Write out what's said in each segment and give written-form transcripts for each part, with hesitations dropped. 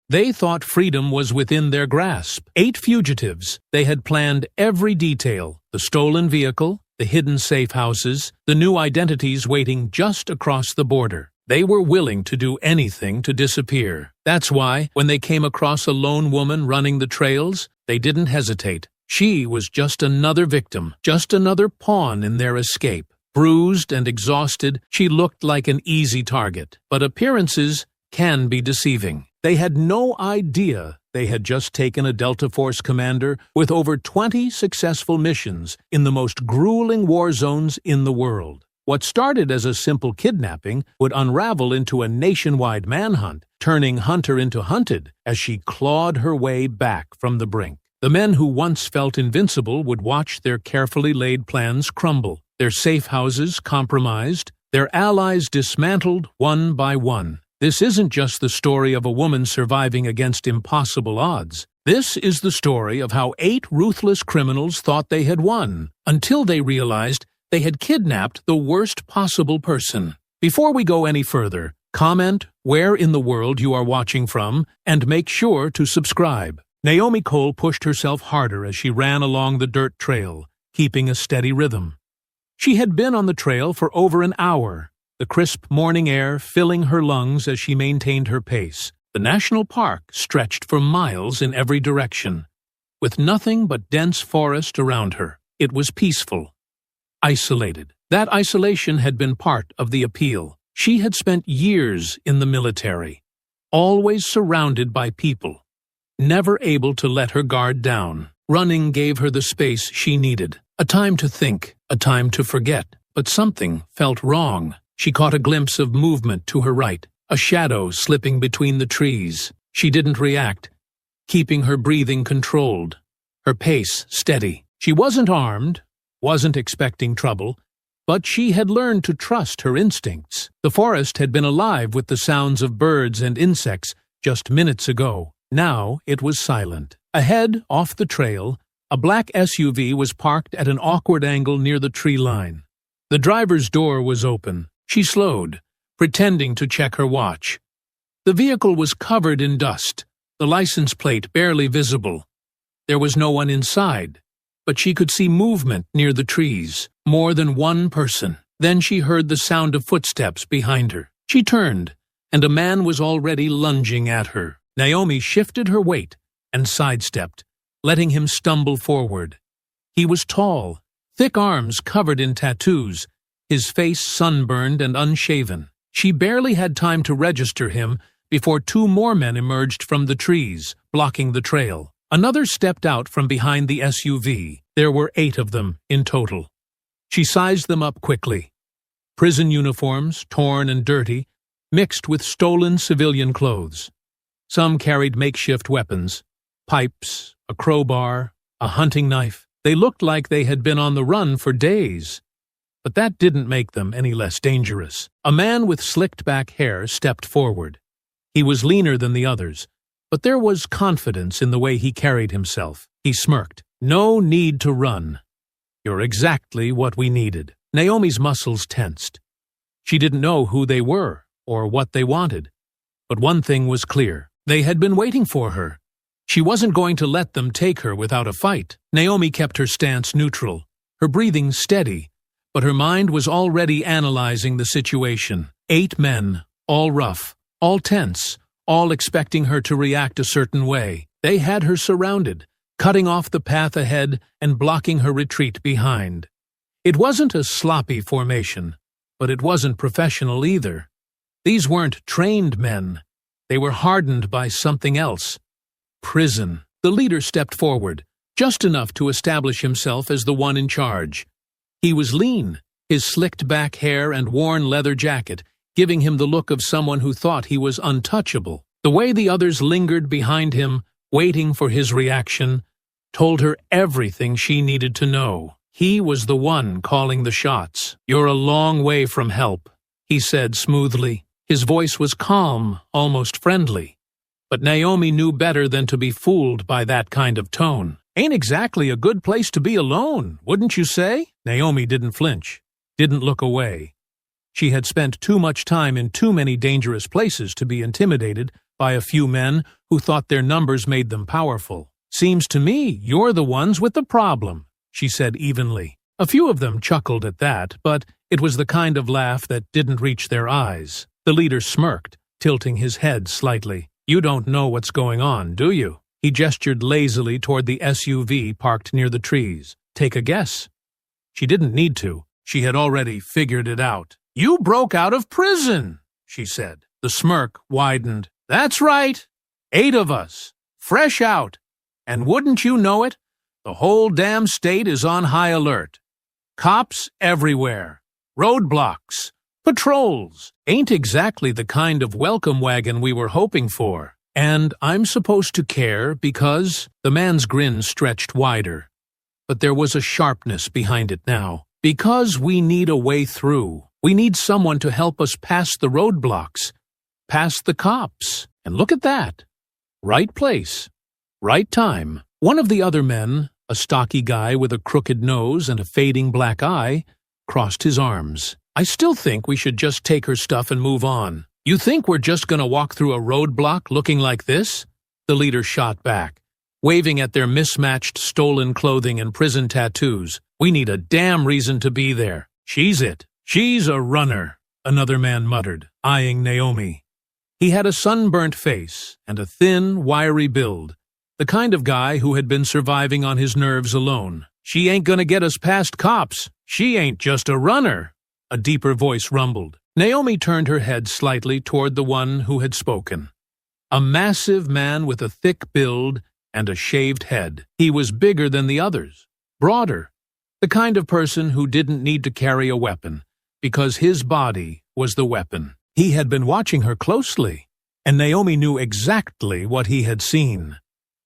They thought freedom was within their grasp. 8 fugitives. They had planned every detail: the stolen vehicle, the hidden safe houses, the new identities waiting just across the border. They were willing to do anything to disappear. That's why, when they came across a lone woman running the trails, they didn't hesitate. She was just another victim, just another pawn in their escape. Bruised and exhausted, she looked like an easy target. But appearances can be deceiving. They had no idea they had just taken a Delta Force commander with over 20 successful missions in the most grueling war zones in the world. What started as a simple kidnapping would unravel into a nationwide manhunt, turning hunter into hunted as she clawed her way back from the brink. The men who once felt invincible would watch their carefully laid plans crumble, their safe houses compromised, their allies dismantled one by one. This isn't just the story of a woman surviving against impossible odds. This is the story of how 8 ruthless criminals thought they had won, until they realized they had kidnapped the worst possible person. Before we go any further, comment where in the world you are watching from, and make sure to subscribe. Naomi Cole pushed herself harder as she ran along the dirt trail, keeping a steady rhythm. She had been on the trail for over an hour, the crisp morning air filling her lungs as she maintained her pace. The national park stretched for miles in every direction, with nothing but dense forest around her. It was peaceful, isolated. That isolation had been part of the appeal. She had spent years in the military, always surrounded by people, never able to let her guard down. Running gave her the space she needed, a time to think, a time to forget. But something felt wrong. She caught a glimpse of movement to her right, a shadow slipping between the trees. She didn't react, keeping her breathing controlled, her pace steady. She wasn't armed, wasn't expecting trouble, but she had learned to trust her instincts. The forest had been alive with the sounds of birds and insects just minutes ago. Now it was silent. Ahead, off the trail, a black SUV was parked at an awkward angle near the tree line. The driver's door was open. She slowed, pretending to check her watch. The vehicle was covered in dust, the license plate barely visible. There was no one inside, but she could see movement near the trees, more than one person. Then she heard the sound of footsteps behind her. She turned, and a man was already lunging at her. Naomi shifted her weight and sidestepped, letting him stumble forward. He was tall, thick arms covered in tattoos, his face sunburned and unshaven. She barely had time to register him before 2 more men emerged from the trees, blocking the trail. Another stepped out from behind the SUV. There were 8 of them in total. She sized them up quickly. Prison uniforms, torn and dirty, mixed with stolen civilian clothes. Some carried makeshift weapons, pipes, a crowbar, a hunting knife. They looked like they had been on the run for days. But that didn't make them any less dangerous. A man with slicked-back hair stepped forward. He was leaner than the others, but there was confidence in the way he carried himself. He smirked. "No need to run. You're exactly what we needed." Naomi's muscles tensed. She didn't know who they were or what they wanted. But one thing was clear. They had been waiting for her. She wasn't going to let them take her without a fight. Naomi kept her stance neutral, her breathing steady, but her mind was already analyzing the situation. 8 men, all rough, all tense, all expecting her to react a certain way. They had her surrounded, cutting off the path ahead and blocking her retreat behind. It wasn't a sloppy formation, but it wasn't professional either. These weren't trained men. They were hardened by something else. Prison. The leader stepped forward, just enough to establish himself as the one in charge. He was lean, his slicked-back hair and worn leather jacket giving him the look of someone who thought he was untouchable. The way the others lingered behind him, waiting for his reaction, told her everything she needed to know. He was the one calling the shots. "You're a long way from help," he said smoothly. His voice was calm, almost friendly. But Naomi knew better than to be fooled by that kind of tone. "Ain't exactly a good place to be alone, wouldn't you say?" Naomi didn't flinch, didn't look away. She had spent too much time in too many dangerous places to be intimidated by a few men who thought their numbers made them powerful. "Seems to me you're the ones with the problem," she said evenly. A few of them chuckled at that, but it was the kind of laugh that didn't reach their eyes. The leader smirked, tilting his head slightly. "You don't know what's going on, do you?" He gestured lazily toward the SUV parked near the trees. "Take a guess." She didn't need to. She had already figured it out. "You broke out of prison," she said. The smirk widened. "That's right. 8 of us. Fresh out. And wouldn't you know it, the whole damn state is on high alert. Cops everywhere. Roadblocks. Patrols. Ain't exactly the kind of welcome wagon we were hoping for. And I'm supposed to care because—" The man's grin stretched wider. But there was a sharpness behind it now. "Because we need a way through. We need someone to help us pass the roadblocks. Past the cops. And look at that. Right place. Right time." One of the other men, a stocky guy with a crooked nose and a fading black eye, crossed his arms. "I still think we should just take her stuff and move on. You think we're just going to walk through a roadblock looking like this?" The leader shot back, waving at their mismatched stolen clothing and prison tattoos. "We need a damn reason to be there. She's it. She's a runner," another man muttered, eyeing Naomi. He had a sunburnt face and a thin, wiry build, the kind of guy who had been surviving on his nerves alone. "She ain't gonna get us past cops. She ain't just a runner," a deeper voice rumbled. Naomi turned her head slightly toward the one who had spoken. A massive man with a thick build and a shaved head. He was bigger than the others, broader, the kind of person who didn't need to carry a weapon, because his body was the weapon. He had been watching her closely, and Naomi knew exactly what he had seen.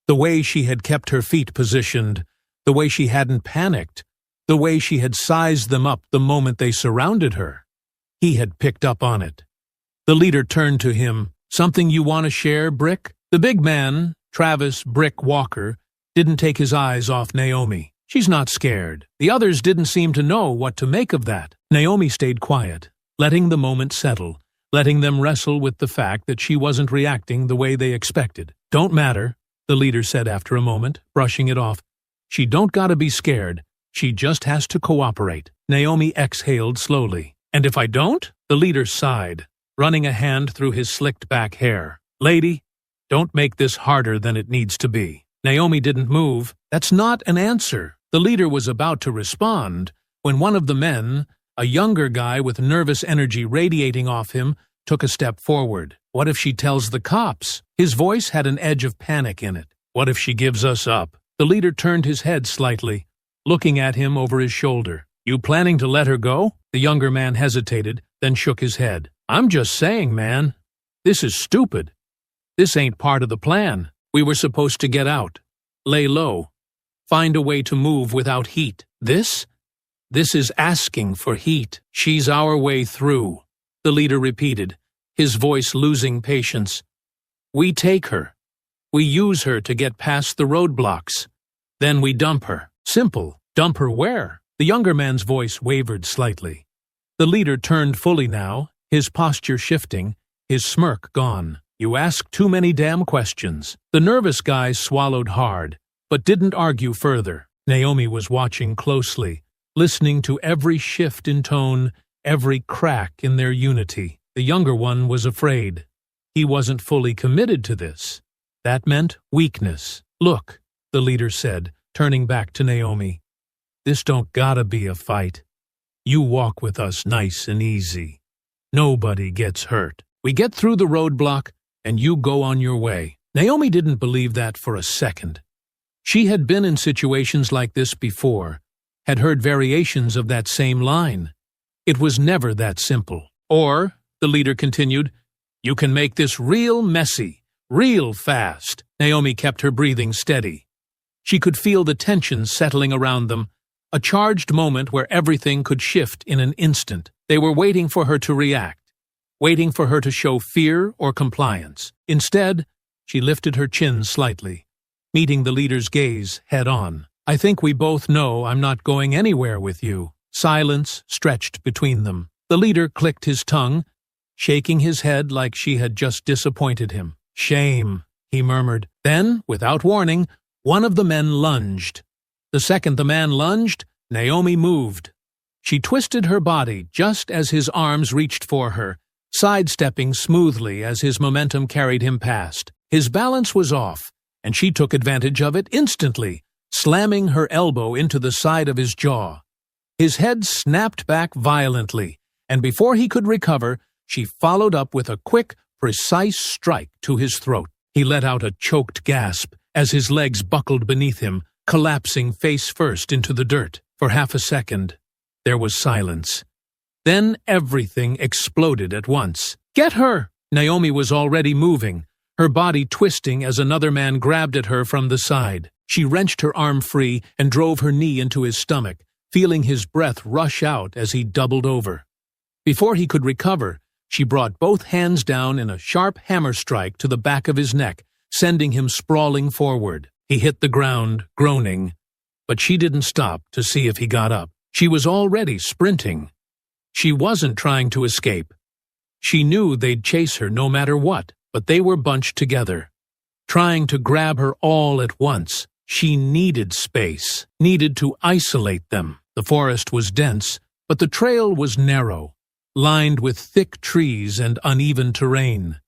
The way she had kept her feet positioned, the way she hadn't panicked, the way she had sized them up the moment they surrounded her. He had picked up on it. The leader turned to him. "Something you want to share, Brick?" The big man, Travis Brick Walker, didn't take his eyes off Naomi. "She's not scared." The others didn't seem to know what to make of that. Naomi stayed quiet, letting the moment settle, letting them wrestle with the fact that she wasn't reacting the way they expected. "Don't matter," the leader said after a moment, brushing it off. "She don't gotta be scared. She just has to cooperate." Naomi exhaled slowly. "And if I don't?" The leader sighed, running a hand through his slicked-back hair. "Lady, don't make this harder than it needs to be." Naomi didn't move. "That's not an answer." The leader was about to respond when one of the men, a younger guy with nervous energy radiating off him, took a step forward. "What if she tells the cops?" His voice had an edge of panic in it. "What if she gives us up?" The leader turned his head slightly, looking at him over his shoulder. "You planning to let her go?" The younger man hesitated, then shook his head. "I'm just saying, man. This is stupid. This ain't part of the plan. We were supposed to get out, lay low, find a way to move without heat. This is asking for heat. She's our way through," the leader repeated, his voice losing patience. "We take her. We use her to get past the roadblocks. Then we dump her. Simple. Dump her where?" The younger man's voice wavered slightly. The leader turned fully now, his posture shifting, his smirk gone. "You ask too many damn questions." The nervous guy swallowed hard, but didn't argue further. Naomi was watching closely, listening to every shift in tone, every crack in their unity. The younger one was afraid. He wasn't fully committed to this. That meant weakness. "Look," the leader said, turning back to Naomi. "This don't gotta be a fight. You walk with us nice and easy. Nobody gets hurt. We get through the roadblock, and you go on your way." Naomi didn't believe that for a second. She had been in situations like this before, had heard variations of that same line. It was never that simple. "Or," the leader continued, "you can make this real messy, real fast." Naomi kept her breathing steady. She could feel the tension settling around them, a charged moment where everything could shift in an instant. They were waiting for her to react, waiting for her to show fear or compliance. Instead, she lifted her chin slightly, meeting the leader's gaze head-on. "I think we both know I'm not going anywhere with you." Silence stretched between them. The leader clicked his tongue, shaking his head like she had just disappointed him. "Shame," he murmured. Then, without warning, one of the men lunged. The second the man lunged, Naomi moved. She twisted her body just as his arms reached for her, sidestepping smoothly as his momentum carried him past. His balance was off, and she took advantage of it instantly, slamming her elbow into the side of his jaw. His head snapped back violently, and before he could recover, she followed up with a quick, precise strike to his throat. He let out a choked gasp as his legs buckled beneath him, collapsing face first into the dirt. For half a second, there was silence. Then everything exploded at once. "Get her!" Naomi was already moving, her body twisting as another man grabbed at her from the side. She wrenched her arm free and drove her knee into his stomach, feeling his breath rush out as he doubled over. Before he could recover, she brought both hands down in a sharp hammer strike to the back of his neck, sending him sprawling forward. He hit the ground, groaning, but she didn't stop to see if he got up. She was already sprinting. She wasn't trying to escape. She knew they'd chase her no matter what, but they were bunched together, trying to grab her all at once. She needed space, needed to isolate them. The forest was dense, but the trail was narrow, lined with thick trees and uneven terrain.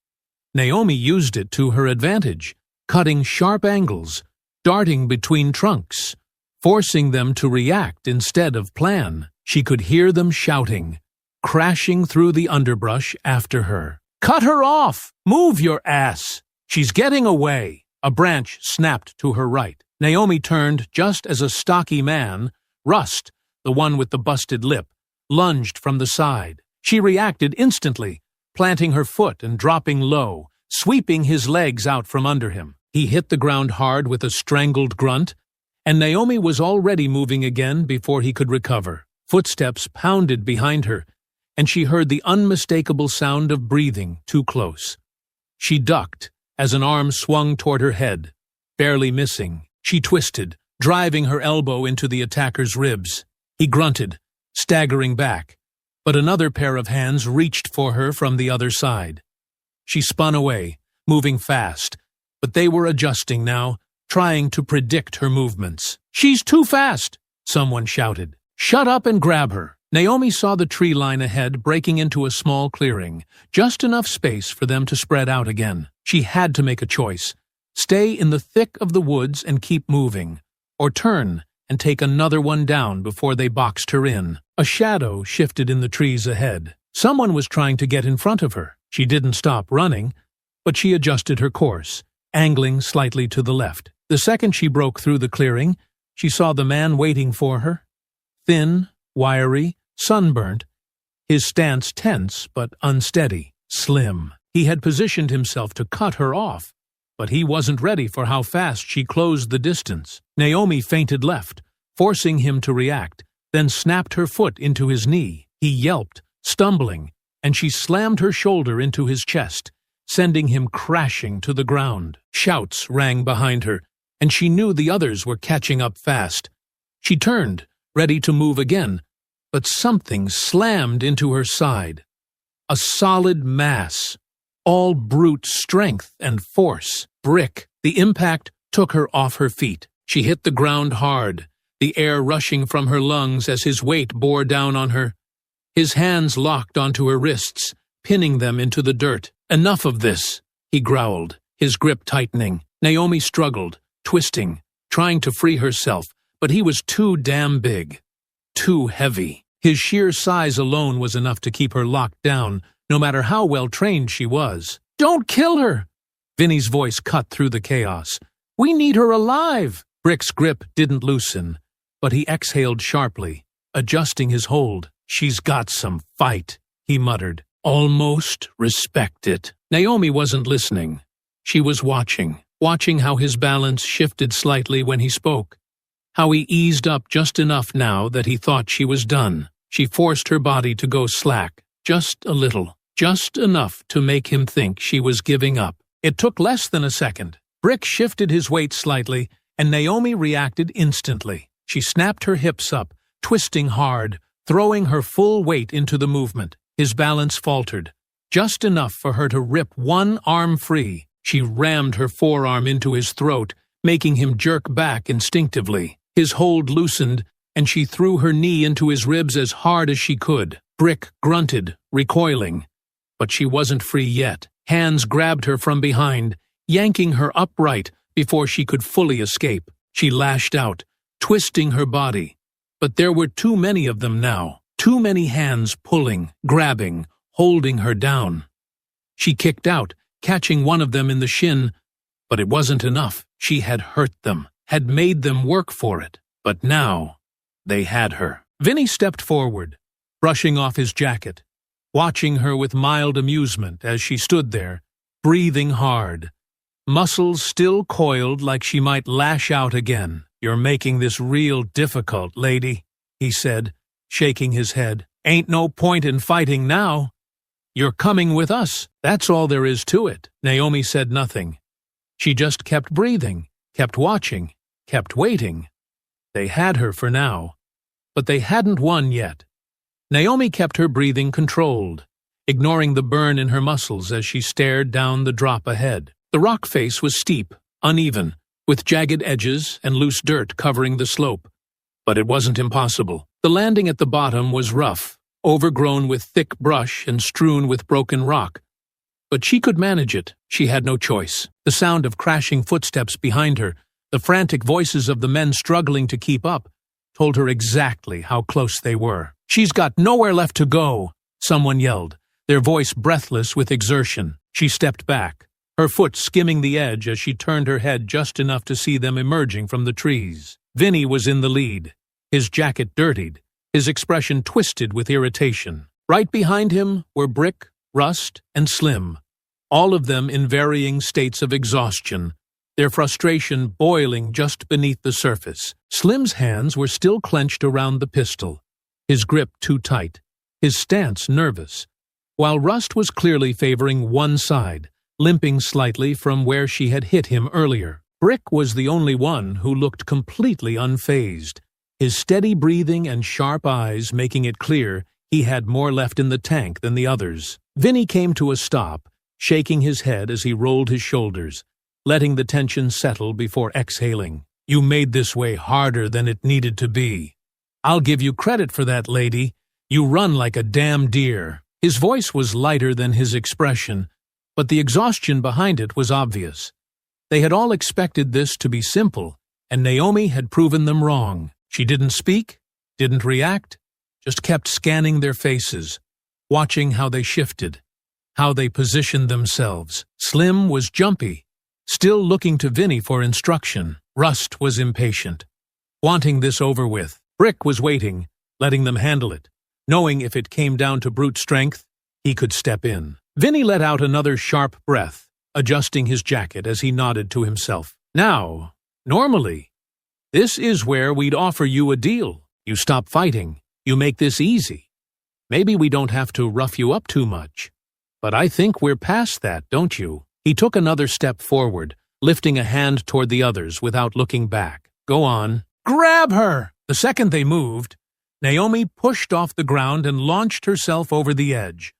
Naomi used it to her advantage, cutting sharp angles, darting between trunks, forcing them to react instead of plan. She could hear them shouting, crashing through the underbrush after her. "Cut her off! Move your ass! She's getting away!" A branch snapped to her right. Naomi turned just as a stocky man, Rust, the one with the busted lip, lunged from the side. She reacted instantly, planting her foot and dropping low, sweeping his legs out from under him. He hit the ground hard with a strangled grunt, and Naomi was already moving again before he could recover. Footsteps pounded behind her, and she heard the unmistakable sound of breathing too close. She ducked as an arm swung toward her head, barely missing. She twisted, driving her elbow into the attacker's ribs. He grunted, staggering back, but another pair of hands reached for her from the other side. She spun away, moving fast, but they were adjusting now, trying to predict her movements. "She's too fast!" someone shouted. "Shut up and grab her!" Naomi saw the tree line ahead breaking into a small clearing, just enough space for them to spread out again. She had to make a choice. Stay in the thick of the woods and keep moving, or turn and take another one down before they boxed her in. A shadow shifted in the trees ahead. Someone was trying to get in front of her. She didn't stop running, but she adjusted her course, angling slightly to the left. The second she broke through the clearing, she saw the man waiting for her. Thin, wiry, sunburnt, his stance tense but unsteady, slim. He had positioned himself to cut her off, but he wasn't ready for how fast she closed the distance. Naomi feinted left, forcing him to react, then snapped her foot into his knee. He yelped, stumbling, and she slammed her shoulder into his chest, sending him crashing to the ground. Shouts rang behind her, and she knew the others were catching up fast. She turned, ready to move again, but something slammed into her side. A solid mass, all brute strength and force. Brick. The impact took her off her feet. She hit the ground hard, the air rushing from her lungs as his weight bore down on her. His hands locked onto her wrists, pinning them into the dirt. "Enough of this," he growled, his grip tightening. Naomi struggled, twisting, trying to free herself, but he was too damn big, too heavy. His sheer size alone was enough to keep her locked down, no matter how well trained she was. "Don't kill her!" Vinny's voice cut through the chaos. "We need her alive!" Brick's grip didn't loosen, but he exhaled sharply, adjusting his hold. "She's got some fight," he muttered. "Almost respect it." Naomi wasn't listening. She was watching how his balance shifted slightly when he spoke, how he eased up just enough now that he thought she was done. She forced her body to go slack, just a little, just enough to make him think she was giving up. It took less than a second. Brick shifted his weight slightly, and Naomi reacted instantly. She snapped her hips up, twisting hard, throwing her full weight into the movement. His balance faltered, just enough for her to rip one arm free. She rammed her forearm into his throat, making him jerk back instinctively. His hold loosened, and she threw her knee into his ribs as hard as she could. Brick grunted, recoiling. But she wasn't free yet. Hands grabbed her from behind, yanking her upright before she could fully escape. She lashed out, twisting her body. But there were too many of them now. Too many hands pulling, grabbing, holding her down. She kicked out, catching one of them in the shin, but it wasn't enough. She had hurt them, had made them work for it. But now, they had her. Vinny stepped forward, brushing off his jacket, watching her with mild amusement as she stood there, breathing hard, muscles still coiled like she might lash out again. "You're making this real difficult, lady," he said, shaking his head. "Ain't no point in fighting now. You're coming with us. That's all there is to it." Naomi said nothing. She just kept breathing, kept watching, kept waiting. They had her for now, but they hadn't won yet. Naomi kept her breathing controlled, ignoring the burn in her muscles as she stared down the drop ahead. The rock face was steep, uneven, with jagged edges and loose dirt covering the slope. But it wasn't impossible. The landing at the bottom was rough, overgrown with thick brush and strewn with broken rock. But she could manage it. She had no choice. The sound of crashing footsteps behind her, the frantic voices of the men struggling to keep up, told her exactly how close they were. "She's got nowhere left to go," someone yelled, their voice breathless with exertion. She stepped back, her foot skimming the edge as she turned her head just enough to see them emerging from the trees. Vinny was in the lead, his jacket dirtied, his expression twisted with irritation. Right behind him were Brick, Rust, and Slim, all of them in varying states of exhaustion, their frustration boiling just beneath the surface. Slim's hands were still clenched around the pistol, his grip too tight, his stance nervous, while Rust was clearly favoring one side, limping slightly from where she had hit him earlier. Brick was the only one who looked completely unfazed, his steady breathing and sharp eyes making it clear he had more left in the tank than the others. Vinny came to a stop, shaking his head as he rolled his shoulders, letting the tension settle before exhaling. "You made this way harder than it needed to be. I'll give you credit for that, lady. You run like a damn deer." His voice was lighter than his expression, but the exhaustion behind it was obvious. They had all expected this to be simple, and Naomi had proven them wrong. She didn't speak, didn't react, just kept scanning their faces, watching how they shifted, how they positioned themselves. Slim was jumpy, still looking to Vinny for instruction. Rust was impatient, wanting this over with. Brick was waiting, letting them handle it, knowing if it came down to brute strength, he could step in. Vinny let out another sharp breath, adjusting his jacket as he nodded to himself. "Now, normally, this is where we'd offer you a deal. You stop fighting. You make this easy. Maybe we don't have to rough you up too much. But I think we're past that, don't you?" He took another step forward, lifting a hand toward the others without looking back. "Go on. Grab her!" The second they moved, Naomi pushed off the ground and launched herself over the edge.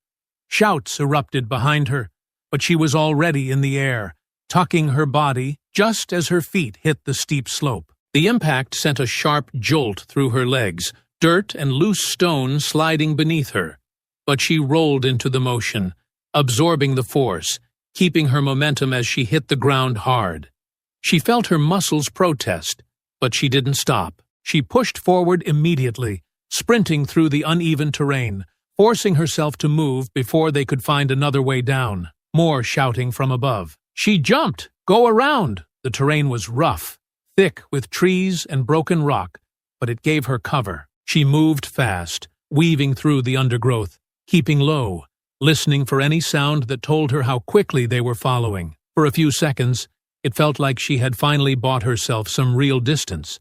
Shouts erupted behind her, but she was already in the air, tucking her body just as her feet hit the steep slope. The impact sent a sharp jolt through her legs, dirt and loose stone sliding beneath her. But she rolled into the motion, absorbing the force, keeping her momentum as she hit the ground hard. She felt her muscles protest, but she didn't stop. She pushed forward immediately, sprinting through the uneven terrain, forcing herself to move before they could find another way down. More shouting from above. She jumped! Go around! The terrain was rough, thick with trees and broken rock, but it gave her cover. She moved fast, weaving through the undergrowth, keeping low, listening for any sound that told her how quickly they were following. For a few seconds, it felt like she had finally bought herself some real distance.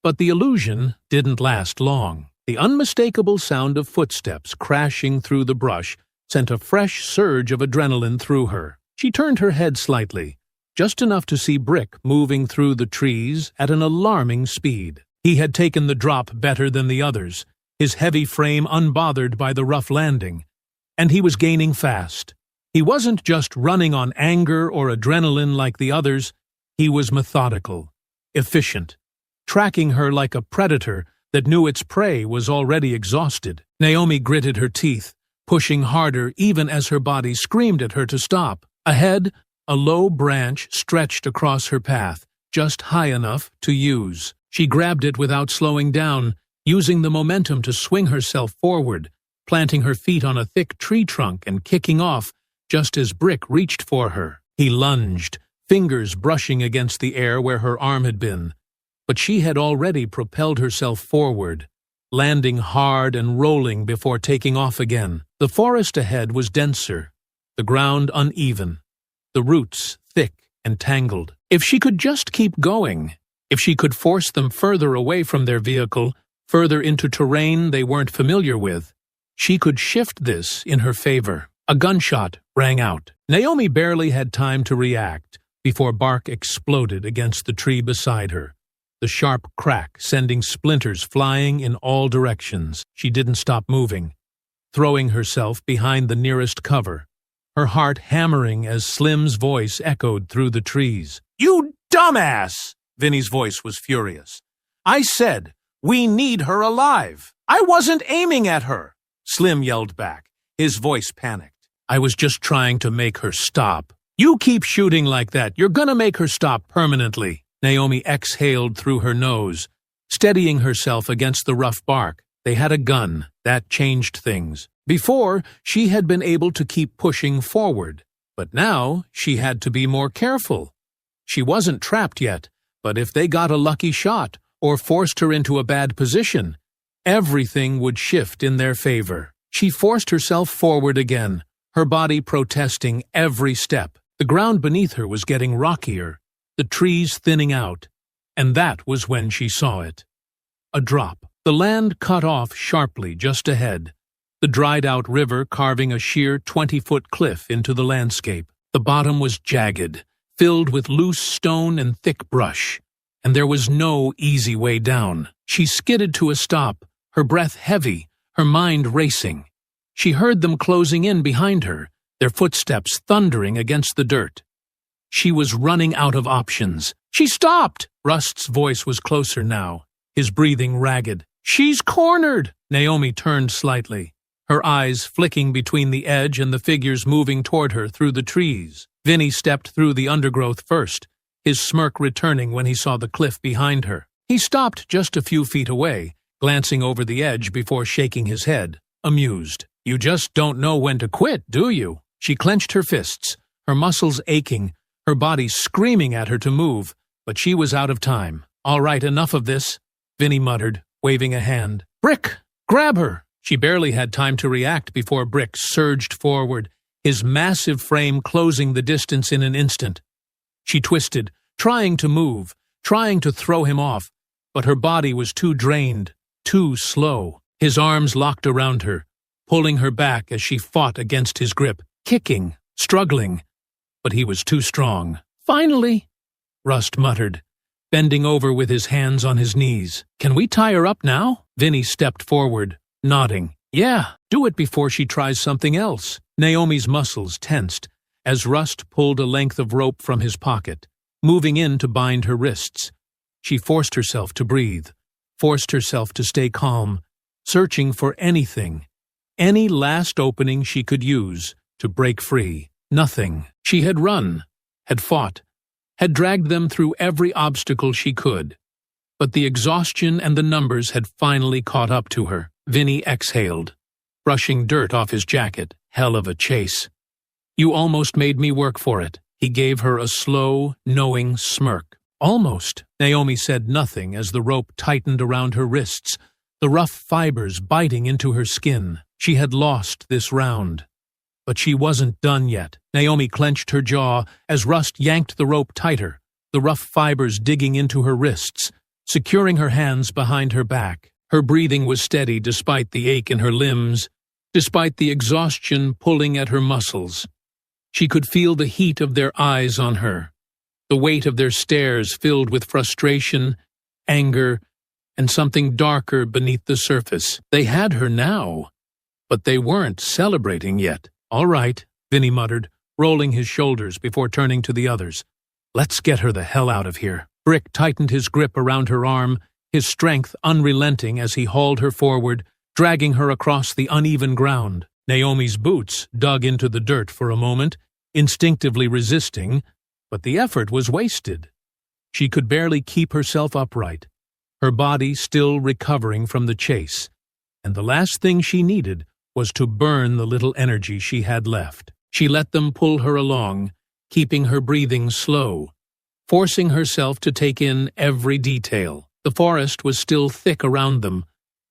But the illusion didn't last long. The unmistakable sound of footsteps crashing through the brush sent a fresh surge of adrenaline through her. She turned her head slightly, just enough to see Brick moving through the trees at an alarming speed. He had taken the drop better than the others, his heavy frame unbothered by the rough landing, and he was gaining fast, He wasn't just running on anger or adrenaline like the others. He was methodical, efficient, tracking her like a predator that knew its prey was already exhausted. Naomi gritted her teeth, pushing harder even as her body screamed at her to stop. Ahead, a low branch stretched across her path, just high enough to use. She grabbed it without slowing down, using the momentum to swing herself forward, planting her feet on a thick tree trunk and kicking off just as Brick reached for her. He lunged, fingers brushing against the air where her arm had been. But she had already propelled herself forward, landing hard and rolling before taking off again. The forest ahead was denser, the ground uneven, the roots thick and tangled. If she could just keep going, if she could force them further away from their vehicle, further into terrain they weren't familiar with, she could shift this in her favor. A gunshot rang out. Naomi barely had time to react before bark exploded against the tree beside her, the sharp crack sending splinters flying in all directions. She didn't stop moving, throwing herself behind the nearest cover, her heart hammering as Slim's voice echoed through the trees. "You dumbass!" Vinny's voice was furious. "I said, we need her alive. I wasn't aiming at her." Slim yelled back, his voice panicked. "I was just trying to make her stop." "You keep shooting like that, you're gonna make her stop permanently." Naomi exhaled through her nose, steadying herself against the rough bark. They had a gun. That changed things. Before, she had been able to keep pushing forward, but now she had to be more careful. She wasn't trapped yet, but if they got a lucky shot or forced her into a bad position, everything would shift in their favor. She forced herself forward again, her body protesting every step. The ground beneath her was getting rockier, the trees thinning out, and that was when she saw it. A drop. The land cut off sharply just ahead, the dried-out river carving a sheer 20-foot cliff into the landscape. The bottom was jagged, filled with loose stone and thick brush, and there was no easy way down. She skidded to a stop, her breath heavy, her mind racing. She heard them closing in behind her, their footsteps thundering against the dirt. She was running out of options. She stopped! Rust's voice was closer now, his breathing ragged. "She's cornered!" Naomi turned slightly, her eyes flicking between the edge and the figures moving toward her through the trees. Vinny stepped through the undergrowth first, his smirk returning when he saw the cliff behind her. He stopped just a few feet away, glancing over the edge before shaking his head, amused. "You just don't know when to quit, do you?" She clenched her fists, her muscles aching, her body screaming at her to move, but she was out of time. "All right, enough of this," Vinny muttered, waving a hand. "Brick, grab her!" She barely had time to react before Brick surged forward, his massive frame closing the distance in an instant. She twisted, trying to move, trying to throw him off, but her body was too drained, too slow. His arms locked around her, pulling her back as she fought against his grip, kicking, struggling, but he was too strong. "Finally," Rust muttered, bending over with his hands on his knees. "Can we tie her up now?" Vinny stepped forward, nodding. "Yeah, do it before she tries something else." Naomi's muscles tensed as Rust pulled a length of rope from his pocket, moving in to bind her wrists. She forced herself to breathe, forced herself to stay calm, searching for anything, any last opening she could use to break free. Nothing. She had run, had fought, had dragged them through every obstacle she could. But the exhaustion and the numbers had finally caught up to her. Vinny exhaled, brushing dirt off his jacket. "Hell of a chase. You almost made me work for it." He gave her a slow, knowing smirk. "Almost." Naomi said nothing as the rope tightened around her wrists, the rough fibers biting into her skin. She had lost this round. But she wasn't done yet. Naomi clenched her jaw as Rust yanked the rope tighter, the rough fibers digging into her wrists, securing her hands behind her back. Her breathing was steady despite the ache in her limbs, despite the exhaustion pulling at her muscles. She could feel the heat of their eyes on her, the weight of their stares filled with frustration, anger, and something darker beneath the surface. They had her now, but they weren't celebrating yet. "All right," Vinny muttered, rolling his shoulders before turning to the others. Let's get her the hell out of here. Brick tightened his grip around her arm, his strength unrelenting as he hauled her forward, dragging her across the uneven ground. Naomi's boots dug into the dirt for a moment, instinctively resisting, but the effort was wasted. She could barely keep herself upright, her body still recovering from the chase, and the last thing she needed was to burn the little energy she had left. She let them pull her along, keeping her breathing slow, forcing herself to take in every detail. The forest was still thick around them,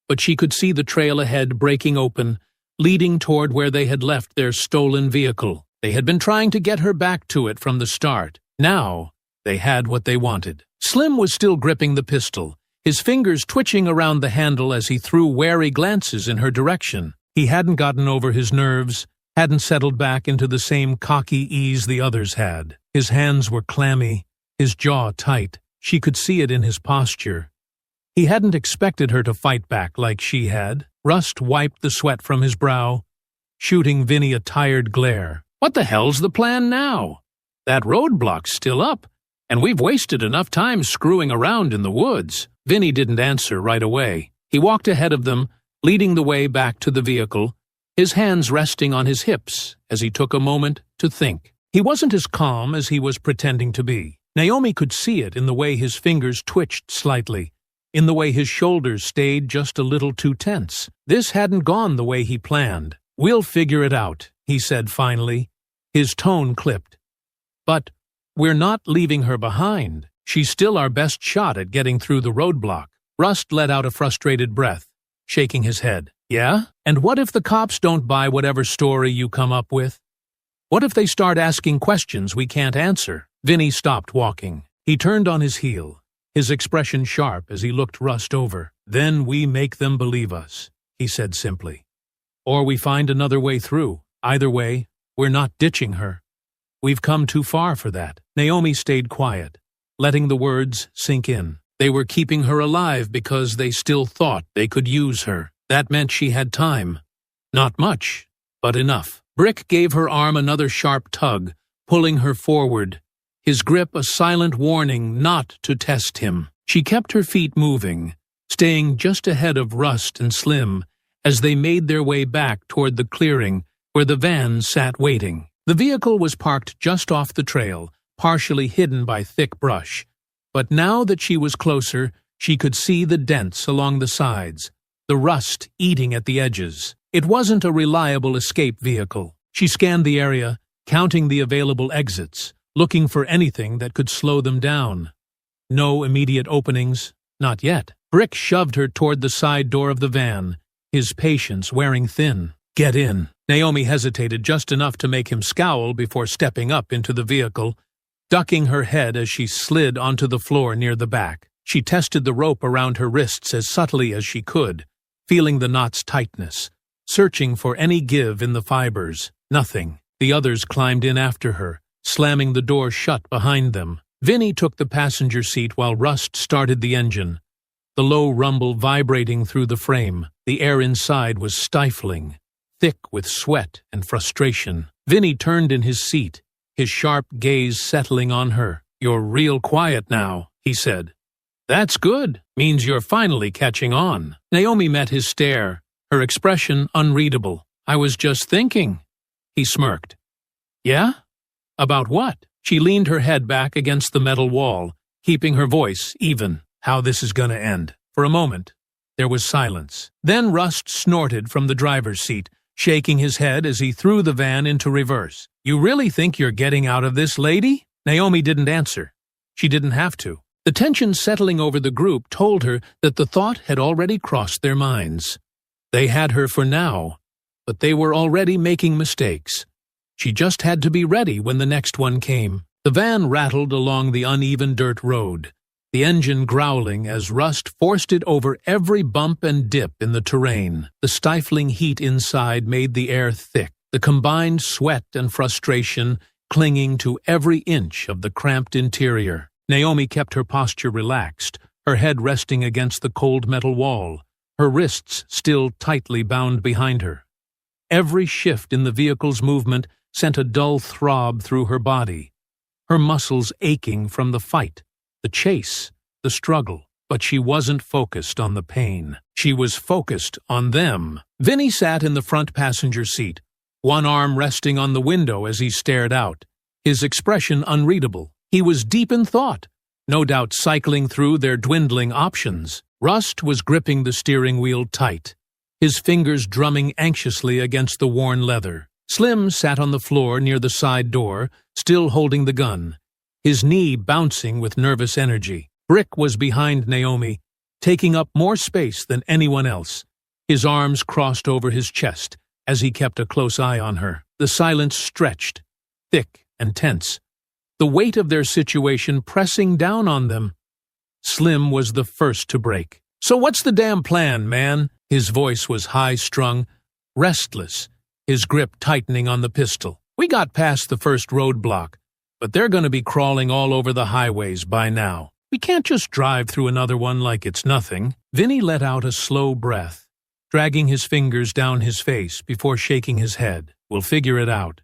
but she could see the trail ahead breaking open, leading toward where they had left their stolen vehicle. They had been trying to get her back to it from the start. Now, they had what they wanted. Slim was still gripping the pistol, his fingers twitching around the handle as he threw wary glances in her direction. He hadn't gotten over his nerves, hadn't settled back into the same cocky ease the others had. His hands were clammy, his jaw tight. She could see it in his posture. He hadn't expected her to fight back like she had. Rust wiped the sweat from his brow, shooting Vinny a tired glare. What the hell's the plan now? That roadblock's still up, and we've wasted enough time screwing around in the woods. Vinny didn't answer right away. He walked ahead of them, leading the way back to the vehicle, his hands resting on his hips as he took a moment to think. He wasn't as calm as he was pretending to be. Naomi could see it in the way his fingers twitched slightly, in the way his shoulders stayed just a little too tense. This hadn't gone the way he planned. We'll figure it out, he said finally, his tone clipped. But we're not leaving her behind. She's still our best shot at getting through the roadblock. Rust let out a frustrated breath, shaking his head. Yeah? And what if the cops don't buy whatever story you come up with? What if they start asking questions we can't answer? Vinny stopped walking. He turned on his heel, his expression sharp as he looked Rust over. Then we make them believe us, he said simply. Or we find another way through. Either way, we're not ditching her. We've come too far for that. Naomi stayed quiet, letting the words sink in. They were keeping her alive because they still thought they could use her. That meant she had time. Not much, but enough. Brick gave her arm another sharp tug, pulling her forward, his grip a silent warning not to test him. She kept her feet moving, staying just ahead of Rust and Slim as they made their way back toward the clearing where the van sat waiting. The vehicle was parked just off the trail, partially hidden by thick brush. But now that she was closer, she could see the dents along the sides, the rust eating at the edges. It wasn't a reliable escape vehicle. She scanned the area, counting the available exits, looking for anything that could slow them down. No immediate openings, not yet. Brick shoved her toward the side door of the van, his patience wearing thin. Get in. Naomi hesitated just enough to make him scowl before stepping up into the vehicle, ducking her head as she slid onto the floor near the back. She tested the rope around her wrists as subtly as she could, feeling the knot's tightness, searching for any give in the fibers. Nothing. The others climbed in after her, slamming the door shut behind them. Vinny took the passenger seat while Rust started the engine, the low rumble vibrating through the frame. The air inside was stifling, thick with sweat and frustration. Vinny turned in his seat, his sharp gaze settling on her. You're real quiet now, he said. That's good. Means you're finally catching on. Naomi met his stare, her expression unreadable. I was just thinking. He smirked. Yeah? About what? She leaned her head back against the metal wall, keeping her voice even. How this is gonna end. For a moment, there was silence. Then Rust snorted from the driver's seat, shaking his head as he threw the van into reverse. You really think you're getting out of this, lady? Naomi didn't answer. She didn't have to. The tension settling over the group told her that the thought had already crossed their minds. They had her for now, but they were already making mistakes. She just had to be ready when the next one came. The van rattled along the uneven dirt road, the engine growling as Rust forced it over every bump and dip in the terrain. The stifling heat inside made the air thick, the combined sweat and frustration clinging to every inch of the cramped interior. Naomi kept her posture relaxed, her head resting against the cold metal wall, her wrists still tightly bound behind her. Every shift in the vehicle's movement sent a dull throb through her body, her muscles aching from the fight, the chase, the struggle. But she wasn't focused on the pain. She was focused on them. Vinny sat in the front passenger seat, one arm resting on the window as he stared out, his expression unreadable. He was deep in thought, no doubt cycling through their dwindling options. Rust was gripping the steering wheel tight, his fingers drumming anxiously against the worn leather. Slim sat on the floor near the side door, still holding the gun, his knee bouncing with nervous energy. Brick was behind Naomi, taking up more space than anyone else, his arms crossed over his chest as he kept a close eye on her. The silence stretched, thick and tense, the weight of their situation pressing down on them. Slim was the first to break. "So what's the damn plan, man?" His voice was high-strung, restless, his grip tightening on the pistol. "We got past the first roadblock, but they're going to be crawling all over the highways by now. We can't just drive through another one like it's nothing." Vinny let out a slow breath, dragging his fingers down his face before shaking his head. "We'll figure it out.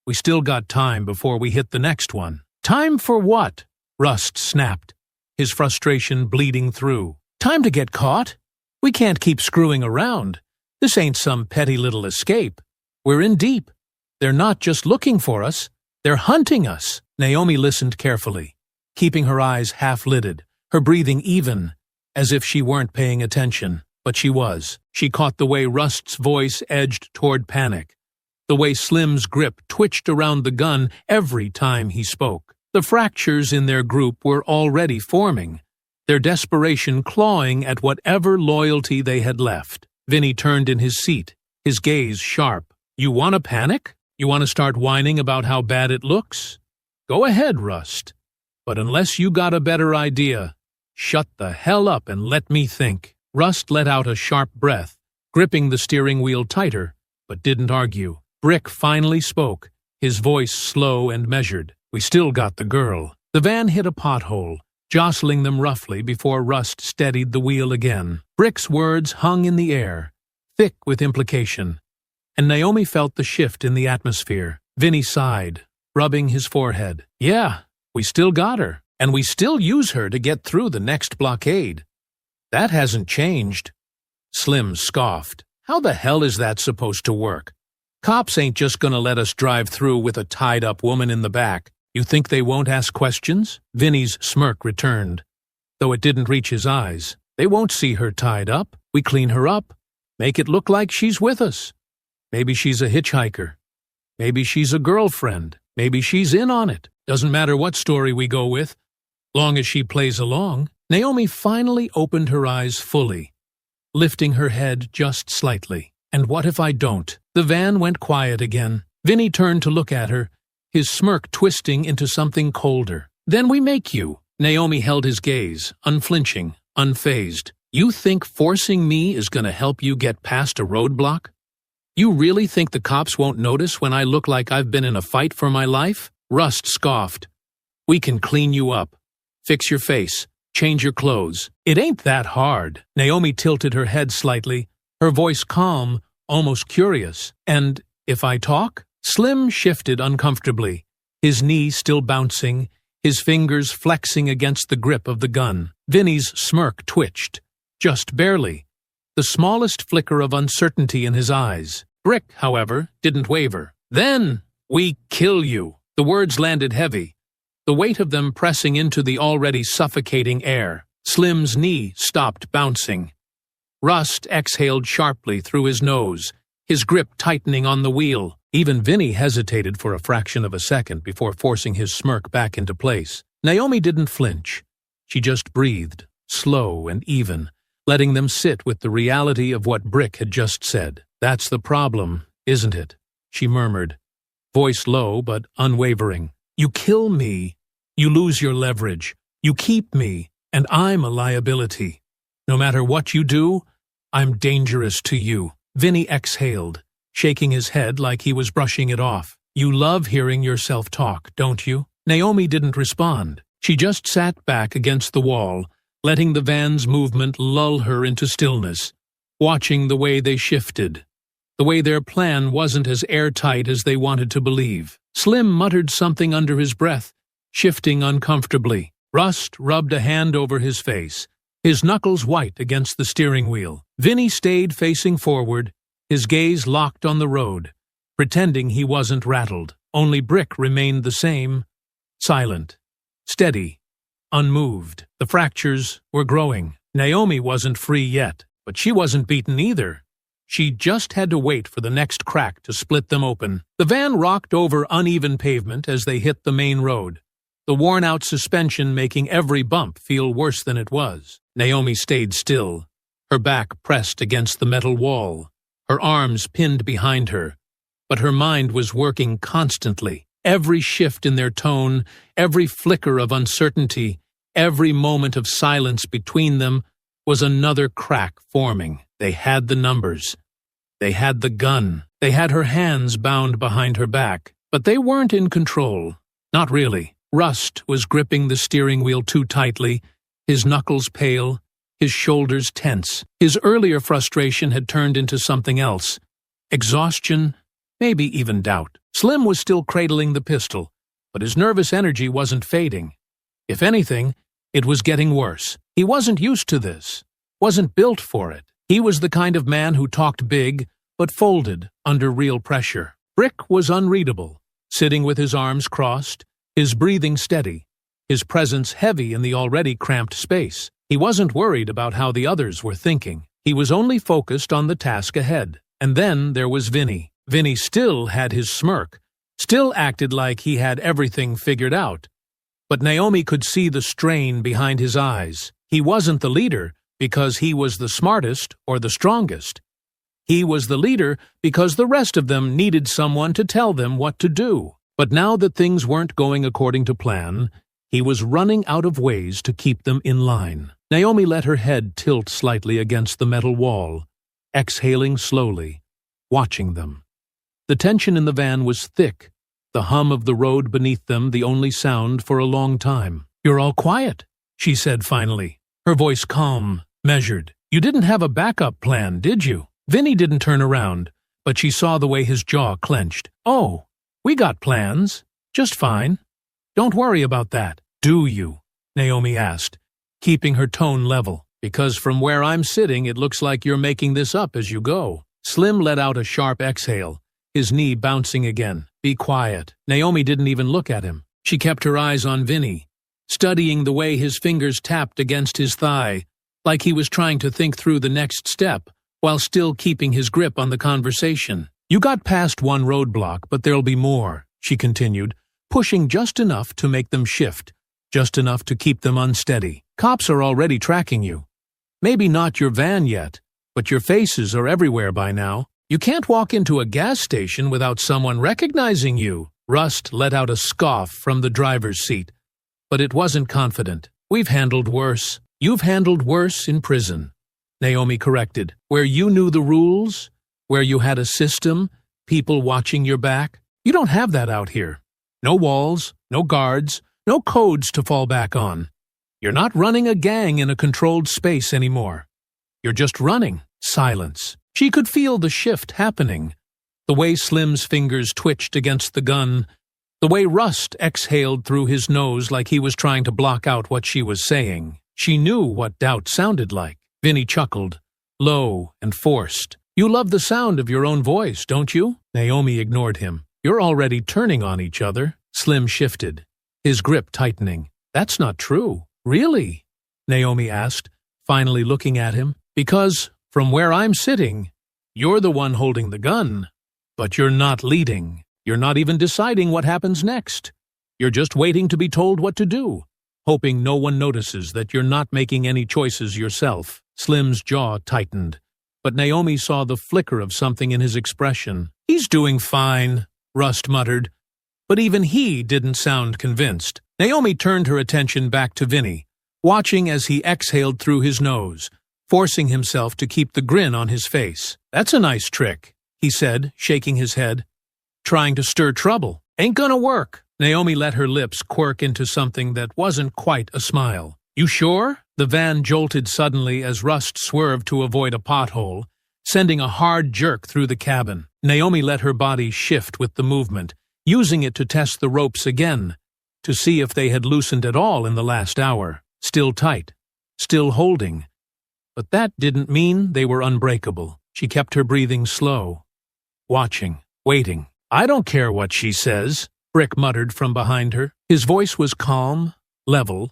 We still got time before we hit the next one." "Time for what?" Rust snapped, his frustration bleeding through. "Time to get caught. We can't keep screwing around. This ain't some petty little escape. We're in deep. They're not just looking for us, they're hunting us." Naomi listened carefully, keeping her eyes half-lidded, her breathing even, as if she weren't paying attention. But she was. She caught the way Rust's voice edged toward panic, the way Slim's grip twitched around the gun every time he spoke. The fractures in their group were already forming, their desperation clawing at whatever loyalty they had left. Vinny turned in his seat, his gaze sharp. "You want to panic? You want to start whining about how bad it looks? Go ahead, Rust. But unless you got a better idea, shut the hell up and let me think." Rust let out a sharp breath, gripping the steering wheel tighter, but didn't argue. Brick finally spoke, his voice slow and measured. "We still got the girl." The van hit a pothole, jostling them roughly before Rust steadied the wheel again. Brick's words hung in the air, thick with implication, and Naomi felt the shift in the atmosphere. Vinny sighed, rubbing his forehead. "Yeah, we still got her, and we still use her to get through the next blockade. That hasn't changed." Slim scoffed. "How the hell is that supposed to work? Cops ain't just gonna let us drive through with a tied-up woman in the back. You think they won't ask questions?" Vinny's smirk returned, though it didn't reach his eyes. "They won't see her tied up. We clean her up, make it look like she's with us. Maybe she's a hitchhiker. Maybe she's a girlfriend. Maybe she's in on it. Doesn't matter what story we go with, long as she plays along." Naomi finally opened her eyes fully, lifting her head just slightly. "And what if I don't?" The van went quiet again. Vinny turned to look at her, his smirk twisting into something colder. "Then we make you." Naomi held his gaze, unflinching, unfazed. "You think forcing me is going to help you get past a roadblock? You really think the cops won't notice when I look like I've been in a fight for my life?" Rust scoffed. "We can clean you up, fix your face, change your clothes. It ain't that hard." Naomi tilted her head slightly, her voice calm, almost curious. "And if I talk?" Slim shifted uncomfortably, his knee still bouncing, his fingers flexing against the grip of the gun. Vinny's smirk twitched, just barely, the smallest flicker of uncertainty in his eyes. Brick, however, didn't waver. "Then we kill you." The words landed heavy, the weight of them pressing into the already suffocating air. Slim's knee stopped bouncing. Rust exhaled sharply through his nose, his grip tightening on the wheel. Even Vinny hesitated for a fraction of a second before forcing his smirk back into place. Naomi didn't flinch. She just breathed, slow and even, letting them sit with the reality of what Brick had just said. "That's the problem, isn't it?" she murmured, voice low but unwavering. "You kill me, you lose your leverage. You keep me, and I'm a liability. No matter what you do, I'm dangerous to you." Vinny exhaled, shaking his head like he was brushing it off. "You love hearing yourself talk, don't you?" Naomi didn't respond. She just sat back against the wall, letting the van's movement lull her into stillness, watching the way they shifted, the way their plan wasn't as airtight as they wanted to believe. Slim muttered something under his breath, shifting uncomfortably. Rust rubbed a hand over his face, his knuckles white against the steering wheel. Vinny stayed facing forward, his gaze locked on the road, pretending he wasn't rattled. Only Brick remained the same, silent, steady, unmoved. The fractures were growing. Naomi wasn't free yet, but she wasn't beaten either. She just had to wait for the next crack to split them open. The van rocked over uneven pavement as they hit the main road, the worn-out suspension making every bump feel worse than it was. Naomi stayed still, her back pressed against the metal wall, her arms pinned behind her, but her mind was working constantly. Every shift in their tone, every flicker of uncertainty, every moment of silence between them was another crack forming. They had the numbers. They had the gun. They had her hands bound behind her back. But they weren't in control. Not really. Rust was gripping the steering wheel too tightly, his knuckles pale, his shoulders tense. His earlier frustration had turned into something else. Exhaustion, maybe even doubt. Slim was still cradling the pistol, but his nervous energy wasn't fading. If anything, it was getting worse. He wasn't used to this, wasn't built for it. He was the kind of man who talked big, but folded under real pressure. Brick was unreadable, sitting with his arms crossed, his breathing steady, his presence heavy in the already cramped space. He wasn't worried about how the others were thinking. He was only focused on the task ahead. And then there was Vinny. Vinny still had his smirk, still acted like he had everything figured out. But Naomi could see the strain behind his eyes. He wasn't the leader because he was the smartest or the strongest. He was the leader because the rest of them needed someone to tell them what to do. But now that things weren't going according to plan, he was running out of ways to keep them in line. Naomi let her head tilt slightly against the metal wall, exhaling slowly, watching them. The tension in the van was thick, the hum of the road beneath them the only sound for a long time. "You're all quiet," she said finally, her voice calm, measured. "You didn't have a backup plan, did you?" Vinny didn't turn around, but she saw the way his jaw clenched. "Oh, we got plans. Just fine. Don't worry about that." "Do you?" Naomi asked, keeping her tone level. "Because from where I'm sitting, it looks like you're making this up as you go." Slim let out a sharp exhale, his knee bouncing again. "Be quiet." Naomi didn't even look at him. She kept her eyes on Vinny, studying the way his fingers tapped against his thigh, like he was trying to think through the next step, while still keeping his grip on the conversation. "You got past one roadblock, but there'll be more," she continued, pushing just enough to make them shift, just enough to keep them unsteady. "Cops are already tracking you. Maybe not your van yet, but your faces are everywhere by now. You can't walk into a gas station without someone recognizing you." Rust let out a scoff from the driver's seat, but it wasn't confident. "We've handled worse." "You've handled worse in prison," Naomi corrected, "where you knew the rules, where you had a system, people watching your back. You don't have that out here. No walls, no guards, no codes to fall back on. You're not running a gang in a controlled space anymore. You're just running. Silence." She could feel the shift happening, the way Slim's fingers twitched against the gun, the way Rust exhaled through his nose like he was trying to block out what she was saying. She knew what doubt sounded like. Vinny chuckled, low and forced. "You love the sound of your own voice, don't you?" Naomi ignored him. "You're already turning on each other." Slim shifted, his grip tightening. "That's not true." "Really?" Naomi asked, finally looking at him. "Because, from where I'm sitting, you're the one holding the gun, but you're not leading. You're not even deciding what happens next. You're just waiting to be told what to do, hoping no one notices that you're not making any choices yourself." Slim's jaw tightened, but Naomi saw the flicker of something in his expression. "He's doing fine," Rust muttered, but even he didn't sound convinced. Naomi turned her attention back to Vinny, watching as he exhaled through his nose, forcing himself to keep the grin on his face. "That's a nice trick," he said, shaking his head. "Trying to stir trouble. Ain't gonna work." Naomi let her lips quirk into something that wasn't quite a smile. "You sure?" The van jolted suddenly as Rust swerved to avoid a pothole, sending a hard jerk through the cabin. Naomi let her body shift with the movement, using it to test the ropes again, to see if they had loosened at all in the last hour. Still tight, still holding. But that didn't mean they were unbreakable. She kept her breathing slow, watching, waiting. "I don't care what she says," Brick muttered from behind her. His voice was calm, level,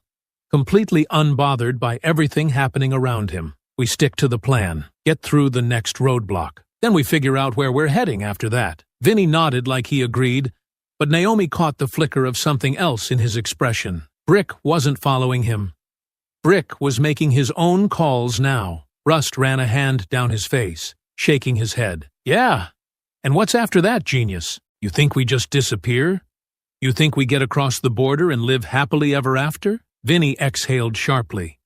completely unbothered by everything happening around him. "We stick to the plan, get through the next roadblock. Then we figure out where we're heading after that." Vinny nodded like he agreed, but Naomi caught the flicker of something else in his expression. Brick wasn't following him. Brick was making his own calls now. Rust ran a hand down his face, shaking his head. "Yeah. And what's after that, genius? You think we just disappear? You think we get across the border and live happily ever after?" Vinny exhaled sharply.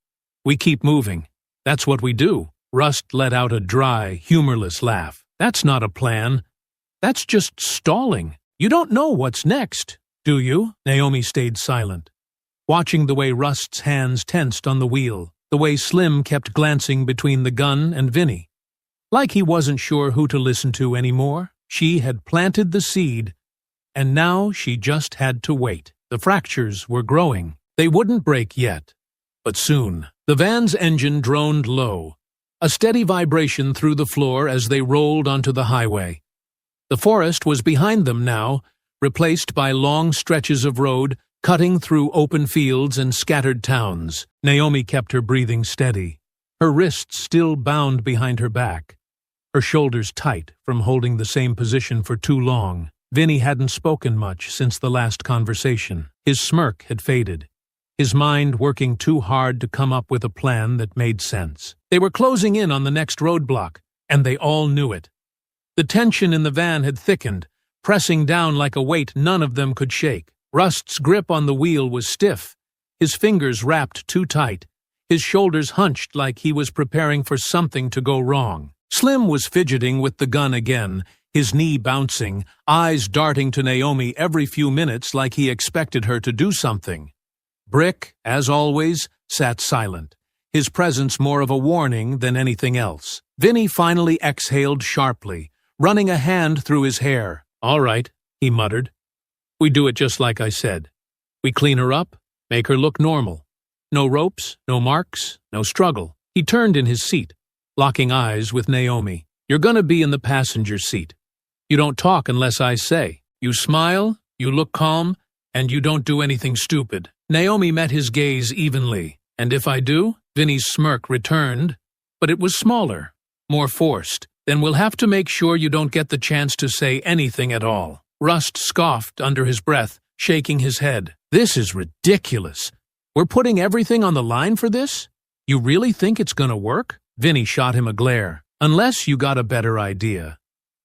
"We keep moving. That's what we do." Rust let out a dry, humorless laugh. "That's not a plan. That's just stalling. You don't know what's next, do you?" Naomi stayed silent, watching the way Rust's hands tensed on the wheel, the way Slim kept glancing between the gun and Vinny, like he wasn't sure who to listen to anymore. She had planted the seed, and now she just had to wait. The fractures were growing. They wouldn't break yet, but soon. The van's engine droned low, a steady vibration through the floor as they rolled onto the highway. The forest was behind them now, replaced by long stretches of road cutting through open fields and scattered towns. Naomi kept her breathing steady, her wrists still bound behind her back, her shoulders tight from holding the same position for too long. Vinny hadn't spoken much since the last conversation. His smirk had faded, his mind working too hard to come up with a plan that made sense. They were closing in on the next roadblock, and they all knew it. The tension in the van had thickened, pressing down like a weight none of them could shake. Rust's grip on the wheel was stiff, his fingers wrapped too tight, his shoulders hunched like he was preparing for something to go wrong. Slim was fidgeting with the gun again, his knee bouncing, eyes darting to Naomi every few minutes like he expected her to do something. Brick, as always, sat silent, his presence more of a warning than anything else. Vinny finally exhaled sharply, running a hand through his hair. "All right," he muttered. "We do it just like I said. We clean her up, make her look normal. No ropes, no marks, no struggle." He turned in his seat, locking eyes with Naomi. "You're gonna be in the passenger seat. You don't talk unless I say. You smile, you look calm, and you don't do anything stupid." Naomi met his gaze evenly. "And if I do?" Vinny's smirk returned, but it was smaller, more forced. "Then we'll have to make sure you don't get the chance to say anything at all." Rust scoffed under his breath, shaking his head. "This is ridiculous. We're putting everything on the line for this? You really think it's gonna work?" Vinny shot him a glare. "Unless you got a better idea.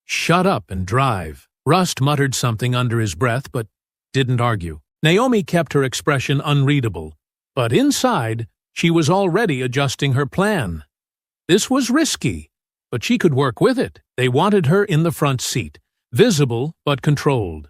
Shut up and drive." Rust muttered something under his breath, but didn't argue. Naomi kept her expression unreadable, but inside, she was already adjusting her plan. This was risky, but she could work with it. They wanted her in the front seat, visible but controlled.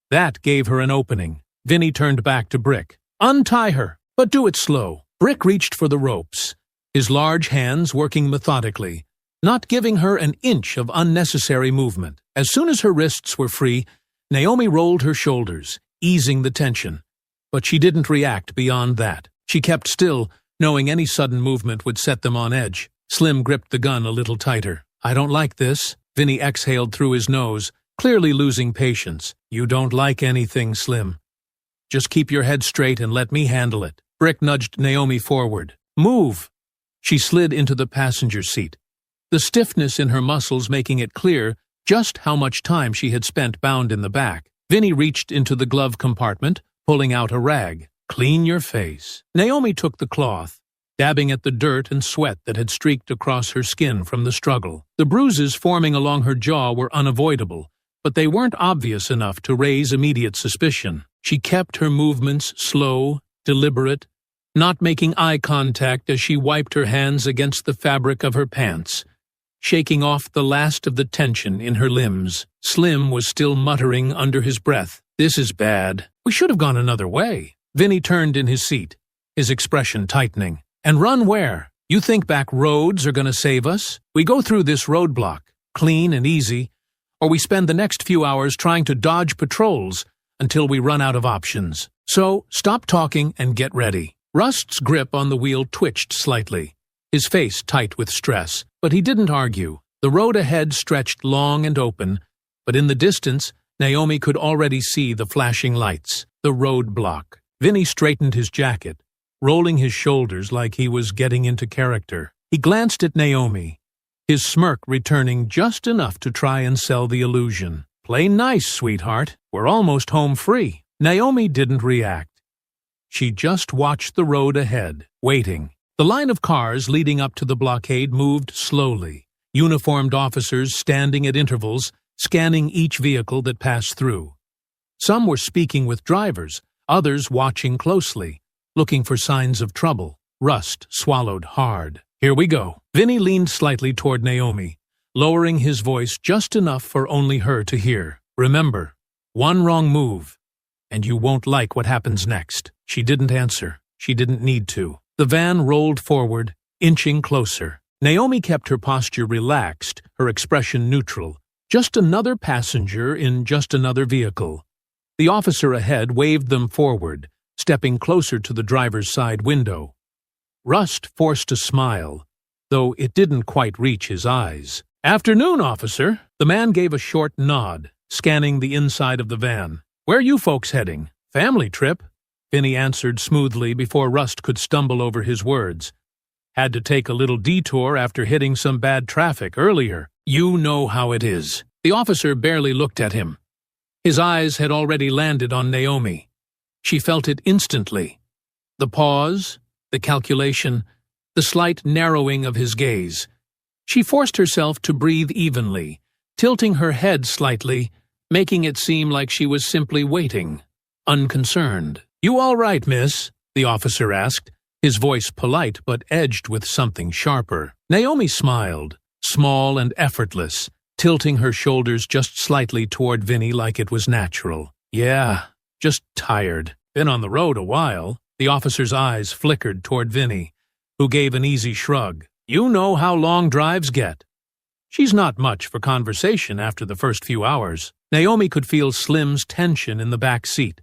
That gave her an opening. Vinny turned back to Brick. "Untie her, but do it slow." Brick reached for the ropes, his large hands working methodically, not giving her an inch of unnecessary movement. As soon as her wrists were free, Naomi rolled her shoulders, easing the tension. But she didn't react beyond that. She kept still, knowing any sudden movement would set them on edge. Slim gripped the gun a little tighter. "I don't like this." Vinny exhaled through his nose, clearly losing patience. "You don't like anything, Slim. Just keep your head straight and let me handle it." Brick nudged Naomi forward. "Move!" She slid into the passenger seat, the stiffness in her muscles making it clear just how much time she had spent bound in the back. Vinny reached into the glove compartment, pulling out a rag. "Clean your face." Naomi took the cloth, dabbing at the dirt and sweat that had streaked across her skin from the struggle. The bruises forming along her jaw were unavoidable, but they weren't obvious enough to raise immediate suspicion. She kept her movements slow, deliberate, not making eye contact as she wiped her hands against the fabric of her pants, shaking off the last of the tension in her limbs. Slim was still muttering under his breath. "This is bad. We should have gone another way." Vinny turned in his seat, his expression tightening. "And run where? You think back roads are going to save us? We go through this roadblock, clean and easy, or we spend the next few hours trying to dodge patrols until we run out of options. So, stop talking and get ready. Rust's grip on the wheel twitched slightly, his face tight with stress, but he didn't argue. The road ahead stretched long and open, but in the distance, Naomi could already see the flashing lights, the roadblock. Vinny straightened his jacket, rolling his shoulders like he was getting into character. He glanced at Naomi, his smirk returning just enough to try and sell the illusion. "Play nice, sweetheart. We're almost home free." Naomi didn't react. She just watched the road ahead, waiting. The line of cars leading up to the blockade moved slowly, uniformed officers standing at intervals, scanning each vehicle that passed through. Some were speaking with drivers, others watching closely, looking for signs of trouble. Rust swallowed hard. "Here we go." Vinny leaned slightly toward Naomi, lowering his voice just enough for only her to hear. "Remember, one wrong move, and you won't like what happens next." She didn't answer. She didn't need to. The van rolled forward, inching closer. Naomi kept her posture relaxed, her expression neutral. Just another passenger in just another vehicle. The officer ahead waved them forward, stepping closer to the driver's side window. Rust forced a smile, though it didn't quite reach his eyes. "Afternoon, officer." The man gave a short nod, scanning the inside of the van. "Where you folks heading? Family trip?" Vinny answered smoothly before Rust could stumble over his words. "Had to take a little detour after hitting some bad traffic earlier. You know how it is." The officer barely looked at him. His eyes had already landed on Naomi. She felt it instantly. The pause, the calculation, the slight narrowing of his gaze. She forced herself to breathe evenly, tilting her head slightly, making it seem like she was simply waiting, unconcerned. "You all right, miss?" the officer asked, his voice polite but edged with something sharper. Naomi smiled, small and effortless, tilting her shoulders just slightly toward Vinny like it was natural. "Yeah, just tired. Been on the road a while." The officer's eyes flickered toward Vinny, who gave an easy shrug. "You know how long drives get." She's not much for conversation after the first few hours. Naomi could feel Slim's tension in the back seat,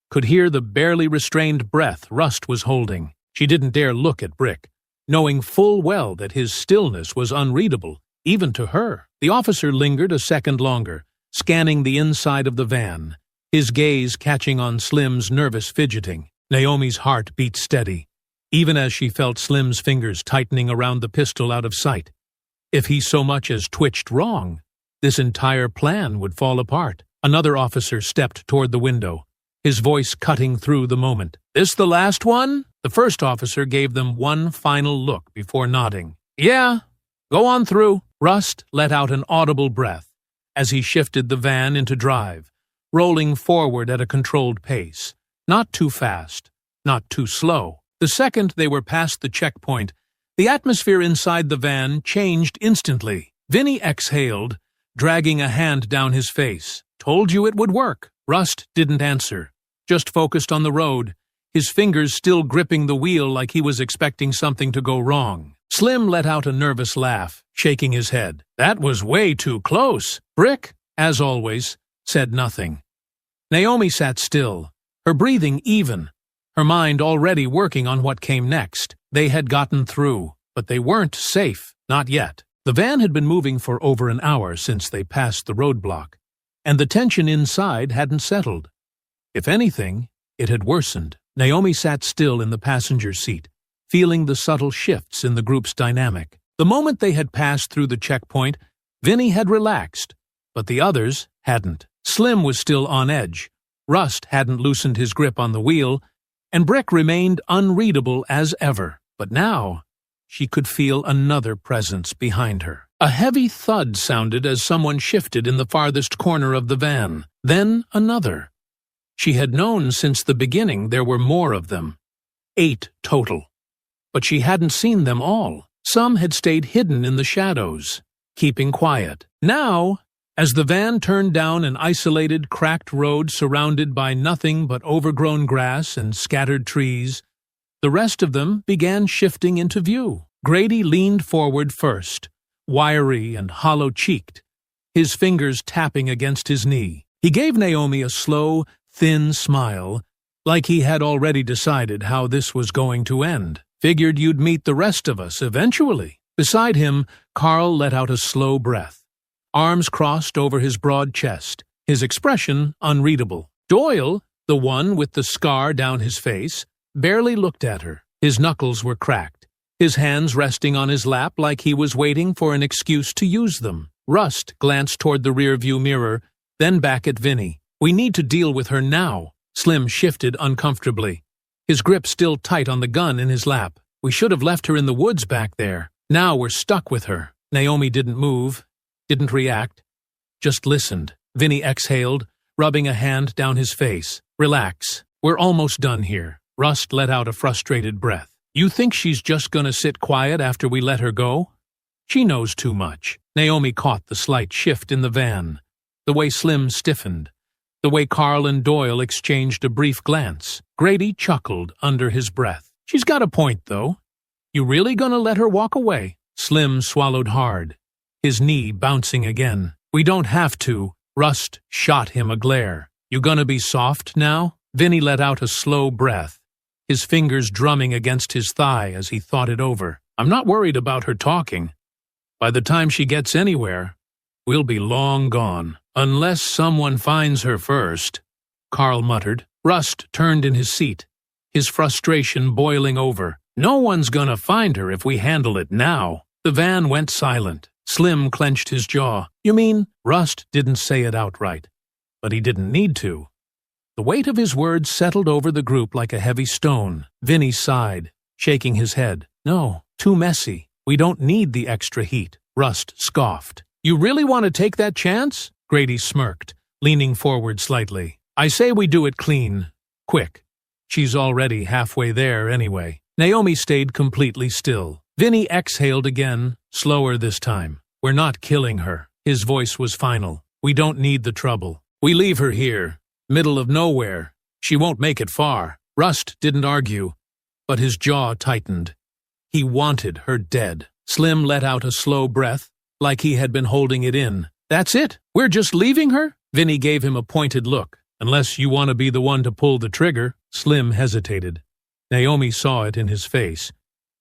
could hear the barely restrained breath Rust was holding. She didn't dare look at Brick, knowing full well that his stillness was unreadable, even to her. The officer lingered a second longer, scanning the inside of the van, his gaze catching on Slim's nervous fidgeting. Naomi's heart beat steady, even as she felt Slim's fingers tightening around the pistol out of sight. If he so much as twitched wrong, this entire plan would fall apart. Another officer stepped toward the window, his voice cutting through the moment. "This the last one?" The first officer gave them one final look before nodding. "Yeah, go on through." Rust let out an audible breath as he shifted the van into drive, rolling forward at a controlled pace. Not too fast, not too slow. The second they were past the checkpoint, the atmosphere inside the van changed instantly. Vinny exhaled, dragging a hand down his face. "Told you it would work." Rust didn't answer, just focused on the road, his fingers still gripping the wheel like he was expecting something to go wrong. Slim let out a nervous laugh, shaking his head. "That was way too close." Brick, as always, said nothing. Naomi sat still, her breathing even, her mind already working on what came next. They had gotten through, but they weren't safe, not yet. The van had been moving for over an hour since they passed the roadblock, and the tension inside hadn't settled. If anything, it had worsened. Naomi sat still in the passenger seat, feeling the subtle shifts in the group's dynamic. The moment they had passed through the checkpoint, Vinny had relaxed, but the others hadn't. Slim was still on edge, Rust hadn't loosened his grip on the wheel, and Brick remained unreadable as ever. But now, she could feel another presence behind her. A heavy thud sounded as someone shifted in the farthest corner of the van. Then another. She had known since the beginning there were more of them. 8 total. But she hadn't seen them all. Some had stayed hidden in the shadows, keeping quiet. Now, as the van turned down an isolated, cracked road surrounded by nothing but overgrown grass and scattered trees, the rest of them began shifting into view. Grady leaned forward first, wiry and hollow-cheeked, his fingers tapping against his knee. He gave Naomi a slow, thin smile, like he had already decided how this was going to end. Figured you'd meet the rest of us eventually. Beside him, Carl let out a slow breath, arms crossed over his broad chest, his expression unreadable. Doyle, the one with the scar down his face, barely looked at her. His knuckles were cracked, his hands resting on his lap like he was waiting for an excuse to use them. Rust glanced toward the rearview mirror, then back at Vinny. We need to deal with her now. Slim shifted uncomfortably, his grip still tight on the gun in his lap. We should have left her in the woods back there. Now we're stuck with her. Naomi didn't move, didn't react, just listened. Vinny exhaled, rubbing a hand down his face. Relax. We're almost done here. Rust let out a frustrated breath. You think she's just gonna sit quiet after we let her go? She knows too much. Naomi caught the slight shift in the van, the way Slim stiffened, the way Carl and Doyle exchanged a brief glance. Grady chuckled under his breath. She's got a point, though. You really gonna let her walk away? Slim swallowed hard, his knee bouncing again. We don't have to. Rust shot him a glare. You gonna be soft now? Vinny let out a slow breath, his fingers drumming against his thigh as he thought it over. I'm not worried about her talking. By the time she gets anywhere, we'll be long gone. Unless someone finds her first, Carl muttered. Rust turned in his seat, his frustration boiling over. No one's gonna find her if we handle it now. The van went silent. Slim clenched his jaw. You mean? Rust didn't say it outright, but he didn't need to. The weight of his words settled over the group like a heavy stone. Vinny sighed, shaking his head. No, too messy. We don't need the extra heat. Rust scoffed. You really want to take that chance? Grady smirked, leaning forward slightly. I say we do it clean. Quick. She's already halfway there anyway. Naomi stayed completely still. Vinny exhaled again, slower this time. We're not killing her. His voice was final. We don't need the trouble. We leave her here, middle of nowhere. She won't make it far. Rust didn't argue, but his jaw tightened. He wanted her dead. Slim let out a slow breath, like he had been holding it in. That's it? We're just leaving her? Vinny gave him a pointed look. Unless you want to be the one to pull the trigger. Slim hesitated. Naomi saw it in his face.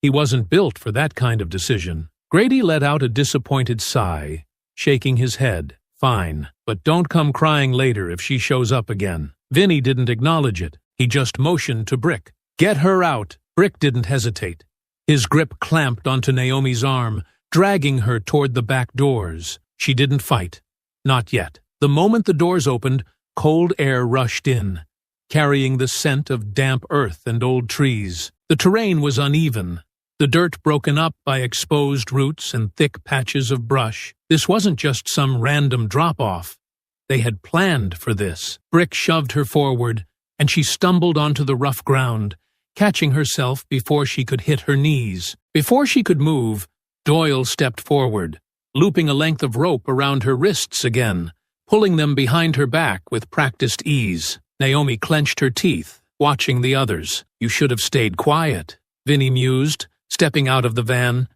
He wasn't built for that kind of decision. Grady let out a disappointed sigh, shaking his head. Fine, but don't come crying later if she shows up again. Vinny didn't acknowledge it. He just motioned to Brick. Get her out. Brick didn't hesitate. His grip clamped onto Naomi's arm, dragging her toward the back doors. She didn't fight. Not yet. The moment the doors opened, cold air rushed in, carrying the scent of damp earth and old trees. The terrain was uneven, the dirt broken up by exposed roots and thick patches of brush. This wasn't just some random drop-off. They had planned for this. Brick shoved her forward, and she stumbled onto the rough ground, catching herself before she could hit her knees. Before she could move, Doyle stepped forward, looping a length of rope around her wrists again, pulling them behind her back with practiced ease. Naomi clenched her teeth, watching the others. You should have stayed quiet, Vinny mused, stepping out of the van.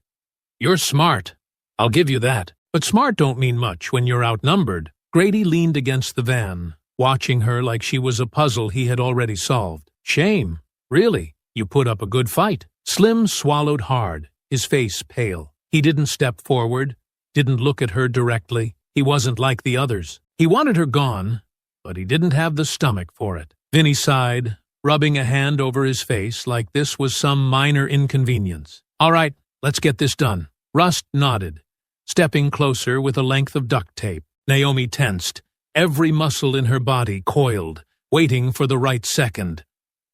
You're smart. I'll give you that. But smart don't mean much when you're outnumbered. Grady leaned against the van, watching her like she was a puzzle he had already solved. Shame. Really, you put up a good fight. Slim swallowed hard, his face pale. He didn't step forward, didn't look at her directly. He wasn't like the others. He wanted her gone, but he didn't have the stomach for it. Vinny sighed, rubbing a hand over his face like this was some minor inconvenience. All right, let's get this done. Rust nodded, stepping closer with a length of duct tape. Naomi tensed, every muscle in her body coiled, waiting for the right second.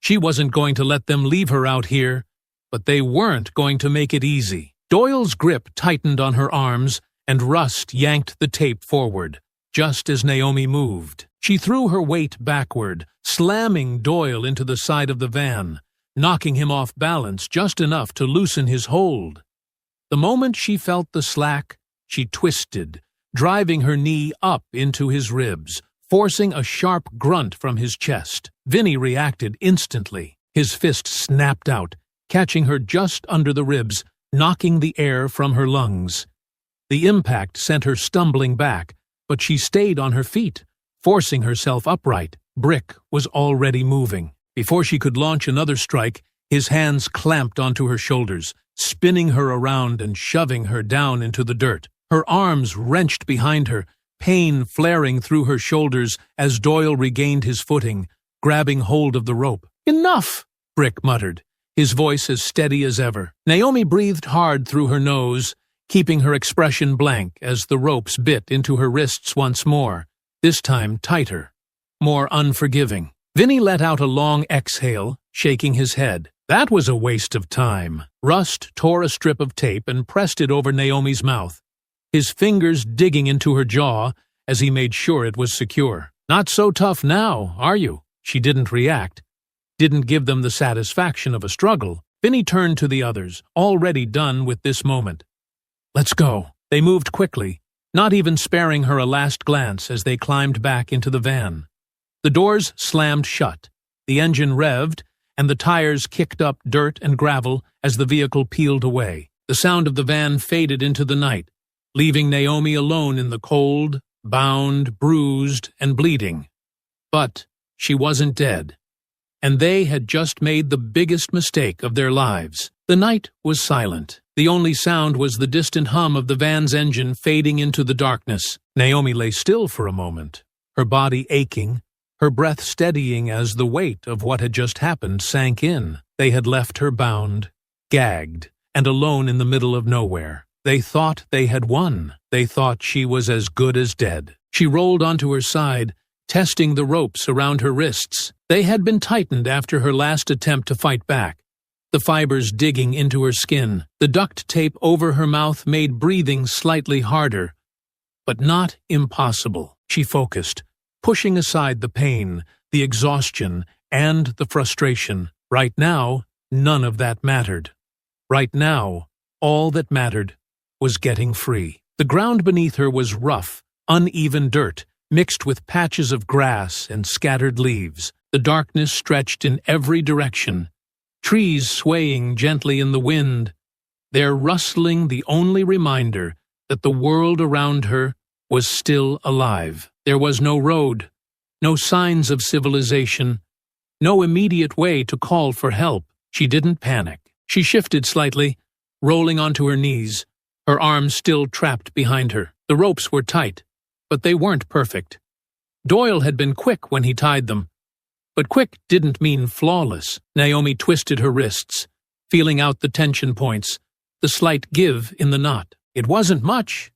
She wasn't going to let them leave her out here, but they weren't going to make it easy. Doyle's grip tightened on her arms, and Rust yanked the tape forward, just as Naomi moved. She threw her weight backward, slamming Doyle into the side of the van, knocking him off balance just enough to loosen his hold. The moment she felt the slack, she twisted, driving her knee up into his ribs, forcing a sharp grunt from his chest. Vinny reacted instantly. His fist snapped out, catching her just under the ribs, knocking the air from her lungs. The impact sent her stumbling back, but she stayed on her feet, forcing herself upright. Brick was already moving. Before she could launch another strike, his hands clamped onto her shoulders, spinning her around and shoving her down into the dirt. Her arms wrenched behind her, pain flaring through her shoulders as Doyle regained his footing, grabbing hold of the rope. "Enough!" Brick muttered, his voice as steady as ever. Naomi breathed hard through her nose, keeping her expression blank as the ropes bit into her wrists once more, this time tighter, more unforgiving. Vinny let out a long exhale, shaking his head. That was a waste of time. Rust tore a strip of tape and pressed it over Naomi's mouth, his fingers digging into her jaw as he made sure it was secure. "Not so tough now, are you?" She didn't react, didn't give them the satisfaction of a struggle. Vinny turned to the others, already done with this moment. "Let's go." They moved quickly, not even sparing her a last glance as they climbed back into the van. The doors slammed shut, the engine revved, and the tires kicked up dirt and gravel as the vehicle peeled away. The sound of the van faded into the night, leaving Naomi alone in the cold, bound, bruised, and bleeding. But she wasn't dead, and they had just made the biggest mistake of their lives. The night was silent. The only sound was the distant hum of the van's engine fading into the darkness. Naomi lay still for a moment, her body aching, her breath steadying as the weight of what had just happened sank in. They had left her bound, gagged, and alone in the middle of nowhere. They thought they had won. They thought she was as good as dead. She rolled onto her side, testing the ropes around her wrists. They had been tightened after her last attempt to fight back, the fibers digging into her skin. The duct tape over her mouth made breathing slightly harder, but not impossible. She focused, pushing aside the pain, the exhaustion, and the frustration. Right now, none of that mattered. Right now, all that mattered was getting free. The ground beneath her was rough, uneven dirt, mixed with patches of grass and scattered leaves. The darkness stretched in every direction, trees swaying gently in the wind, their rustling the only reminder that the world around her was still alive. There was no road, no signs of civilization, no immediate way to call for help. She didn't panic. She shifted slightly, rolling onto her knees, her arms still trapped behind her. The ropes were tight, but they weren't perfect. Doyle had been quick when he tied them, but quick didn't mean flawless. Naomi twisted her wrists, feeling out the tension points, the slight give in the knot. It wasn't much,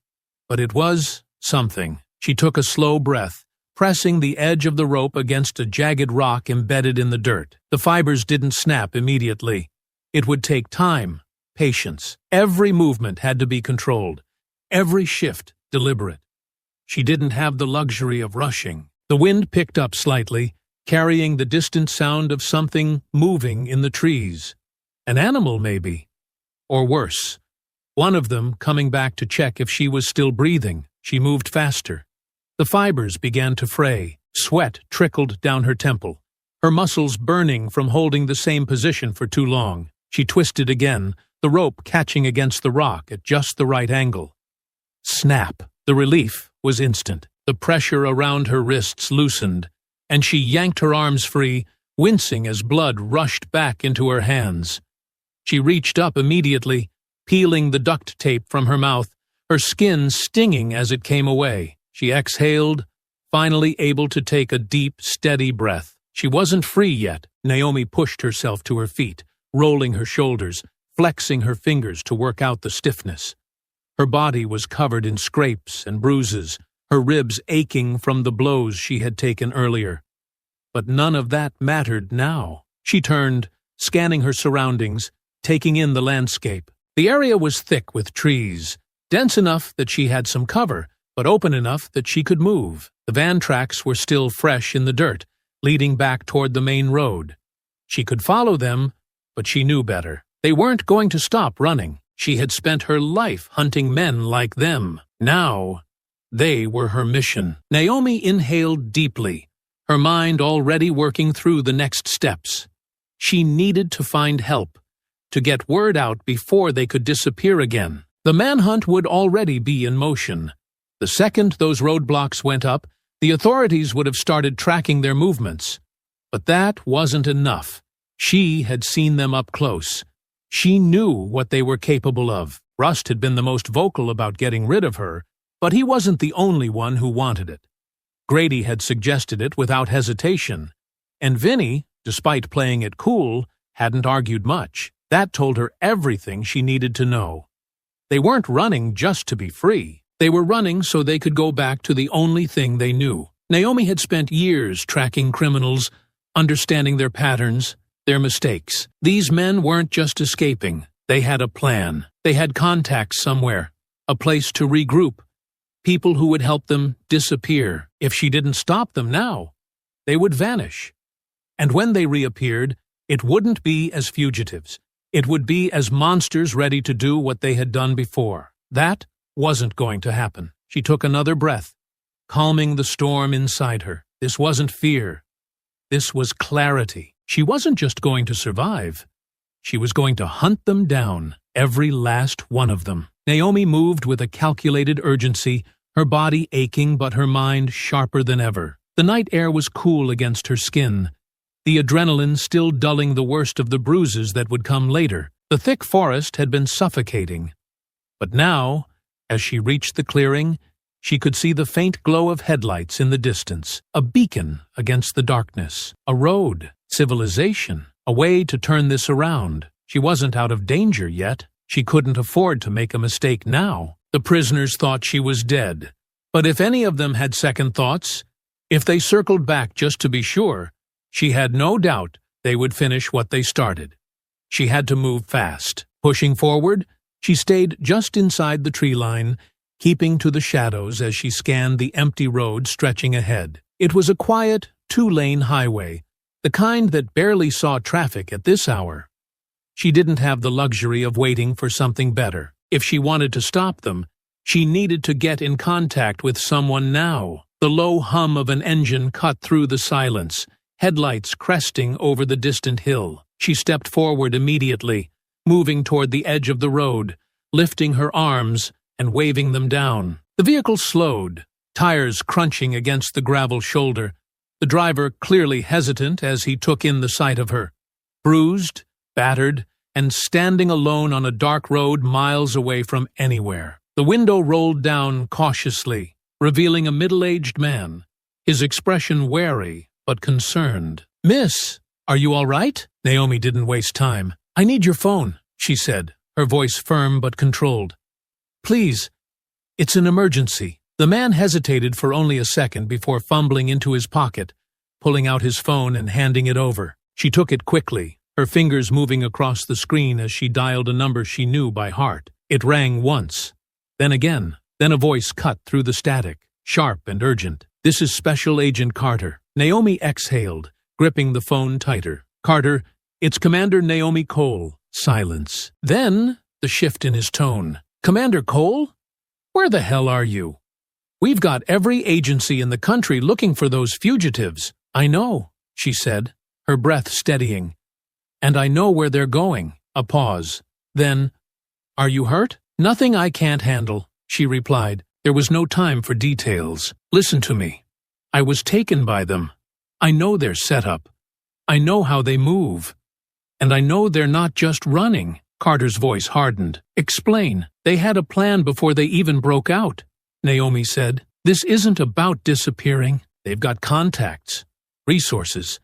but it was something. She took a slow breath, pressing the edge of the rope against a jagged rock embedded in the dirt. The fibers didn't snap immediately. It would take time, patience. Every movement had to be controlled, every shift deliberate. She didn't have the luxury of rushing. The wind picked up slightly, carrying the distant sound of something moving in the trees. An animal, maybe. Or worse, one of them coming back to check if she was still breathing. She moved faster. The fibers began to fray. Sweat trickled down her temple, her muscles burning from holding the same position for too long. She twisted again, the rope catching against the rock at just the right angle. Snap! The relief was instant. The pressure around her wrists loosened, and she yanked her arms free, wincing as blood rushed back into her hands. She reached up immediately, peeling the duct tape from her mouth, her skin stinging as it came away. She exhaled, finally able to take a deep, steady breath. She wasn't free yet. Naomi pushed herself to her feet, rolling her shoulders, flexing her fingers to work out the stiffness. Her body was covered in scrapes and bruises, her ribs aching from the blows she had taken earlier. But none of that mattered now. She turned, scanning her surroundings, taking in the landscape. The area was thick with trees, dense enough that she had some cover, but open enough that she could move. The van tracks were still fresh in the dirt, leading back toward the main road. She could follow them, but she knew better. They weren't going to stop running. She had spent her life hunting men like them. Now, they were her mission. Naomi inhaled deeply, her mind already working through the next steps. She needed to find help, to get word out before they could disappear again. The manhunt would already be in motion. The second those roadblocks went up, the authorities would have started tracking their movements. But that wasn't enough. She had seen them up close. She knew what they were capable of. Rust had been the most vocal about getting rid of her, but he wasn't the only one who wanted it. Grady had suggested it without hesitation, and Vinny, despite playing it cool, hadn't argued much. That told her everything she needed to know. They weren't running just to be free. They were running so they could go back to the only thing they knew. Naomi had spent years tracking criminals, understanding their patterns, their mistakes. These men weren't just escaping. They had a plan. They had contacts somewhere, a place to regroup, people who would help them disappear. If she didn't stop them now, they would vanish. And when they reappeared, it wouldn't be as fugitives. It would be as monsters ready to do what they had done before. That wasn't going to happen. She took another breath, calming the storm inside her. This wasn't fear. This was clarity. She wasn't just going to survive. She was going to hunt them down, every last one of them. Naomi moved with a calculated urgency, her body aching but her mind sharper than ever. The night air was cool against her skin, the adrenaline still dulling the worst of the bruises that would come later. The thick forest had been suffocating. But now, as she reached the clearing, she could see the faint glow of headlights in the distance, a beacon against the darkness, a road, civilization, a way to turn this around. She wasn't out of danger yet. She couldn't afford to make a mistake now. The prisoners thought she was dead. But if any of them had second thoughts, if they circled back just to be sure, she had no doubt they would finish what they started. She had to move fast. Pushing forward, she stayed just inside the tree line, keeping to the shadows as she scanned the empty road stretching ahead. It was a quiet, two-lane highway, the kind that barely saw traffic at this hour. She didn't have the luxury of waiting for something better. If she wanted to stop them, she needed to get in contact with someone now. The low hum of an engine cut through the silence, headlights cresting over the distant hill. She stepped forward immediately, moving toward the edge of the road, lifting her arms and waving them down. The vehicle slowed, tires crunching against the gravel shoulder, the driver clearly hesitant as he took in the sight of her. Bruised, battered, and standing alone on a dark road miles away from anywhere. The window rolled down cautiously, revealing a middle-aged man, his expression wary but concerned. "Miss, are you all right?" Naomi didn't waste time. "I need your phone," she said, her voice firm but controlled. "Please, it's an emergency." The man hesitated for only a second before fumbling into his pocket, pulling out his phone and handing it over. She took it quickly, her fingers moving across the screen as she dialed a number she knew by heart. It rang once, then again, then a voice cut through the static, sharp and urgent. "This is Special Agent Carter." Naomi exhaled, gripping the phone tighter. "Carter, it's Commander Naomi Cole." Silence. Then the shift in his tone. "Commander Cole? Where the hell are you? We've got every agency in the country looking for those fugitives." "I know," she said, her breath steadying. "And I know where they're going." A pause. Then, "Are you hurt?" "Nothing I can't handle," she replied. There was no time for details. "Listen to me. I was taken by them. I know their setup. I know how they move. And I know they're not just running." Carter's voice hardened. "Explain." "They had a plan before they even broke out," Naomi said. "This isn't about disappearing. They've got contacts, resources.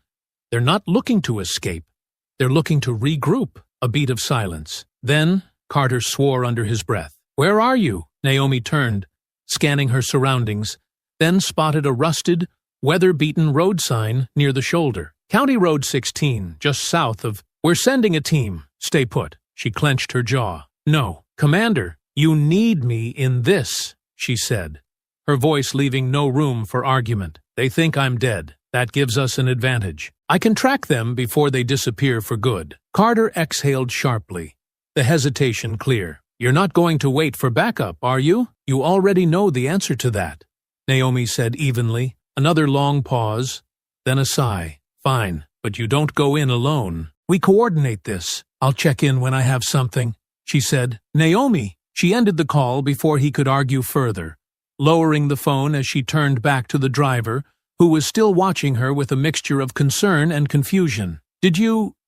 They're not looking to escape. They're looking to regroup." A beat of silence. Then Carter swore under his breath. "Where are you?" Naomi turned, scanning her surroundings, then spotted a rusted, weather-beaten road sign near the shoulder. "County Road 16, just south of—" "We're sending a team. Stay put." She clenched her jaw. "No. Commander, you need me in this," she said, her voice leaving no room for argument. "They think I'm dead. That gives us an advantage. I can track them before they disappear for good." Carter exhaled sharply, the hesitation clear. "You're not going to wait for backup, are you?" "You already know the answer to that," Naomi said evenly. Another long pause, then a sigh. "Fine, but you don't go in alone. We coordinate this. I'll check in when I have something, she said. Naomi! She ended the call before he could argue further, lowering the phone as she turned back to the driver, who was still watching her with a mixture of concern and confusion. Do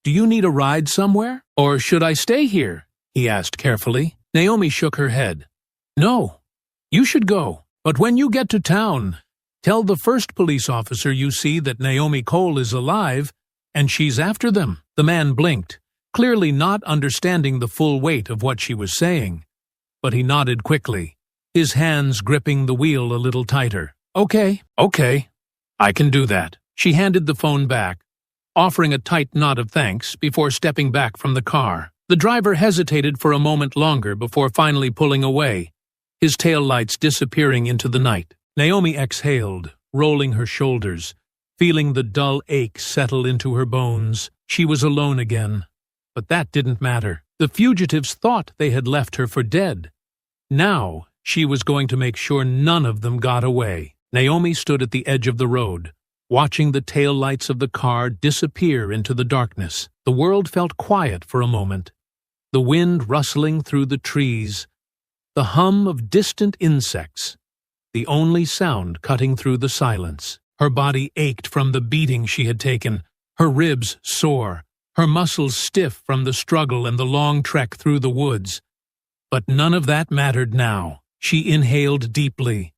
you need a ride somewhere? Or should I stay here? He asked carefully. Naomi shook her head. No, you should go. But when you get to town, tell the first police officer you see that Naomi Cole is alive, and she's after them. The man blinked, clearly not understanding the full weight of what she was saying. But he nodded quickly, his hands gripping the wheel a little tighter. Okay, I can do that. She handed the phone back, offering a tight nod of thanks before stepping back from the car. The driver hesitated for a moment longer before finally pulling away, his taillights disappearing into the night. Naomi exhaled, rolling her shoulders, feeling the dull ache settle into her bones. She was alone again. But that didn't matter. The fugitives thought they had left her for dead. Now she was going to make sure none of them got away. Naomi stood at the edge of the road, watching the taillights of the car disappear into the darkness. The world felt quiet for a moment, the wind rustling through the trees, the hum of distant insects, the only sound cutting through the silence. Her body ached from the beating she had taken, her ribs sore, her muscles stiff from the struggle and the long trek through the woods. But none of that mattered now. She inhaled deeply,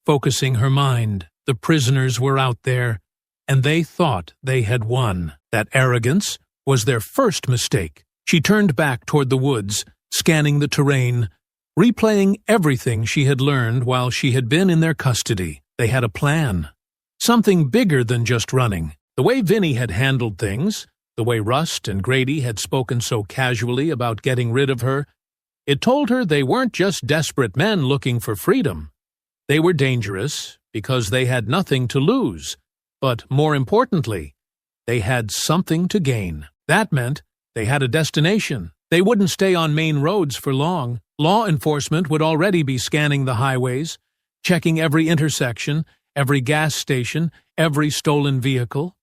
focusing her mind. The prisoners were out there, and they thought they had won. That arrogance was their first mistake. She turned back toward the woods, scanning the terrain, replaying everything she had learned while she had been in their custody. They had a plan. Something bigger than just running. The way Vinny had handled things, the way Rust and Grady had spoken so casually about getting rid of her, it told her they weren't just desperate men looking for freedom. They were dangerous because they had nothing to lose. But more importantly, they had something to gain. That meant they had a destination. They wouldn't stay on main roads for long. Law enforcement would already be scanning the highways, checking every intersection, every gas station, every stolen vehicle.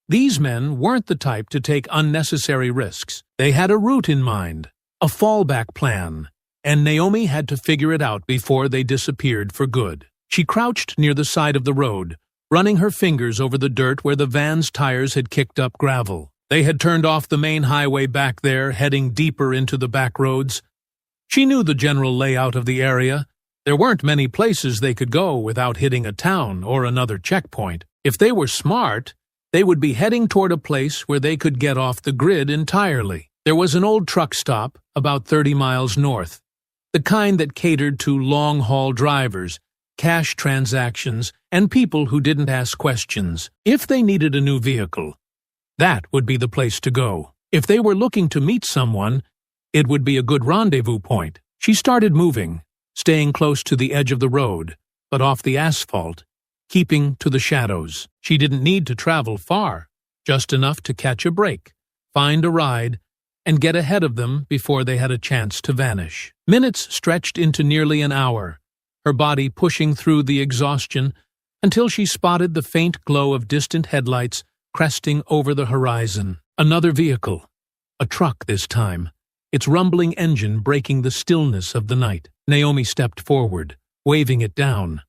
These men weren't the type to take unnecessary risks. They had a route in mind, a fallback plan, and Naomi had to figure it out before they disappeared for good. She crouched near the side of the road, running her fingers over the dirt where the van's tires had kicked up gravel. They had turned off the main highway back there, heading deeper into the back roads. She knew the general layout of the area. There weren't many places they could go without hitting a town or another checkpoint. If they were smart, they would be heading toward a place where they could get off the grid entirely. There was an old truck stop about 30 miles north, the kind that catered to long-haul drivers, cash transactions, and people who didn't ask questions. If they needed a new vehicle, that would be the place to go. If they were looking to meet someone, it would be a good rendezvous point. She started moving, staying close to the edge of the road, but off the asphalt, keeping to the shadows. She didn't need to travel far, just enough to catch a break, find a ride, and get ahead of them before they had a chance to vanish. Minutes stretched into nearly an hour, her body pushing through the exhaustion until she spotted the faint glow of distant headlights cresting over the horizon. Another vehicle, a truck this time, its rumbling engine breaking the stillness of the night. Naomi stepped forward, waving it down.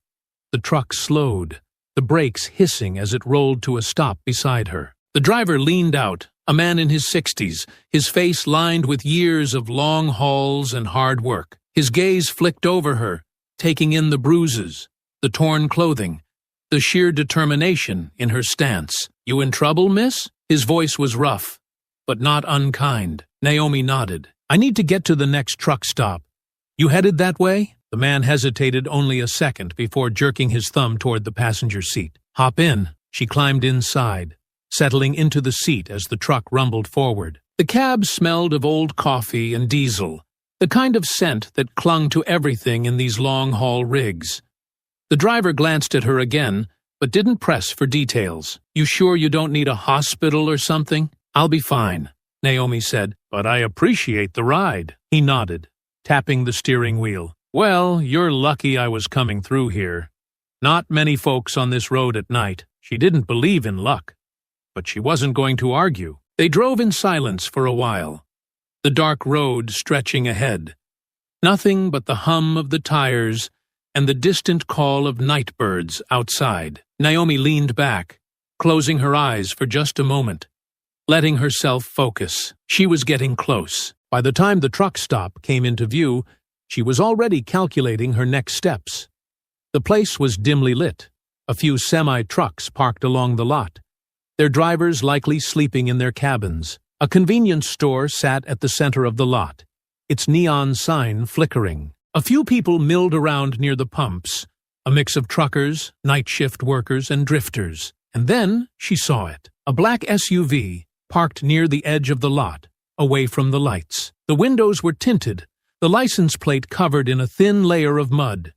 The truck slowed, the brakes hissing as it rolled to a stop beside her. The driver leaned out, a man in his 60s, his face lined with years of long hauls and hard work. His gaze flicked over her, taking in the bruises, the torn clothing, the sheer determination in her stance. "You in trouble, miss?" His voice was rough, but not unkind. Naomi nodded. "I need to get to the next truck stop. You headed that way?" The man hesitated only a second before jerking his thumb toward the passenger seat. "Hop in." She climbed inside, settling into the seat as the truck rumbled forward. The cab smelled of old coffee and diesel, the kind of scent that clung to everything in these long-haul rigs. The driver glanced at her again, but didn't press for details. "You sure you don't need a hospital or something?" "I'll be fine," Naomi said, "but I appreciate the ride." He nodded, tapping the steering wheel. "Well, you're lucky I was coming through here. Not many folks on this road at night." She didn't believe in luck, but she wasn't going to argue. They drove in silence for a while, the dark road stretching ahead. Nothing but the hum of the tires and the distant call of night birds outside. Naomi leaned back, closing her eyes for just a moment, letting herself focus. She was getting close. By the time the truck stop came into view, she was already calculating her next steps. The place was dimly lit, a few semi-trucks parked along the lot, their drivers likely sleeping in their cabins. A convenience store sat at the center of the lot, its neon sign flickering. A few people milled around near the pumps, a mix of truckers, night shift workers, and drifters. And then she saw it, a black SUV parked near the edge of the lot, away from the lights. The windows were tinted, the license plate covered in a thin layer of mud.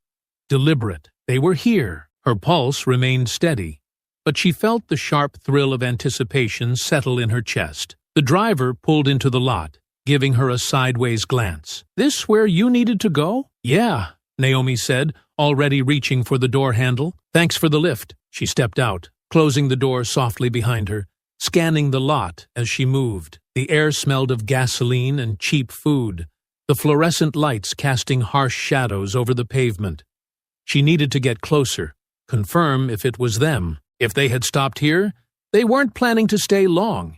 Deliberate. They were here. Her pulse remained steady, but she felt the sharp thrill of anticipation settle in her chest. The driver pulled into the lot, giving her a sideways glance. "This where you needed to go?" "Yeah," Naomi said, already reaching for the door handle. "Thanks for the lift." She stepped out, closing the door softly behind her, scanning the lot as she moved. The air smelled of gasoline and cheap food, the fluorescent lights casting harsh shadows over the pavement. She needed to get closer, confirm if it was them. If they had stopped here, they weren't planning to stay long.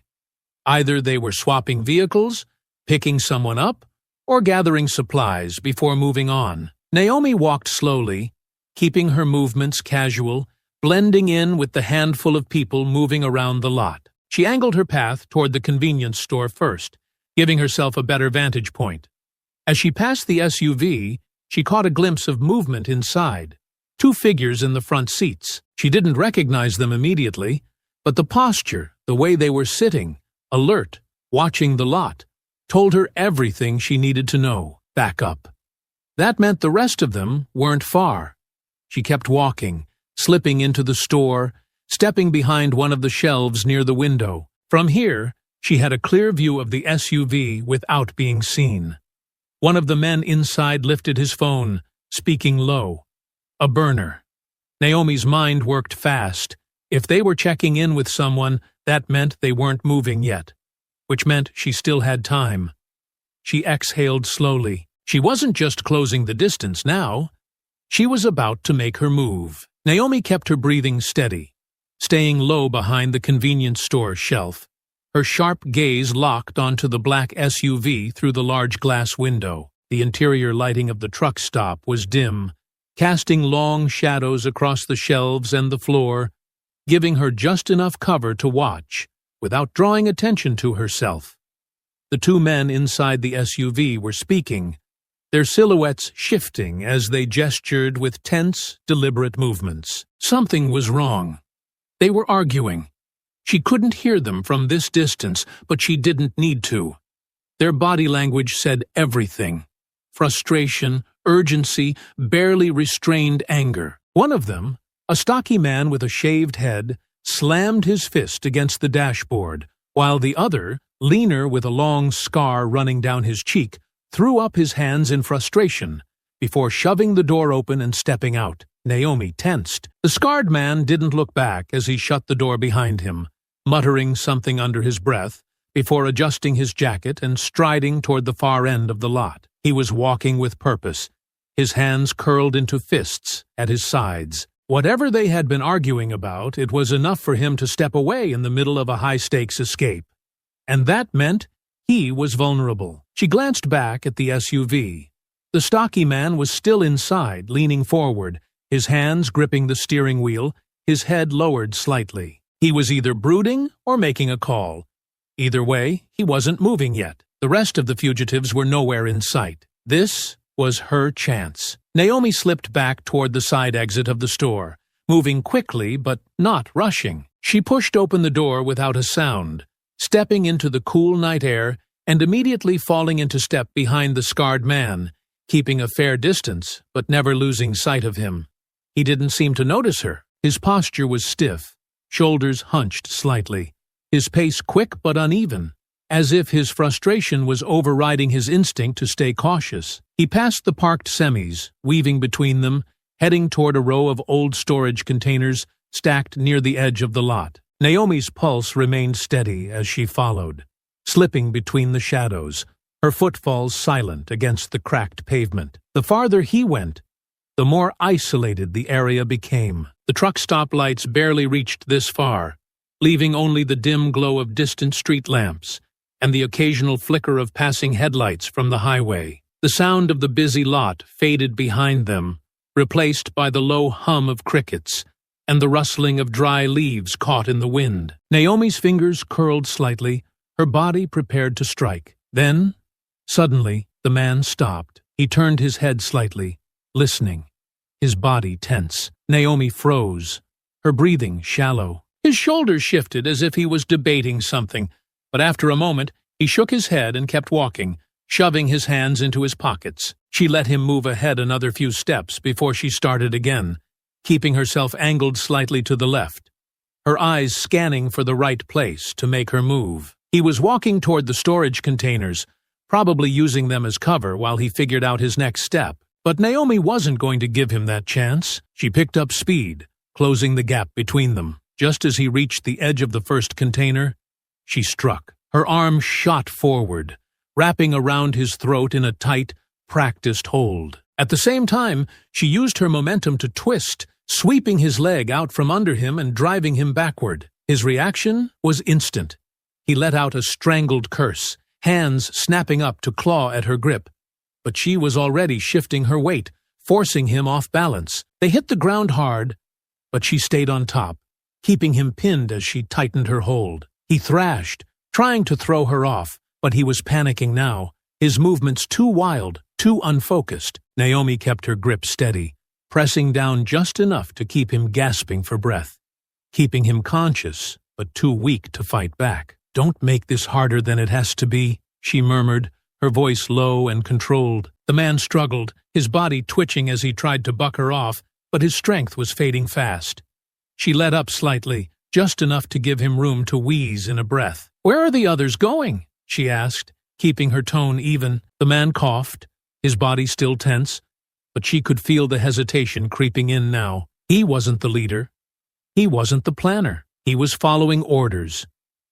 Either they were swapping vehicles, picking someone up, or gathering supplies before moving on. Naomi walked slowly, keeping her movements casual, blending in with the handful of people moving around the lot. She angled her path toward the convenience store first, giving herself a better vantage point. As she passed the SUV, she caught a glimpse of movement inside. Two figures in the front seats. She didn't recognize them immediately, but the posture, the way they were sitting, alert, watching the lot, told her everything she needed to know. Back up. That meant the rest of them weren't far. She kept walking, slipping into the store, stepping behind one of the shelves near the window. From here, she had a clear view of the SUV without being seen. One of the men inside lifted his phone, speaking low. A burner. Naomi's mind worked fast. If they were checking in with someone, that meant they weren't moving yet, which meant she still had time. She exhaled slowly. She wasn't just closing the distance now. She was about to make her move. Naomi kept her breathing steady, staying low behind the convenience store shelf, her sharp gaze locked onto the black SUV through the large glass window. The interior lighting of the truck stop was dim, casting long shadows across the shelves and the floor, giving her just enough cover to watch, without drawing attention to herself. The two men inside the SUV were speaking, their silhouettes shifting as they gestured with tense, deliberate movements. Something was wrong. They were arguing. She couldn't hear them from this distance, but she didn't need to. Their body language said everything. Frustration, urgency, barely restrained anger. One of them, a stocky man with a shaved head, slammed his fist against the dashboard, while the other, leaner with a long scar running down his cheek, threw up his hands in frustration before shoving the door open and stepping out. Naomi tensed. The scarred man didn't look back as he shut the door behind him, muttering something under his breath before adjusting his jacket and striding toward the far end of the lot. He was walking with purpose, his hands curled into fists at his sides. Whatever they had been arguing about, it was enough for him to step away in the middle of a high-stakes escape. And that meant he was vulnerable. She glanced back at the SUV. The stocky man was still inside, leaning forward, his hands gripping the steering wheel, his head lowered slightly. He was either brooding or making a call. Either way, he wasn't moving yet. The rest of the fugitives were nowhere in sight. This was her chance. Naomi slipped back toward the side exit of the store, moving quickly but not rushing. She pushed open the door without a sound, stepping into the cool night air and immediately falling into step behind the scarred man, keeping a fair distance but never losing sight of him. He didn't seem to notice her. His posture was stiff, shoulders hunched slightly, his pace quick but uneven, as if his frustration was overriding his instinct to stay cautious. He passed the parked semis, weaving between them, heading toward a row of old storage containers stacked near the edge of the lot. Naomi's pulse remained steady as she followed, slipping between the shadows, her footfalls silent against the cracked pavement. The farther he went, the more isolated the area became. The truck stop lights barely reached this far, leaving only the dim glow of distant street lamps and the occasional flicker of passing headlights from the highway. The sound of the busy lot faded behind them, replaced by the low hum of crickets and the rustling of dry leaves caught in the wind. Naomi's fingers curled slightly, her body prepared to strike. Then, suddenly, the man stopped. He turned his head slightly, listening, his body tense. Naomi froze, her breathing shallow. His shoulders shifted as if he was debating something, but after a moment, he shook his head and kept walking, shoving his hands into his pockets. She let him move ahead another few steps before she started again, keeping herself angled slightly to the left, her eyes scanning for the right place to make her move. He was walking toward the storage containers, probably using them as cover while he figured out his next step. But Naomi wasn't going to give him that chance. She picked up speed, closing the gap between them. Just as he reached the edge of the first container, she struck. Her arm shot forward, wrapping around his throat in a tight, practiced hold. At the same time, she used her momentum to twist, sweeping his leg out from under him and driving him backward. His reaction was instant. He let out a strangled curse, hands snapping up to claw at her grip. But she was already shifting her weight, forcing him off balance. They hit the ground hard, but she stayed on top, keeping him pinned as she tightened her hold. He thrashed, trying to throw her off, but he was panicking now, his movements too wild, too unfocused. Naomi kept her grip steady, pressing down just enough to keep him gasping for breath, keeping him conscious, but too weak to fight back. "Don't make this harder than it has to be," she murmured, her voice low and controlled. The man struggled, his body twitching as he tried to buck her off, but his strength was fading fast. She let up slightly, just enough to give him room to wheeze in a breath. "Where are the others going?" she asked, keeping her tone even. The man coughed, his body still tense, but she could feel the hesitation creeping in now. He wasn't the leader. He wasn't the planner. He was following orders,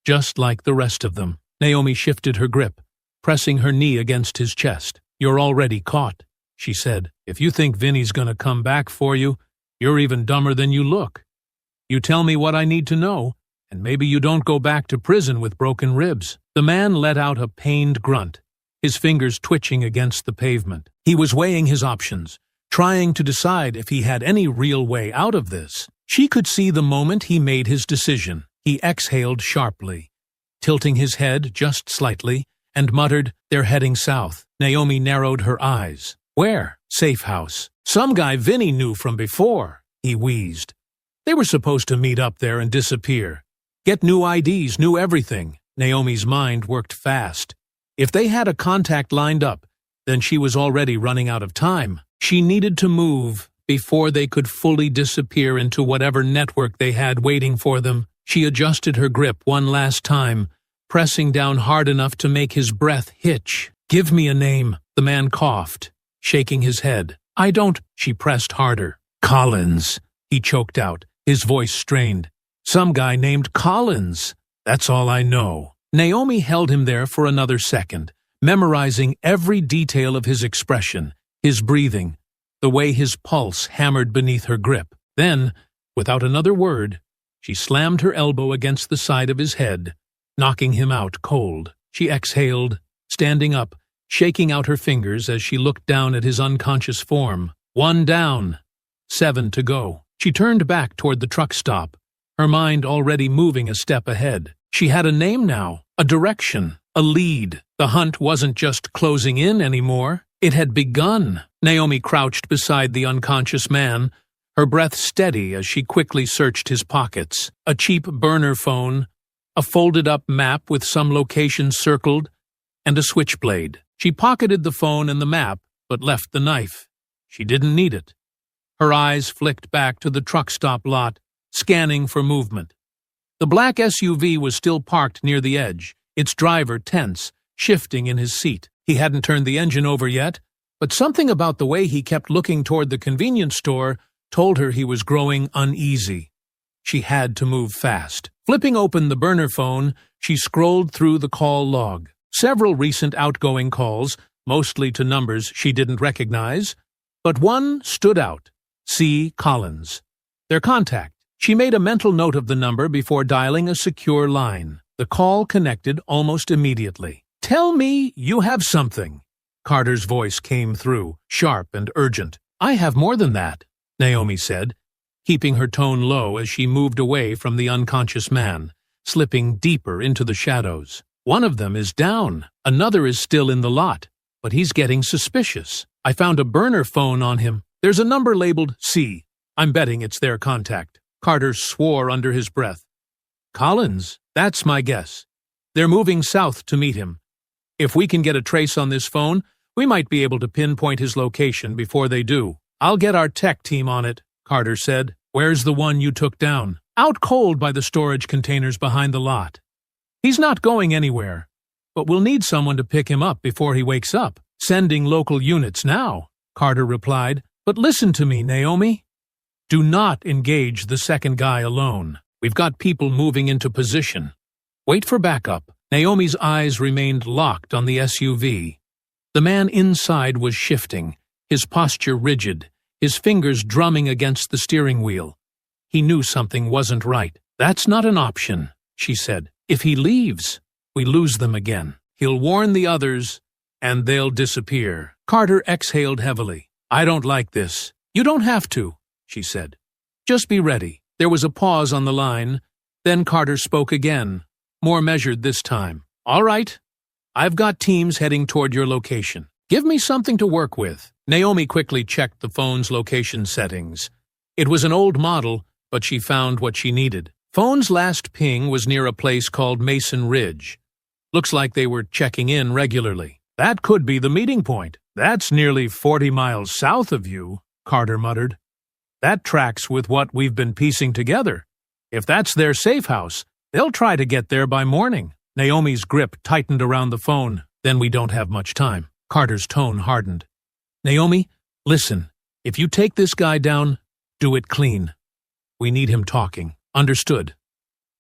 just like the rest of them. Naomi shifted her grip, pressing her knee against his chest. "You're already caught," she said. "If you think Vinny's gonna come back for you, you're even dumber than you look. You tell me what I need to know, and maybe you don't go back to prison with broken ribs." The man let out a pained grunt, his fingers twitching against the pavement. He was weighing his options, trying to decide if he had any real way out of this. She could see the moment he made his decision. He exhaled sharply, tilting his head just slightly, and muttered, "They're heading south." Naomi narrowed her eyes. "Where?" "Safe house. Some guy Vinny knew from before," he wheezed. "They were supposed to meet up there and disappear. Get new IDs, new everything." Naomi's mind worked fast. If they had a contact lined up, then she was already running out of time. She needed to move before they could fully disappear into whatever network they had waiting for them. She adjusted her grip one last time, pressing down hard enough to make his breath hitch. "Give me a name," the man coughed, shaking his head. "I don't," she pressed harder. "Collins," he choked out, his voice strained. "Some guy named Collins. That's all I know." Naomi held him there for another second, memorizing every detail of his expression, his breathing, the way his pulse hammered beneath her grip. Then, without another word, she slammed her elbow against the side of his head, knocking him out cold. She exhaled, standing up, shaking out her fingers as she looked down at his unconscious form. 1 down, 7 to go. She turned back toward the truck stop, her mind already moving a step ahead. She had a name now, a direction, a lead. The hunt wasn't just closing in anymore. It had begun. Naomi crouched beside the unconscious man, her breath steady as she quickly searched his pockets. A cheap burner phone, a folded-up map with some locations circled, and a switchblade. She pocketed the phone and the map, but left the knife. She didn't need it. Her eyes flicked back to the truck stop lot, scanning for movement. The black SUV was still parked near the edge, its driver tense, shifting in his seat. He hadn't turned the engine over yet, but something about the way he kept looking toward the convenience store told her he was growing uneasy. She had to move fast. Flipping open the burner phone, she scrolled through the call log. Several recent outgoing calls, mostly to numbers she didn't recognize, but one stood out: C. Collins. Their contact. She made a mental note of the number before dialing a secure line. The call connected almost immediately. "Tell me you have something." Carter's voice came through, sharp and urgent. "I have more than that," Naomi said, keeping her tone low as she moved away from the unconscious man, slipping deeper into the shadows. "One of them is down. Another is still in the lot, but he's getting suspicious. I found a burner phone on him. There's a number labeled C. I'm betting it's their contact." Carter swore under his breath. "Collins, that's my guess. They're moving south to meet him. If we can get a trace on this phone, we might be able to pinpoint his location before they do." "I'll get our tech team on it," Carter said. "Where's the one you took down?" "Out cold by the storage containers behind the lot. He's not going anywhere, but we'll need someone to pick him up before he wakes up." "Sending local units now," Carter replied. "But listen to me, Naomi. Do not engage the second guy alone. We've got people moving into position. Wait for backup." Naomi's eyes remained locked on the SUV. The man inside was shifting, his posture rigid, his fingers drumming against the steering wheel. He knew something wasn't right. "That's not an option," she said. "If he leaves, we lose them again. He'll warn the others, and they'll disappear." Carter exhaled heavily. "I don't like this." "You don't have to," she said. "Just be ready." There was a pause on the line. Then Carter spoke again, more measured this time. "All right. I've got teams heading toward your location. Give me something to work with." Naomi quickly checked the phone's location settings. It was an old model, but she found what she needed. Phone's last ping was near a place called Mason Ridge. Looks like they were checking in regularly. "That could be the meeting point. That's nearly 40 miles south of you," Carter muttered. "That tracks with what we've been piecing together. If that's their safe house, they'll try to get there by morning." Naomi's grip tightened around the phone. "Then we don't have much time." Carter's tone hardened. "Naomi, listen. If you take this guy down, do it clean. We need him talking." "Understood."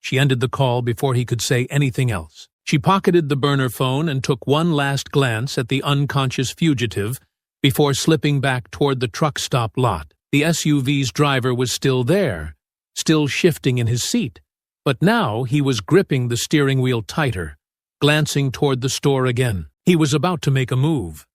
She ended the call before he could say anything else. She pocketed the burner phone and took one last glance at the unconscious fugitive before slipping back toward the truck stop lot. The SUV's driver was still there, still shifting in his seat, but now he was gripping the steering wheel tighter, glancing toward the store again. He was about to make a move.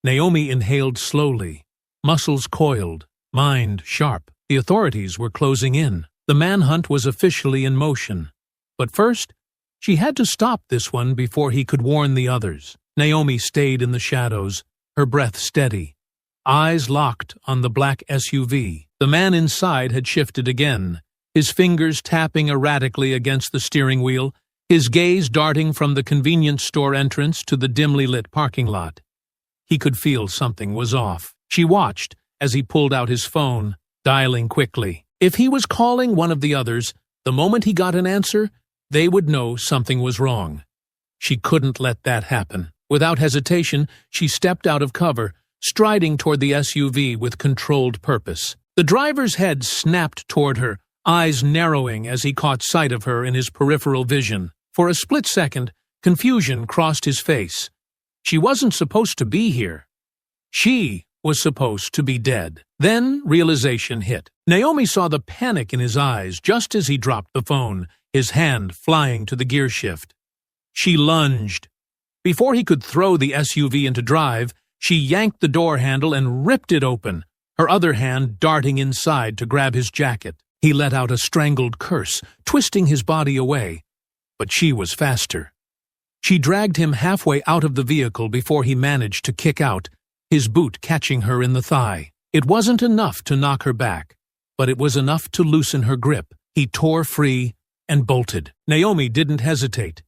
Naomi inhaled slowly, muscles coiled, mind sharp. The authorities were closing in. The manhunt was officially in motion. But first, she had to stop this one before he could warn the others. Naomi stayed in the shadows, her breath steady, eyes locked on the black SUV. The man inside had shifted again, his fingers tapping erratically against the steering wheel, his gaze darting from the convenience store entrance to the dimly lit parking lot. He could feel something was off. She watched as he pulled out his phone, dialing quickly. If he was calling one of the others, the moment he got an answer, they would know something was wrong. She couldn't let that happen. Without hesitation, she stepped out of cover, striding toward the SUV with controlled purpose. The driver's head snapped toward her, eyes narrowing as he caught sight of her in his peripheral vision. For a split second, confusion crossed his face. She wasn't supposed to be here. She was supposed to be dead. Then realization hit. Naomi saw the panic in his eyes just as he dropped the phone, his hand flying to the gear shift. She lunged. Before he could throw the SUV into drive, she yanked the door handle and ripped it open, her other hand darting inside to grab his jacket. He let out a strangled curse, twisting his body away. But she was faster. She dragged him halfway out of the vehicle before he managed to kick out, his boot catching her in the thigh. It wasn't enough to knock her back, but it was enough to loosen her grip. He tore free and bolted. Naomi didn't hesitate.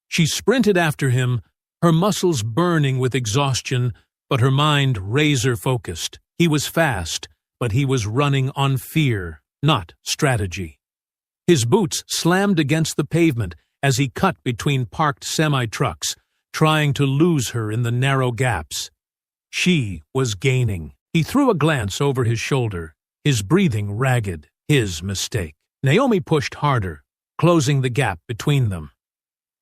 She sprinted after him, her muscles burning with exhaustion, but her mind razor-focused. He was fast, but he was running on fear, not strategy. His boots slammed against the pavement as he cut between parked semi-trucks, trying to lose her in the narrow gaps. She was gaining. He threw a glance over his shoulder, his breathing ragged. His mistake. Naomi pushed harder, closing the gap between them.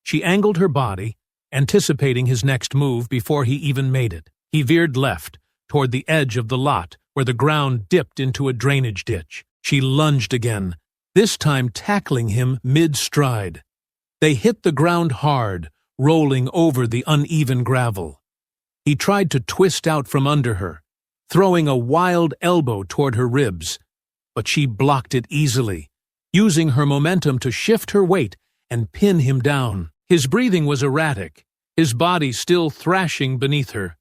She angled her body, anticipating his next move before he even made it. He veered left, toward the edge of the lot, where the ground dipped into a drainage ditch. She lunged again, this time tackling him mid-stride. They hit the ground hard, rolling over the uneven gravel. He tried to twist out from under her, throwing a wild elbow toward her ribs, but she blocked it easily, using her momentum to shift her weight and pin him down. His breathing was erratic, his body still thrashing beneath her,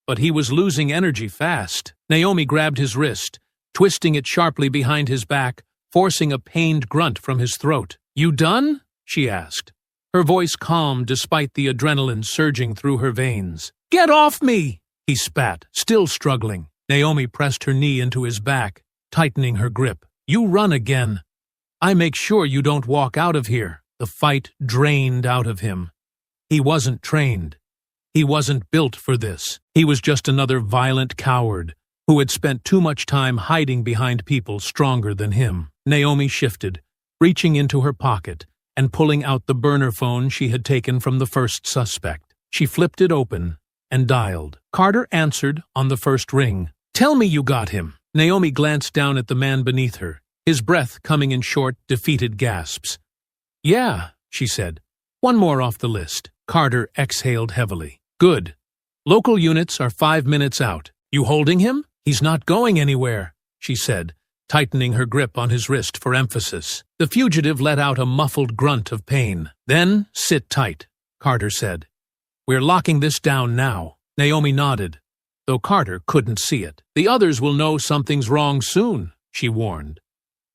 but he was losing energy fast. Naomi grabbed his wrist, twisting it sharply behind his back, forcing a pained grunt from his throat. "You done?" she asked, her voice calm despite the adrenaline surging through her veins. "Get off me!" he spat, still struggling. Naomi pressed her knee into his back, tightening her grip. "You run again. I make sure you don't walk out of here." The fight drained out of him. He wasn't trained. He wasn't built for this. He was just another violent coward who had spent too much time hiding behind people stronger than him. Naomi shifted, reaching into her pocket and pulling out the burner phone she had taken from the first suspect. She flipped it open and dialed. Carter answered on the first ring. "Tell me you got him." Naomi glanced down at the man beneath her, his breath coming in short, defeated gasps. "Yeah," she said. "One more off the list." Carter exhaled heavily. "Good. Local units are 5 minutes out. You holding him?" "He's not going anywhere," she said, tightening her grip on his wrist for emphasis. The fugitive let out a muffled grunt of pain. "Then sit tight," Carter said. "We're locking this down now." Naomi nodded, though Carter couldn't see it. "The others will know something's wrong soon," she warned.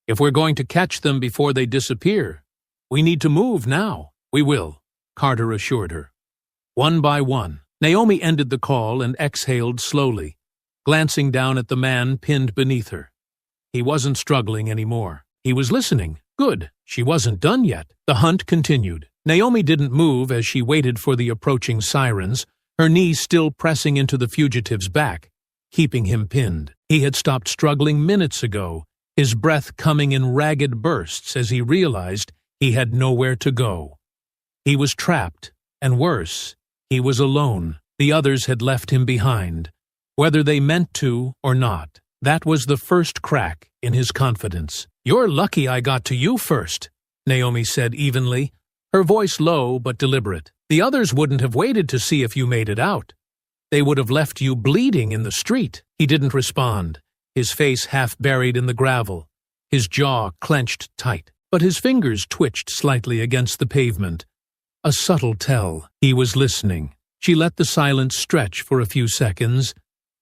"If we're going to catch them before they disappear, we need to move now." "We will," Carter assured her. One by one, Naomi ended the call and exhaled slowly, glancing down at the man pinned beneath her. He wasn't struggling anymore. He was listening. Good. She wasn't done yet. The hunt continued. Naomi didn't move as she waited for the approaching sirens, her knees still pressing into the fugitive's back, keeping him pinned. He had stopped struggling minutes ago, his breath coming in ragged bursts as he realized he had nowhere to go. He was trapped, and worse, he was alone. The others had left him behind, whether they meant to or not. That was the first crack in his confidence. "You're lucky I got to you first," Naomi said evenly, her voice low but deliberate. "The others wouldn't have waited to see if you made it out. They would have left you bleeding in the street." He didn't respond, his face half buried in the gravel, his jaw clenched tight, but his fingers twitched slightly against the pavement. A subtle tell. He was listening. She let the silence stretch for a few seconds,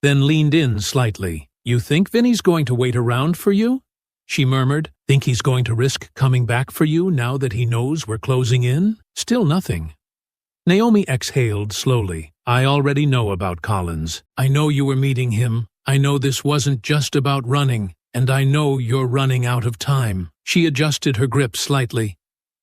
then leaned in slightly. "You think Vinny's going to wait around for you?" she murmured. "Think he's going to risk coming back for you now that he knows we're closing in?" Still nothing. Naomi exhaled slowly. "I already know about Collins. I know you were meeting him. I know this wasn't just about running, and I know you're running out of time." She adjusted her grip slightly.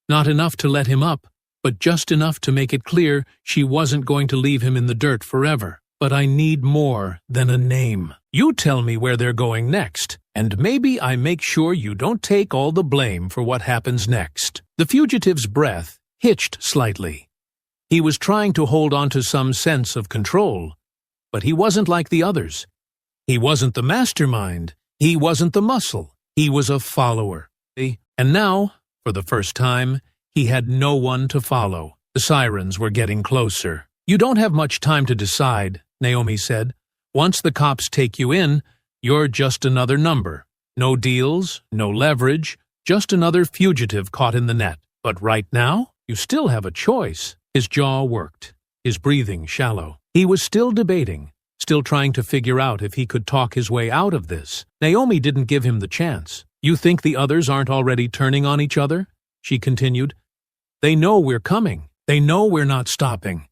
Not enough to let him up, but just enough to make it clear she wasn't going to leave him in the dirt forever. "But I need more than a name. You tell me where they're going next, and maybe I make sure you don't take all the blame for what happens next." The fugitive's breath hitched slightly. He was trying to hold on to some sense of control, but he wasn't like the others. He wasn't the mastermind. He wasn't the muscle. He was a follower. And now, for the first time, he had no one to follow. The sirens were getting closer. "You don't have much time to decide," Naomi said. "Once the cops take you in, you're just another number. No deals, no leverage, just another fugitive caught in the net. But right now, you still have a choice." His jaw worked, his breathing shallow. He was still debating, still trying to figure out if he could talk his way out of this. Naomi didn't give him the chance. "You think the others aren't already turning on each other?" she continued. "They know we're coming. They know we're not stopping.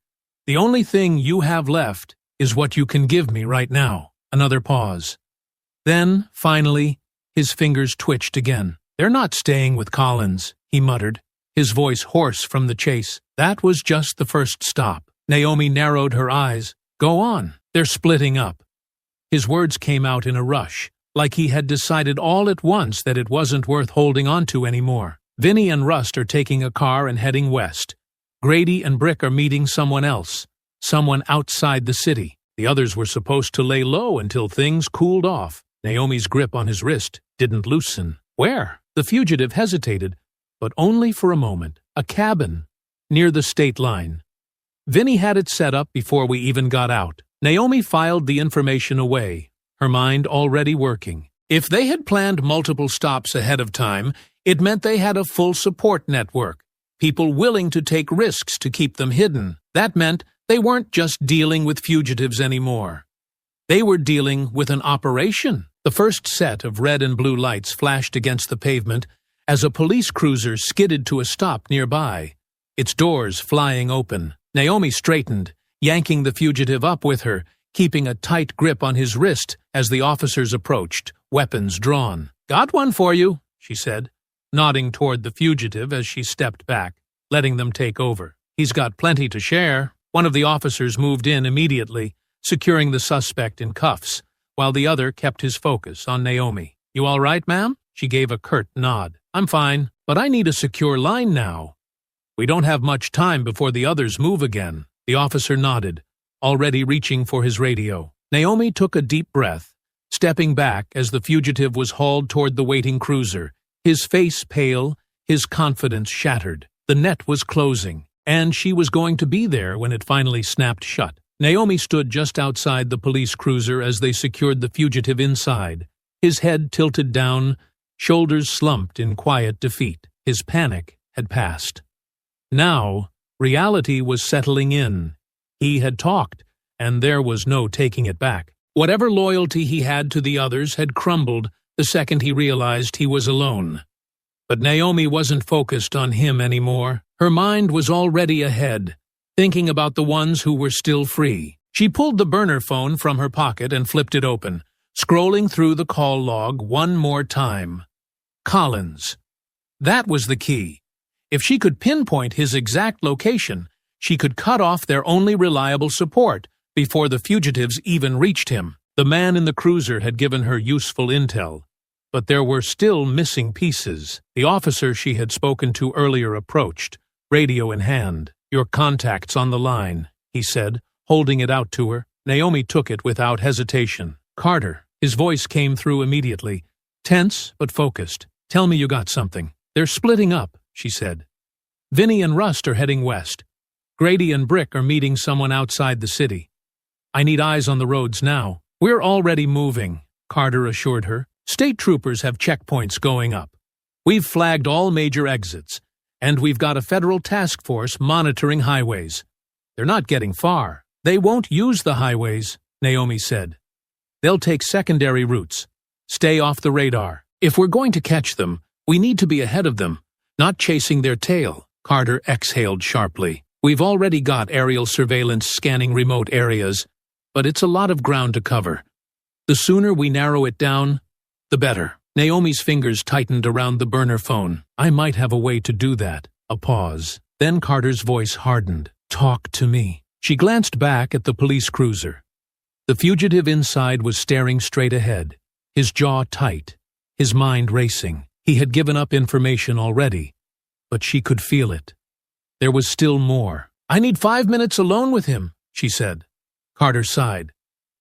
The only thing you have left is what you can give me right now." Another pause. Then, finally, his fingers twitched again. "They're not staying with Collins," he muttered, his voice hoarse from the chase. That was just the first stop. Naomi narrowed her eyes. "Go on. They're splitting up." His words came out in a rush, like he had decided all at once that it wasn't worth holding on to anymore. "Vinny and Rust are taking a car and heading west. Grady and Brick are meeting someone else, someone outside the city. The others were supposed to lay low until things cooled off. Naomi's grip on his wrist didn't loosen. Where? The fugitive hesitated, but only for a moment. A cabin, near the state line. Vinny had it set up before we even got out. Naomi filed the information away, her mind already working. If they had planned multiple stops ahead of time, it meant they had a full support network, people willing to take risks to keep them hidden. That meant they weren't just dealing with fugitives anymore. They were dealing with an operation. The first set of red and blue lights flashed against the pavement as a police cruiser skidded to a stop nearby, its doors flying open. Naomi straightened, yanking the fugitive up with her, keeping a tight grip on his wrist as the officers approached, weapons drawn. "Got one for you," she said, nodding toward the fugitive as she stepped back, letting them take over. "He's got plenty to share." One of the officers moved in immediately, securing the suspect in cuffs, while the other kept his focus on Naomi. "You all right, ma'am?" She gave a curt nod. "I'm fine, but I need a secure line now. We don't have much time before the others move again." The officer nodded, already reaching for his radio. Naomi took a deep breath, stepping back as the fugitive was hauled toward the waiting cruiser, his face pale, his confidence shattered. The net was closing, and she was going to be there when it finally snapped shut. Naomi stood just outside the police cruiser as they secured the fugitive inside, his head tilted down, shoulders slumped in quiet defeat. His panic had passed. Now, reality was settling in. He had talked, and there was no taking it back. Whatever loyalty he had to the others had crumbled the second he realized he was alone. But Naomi wasn't focused on him anymore. Her mind was already ahead, thinking about the ones who were still free. She pulled the burner phone from her pocket and flipped it open, scrolling through the call log one more time. Collins. That was the key. If she could pinpoint his exact location, she could cut off their only reliable support before the fugitives even reached him. The man in the cruiser had given her useful intel, but there were still missing pieces. The officer she had spoken to earlier approached, radio in hand. "Your contact's on the line," he said, holding it out to her. Naomi took it without hesitation. "Carter." His voice came through immediately, tense but focused. "Tell me you got something." "They're splitting up," she said. "Vinny and Rust are heading west. Grady and Brick are meeting someone outside the city. I need eyes on the roads now." "We're already moving," Carter assured her. "State troopers have checkpoints going up. We've flagged all major exits, and we've got a federal task force monitoring highways. They're not getting far." "They won't use the highways," Naomi said. "They'll take secondary routes. Stay off the radar. If we're going to catch them, we need to be ahead of them, not chasing their tail." Carter exhaled sharply. "We've already got aerial surveillance scanning remote areas, but it's a lot of ground to cover. The sooner we narrow it down, the better." Naomi's fingers tightened around the burner phone. "I might have a way to do that." A pause. Then Carter's voice hardened. "Talk to me." She glanced back at the police cruiser. The fugitive inside was staring straight ahead, his jaw tight, his mind racing. He had given up information already, but she could feel it. There was still more. "I need 5 minutes alone with him," she said. Carter sighed.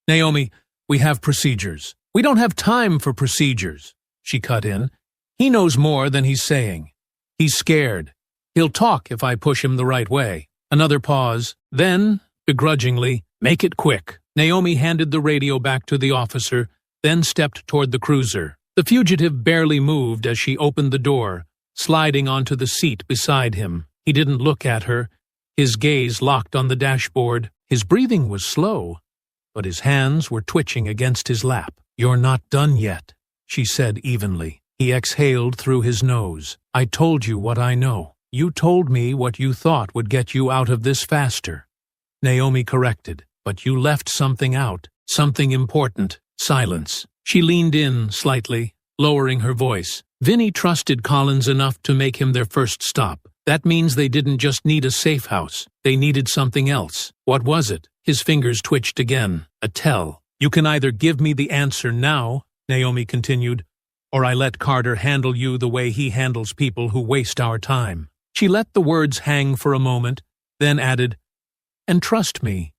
"Naomi, we have procedures." "We don't have time for procedures," she cut in. "He knows more than he's saying. He's scared. He'll talk if I push him the right way." Another pause. Then, begrudgingly, "Make it quick." Naomi handed the radio back to the officer, then stepped toward the cruiser. The fugitive barely moved as she opened the door, sliding onto the seat beside him. He didn't look at her, his gaze locked on the dashboard. His breathing was slow, but his hands were twitching against his lap. "You're not done yet," she said evenly. He exhaled through his nose. "I told you what I know. You told me what you thought would get you out of this faster." Naomi corrected. "But you left something out, something important." Silence. She leaned in slightly, lowering her voice. "Vinny trusted Collins enough to make him their first stop. That means they didn't just need a safe house. They needed something else. What was it?" His fingers twitched again. "A tell." "You can either give me the answer now," Naomi continued, "or I let Carter handle you the way he handles people who waste our time." She let the words hang for a moment, then added, "And trust me,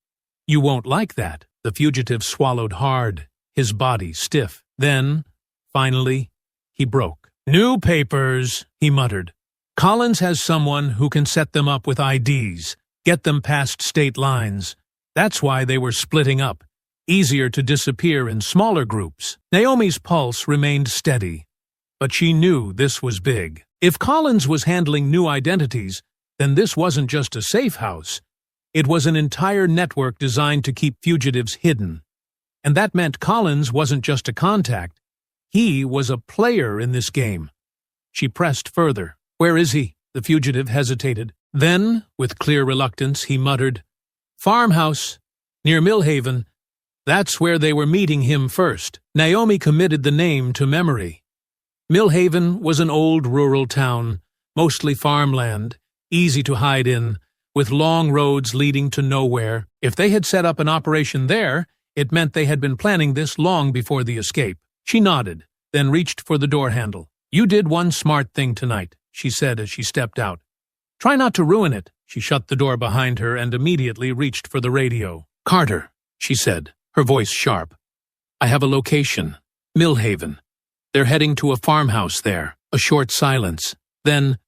you won't like that." The fugitive swallowed hard, his body stiff. Then, finally, he broke. "New papers," he muttered. "Collins has someone who can set them up with IDs, get them past state lines. That's why they were splitting up. Easier to disappear in smaller groups." Naomi's pulse remained steady, but she knew this was big. If Collins was handling new identities, then this wasn't just a safe house. It was an entire network designed to keep fugitives hidden. And that meant Collins wasn't just a contact. He was a player in this game. She pressed further. "Where is he?" The fugitive hesitated. Then, with clear reluctance, he muttered, "Farmhouse, near Millhaven. That's where they were meeting him first." Naomi committed the name to memory. Millhaven was an old rural town, mostly farmland, easy to hide in, with long roads leading to nowhere. If they had set up an operation there, it meant they had been planning this long before the escape. She nodded, then reached for the door handle. "You did one smart thing tonight," she said as she stepped out. "Try not to ruin it." She shut the door behind her and immediately reached for the radio. "Carter," she said, her voice sharp. "I have a location. Millhaven. They're heading to a farmhouse there." A short silence. Then,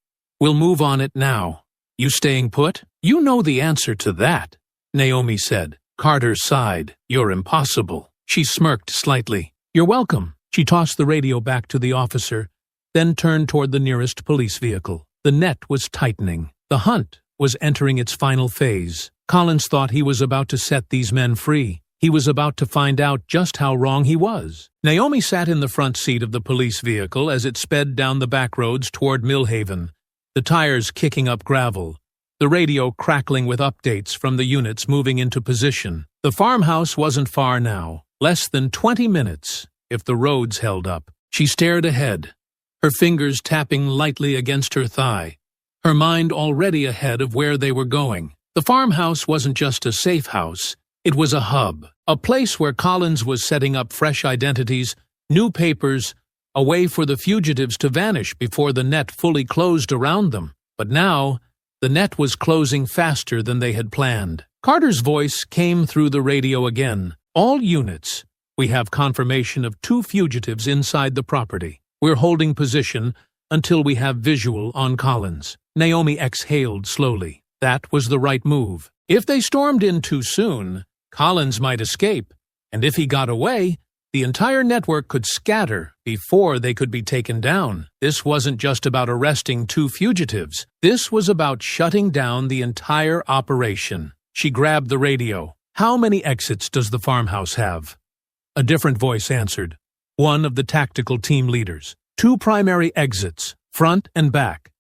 "We'll move on it now. You staying put?" "You know the answer to that," Naomi said. Carter sighed. "You're impossible." She smirked slightly. "You're welcome." She tossed the radio back to the officer, then turned toward the nearest police vehicle. The net was tightening. The hunt was entering its final phase. Collins thought he was about to set these men free. He was about to find out just how wrong he was. Naomi sat in the front seat of the police vehicle as it sped down the back roads toward Millhaven, the tires kicking up gravel, the radio crackling with updates from the units moving into position. The farmhouse wasn't far now, less than 20 minutes, if the roads held up. She stared ahead, her fingers tapping lightly against her thigh, her mind already ahead of where they were going. The farmhouse wasn't just a safe house. It was a hub, a place where Collins was setting up fresh identities, new papers, a way for the fugitives to vanish before the net fully closed around them. But now, the net was closing faster than they had planned. Carter's voice came through the radio again. "All units, we have confirmation of 2 fugitives inside the property. We're holding position until we have visual on Collins." Naomi exhaled slowly. That was the right move. If they stormed in too soon, Collins might escape, and if he got away, the entire network could scatter before they could be taken down. This wasn't just about arresting 2 fugitives. This was about shutting down the entire operation. She grabbed the radio. "How many exits does the farmhouse have?" A different voice answered, one of the tactical team leaders. 2 primary exits, front and back.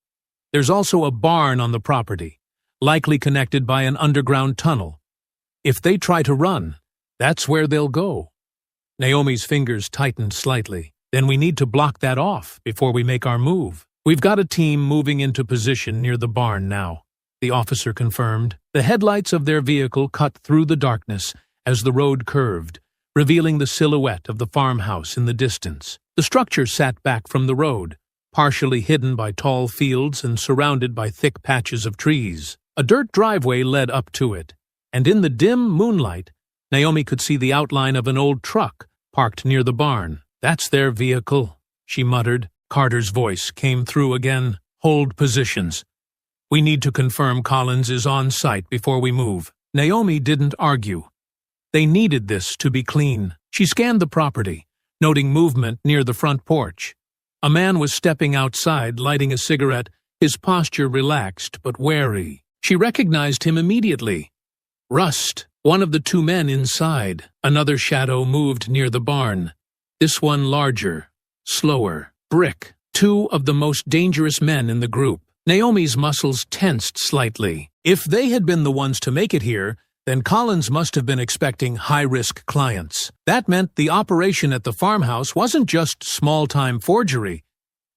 There's also a barn on the property, likely connected by an underground tunnel. If they try to run, that's where they'll go. Naomi's fingers tightened slightly. "Then we need to block that off before we make our move." "We've got a team moving into position near the barn now," the officer confirmed. The headlights of their vehicle cut through the darkness as the road curved, revealing the silhouette of the farmhouse in the distance. The structure sat back from the road, partially hidden by tall fields and surrounded by thick patches of trees. A dirt driveway led up to it, and in the dim moonlight, Naomi could see the outline of an old truck parked near the barn. "That's their vehicle," she muttered. Carter's voice came through again. "Hold positions. We need to confirm Collins is on site before we move." Naomi didn't argue. They needed this to be clean. She scanned the property, noting movement near the front porch. A man was stepping outside, lighting a cigarette, his posture relaxed but wary. She recognized him immediately. Rust, one of the 2 men inside. Another shadow moved near the barn. This one larger, slower. Brick, 2 of the most dangerous men in the group. Naomi's muscles tensed slightly. If they had been the ones to make it here, then Collins must have been expecting high-risk clients. That meant the operation at the farmhouse wasn't just small-time forgery.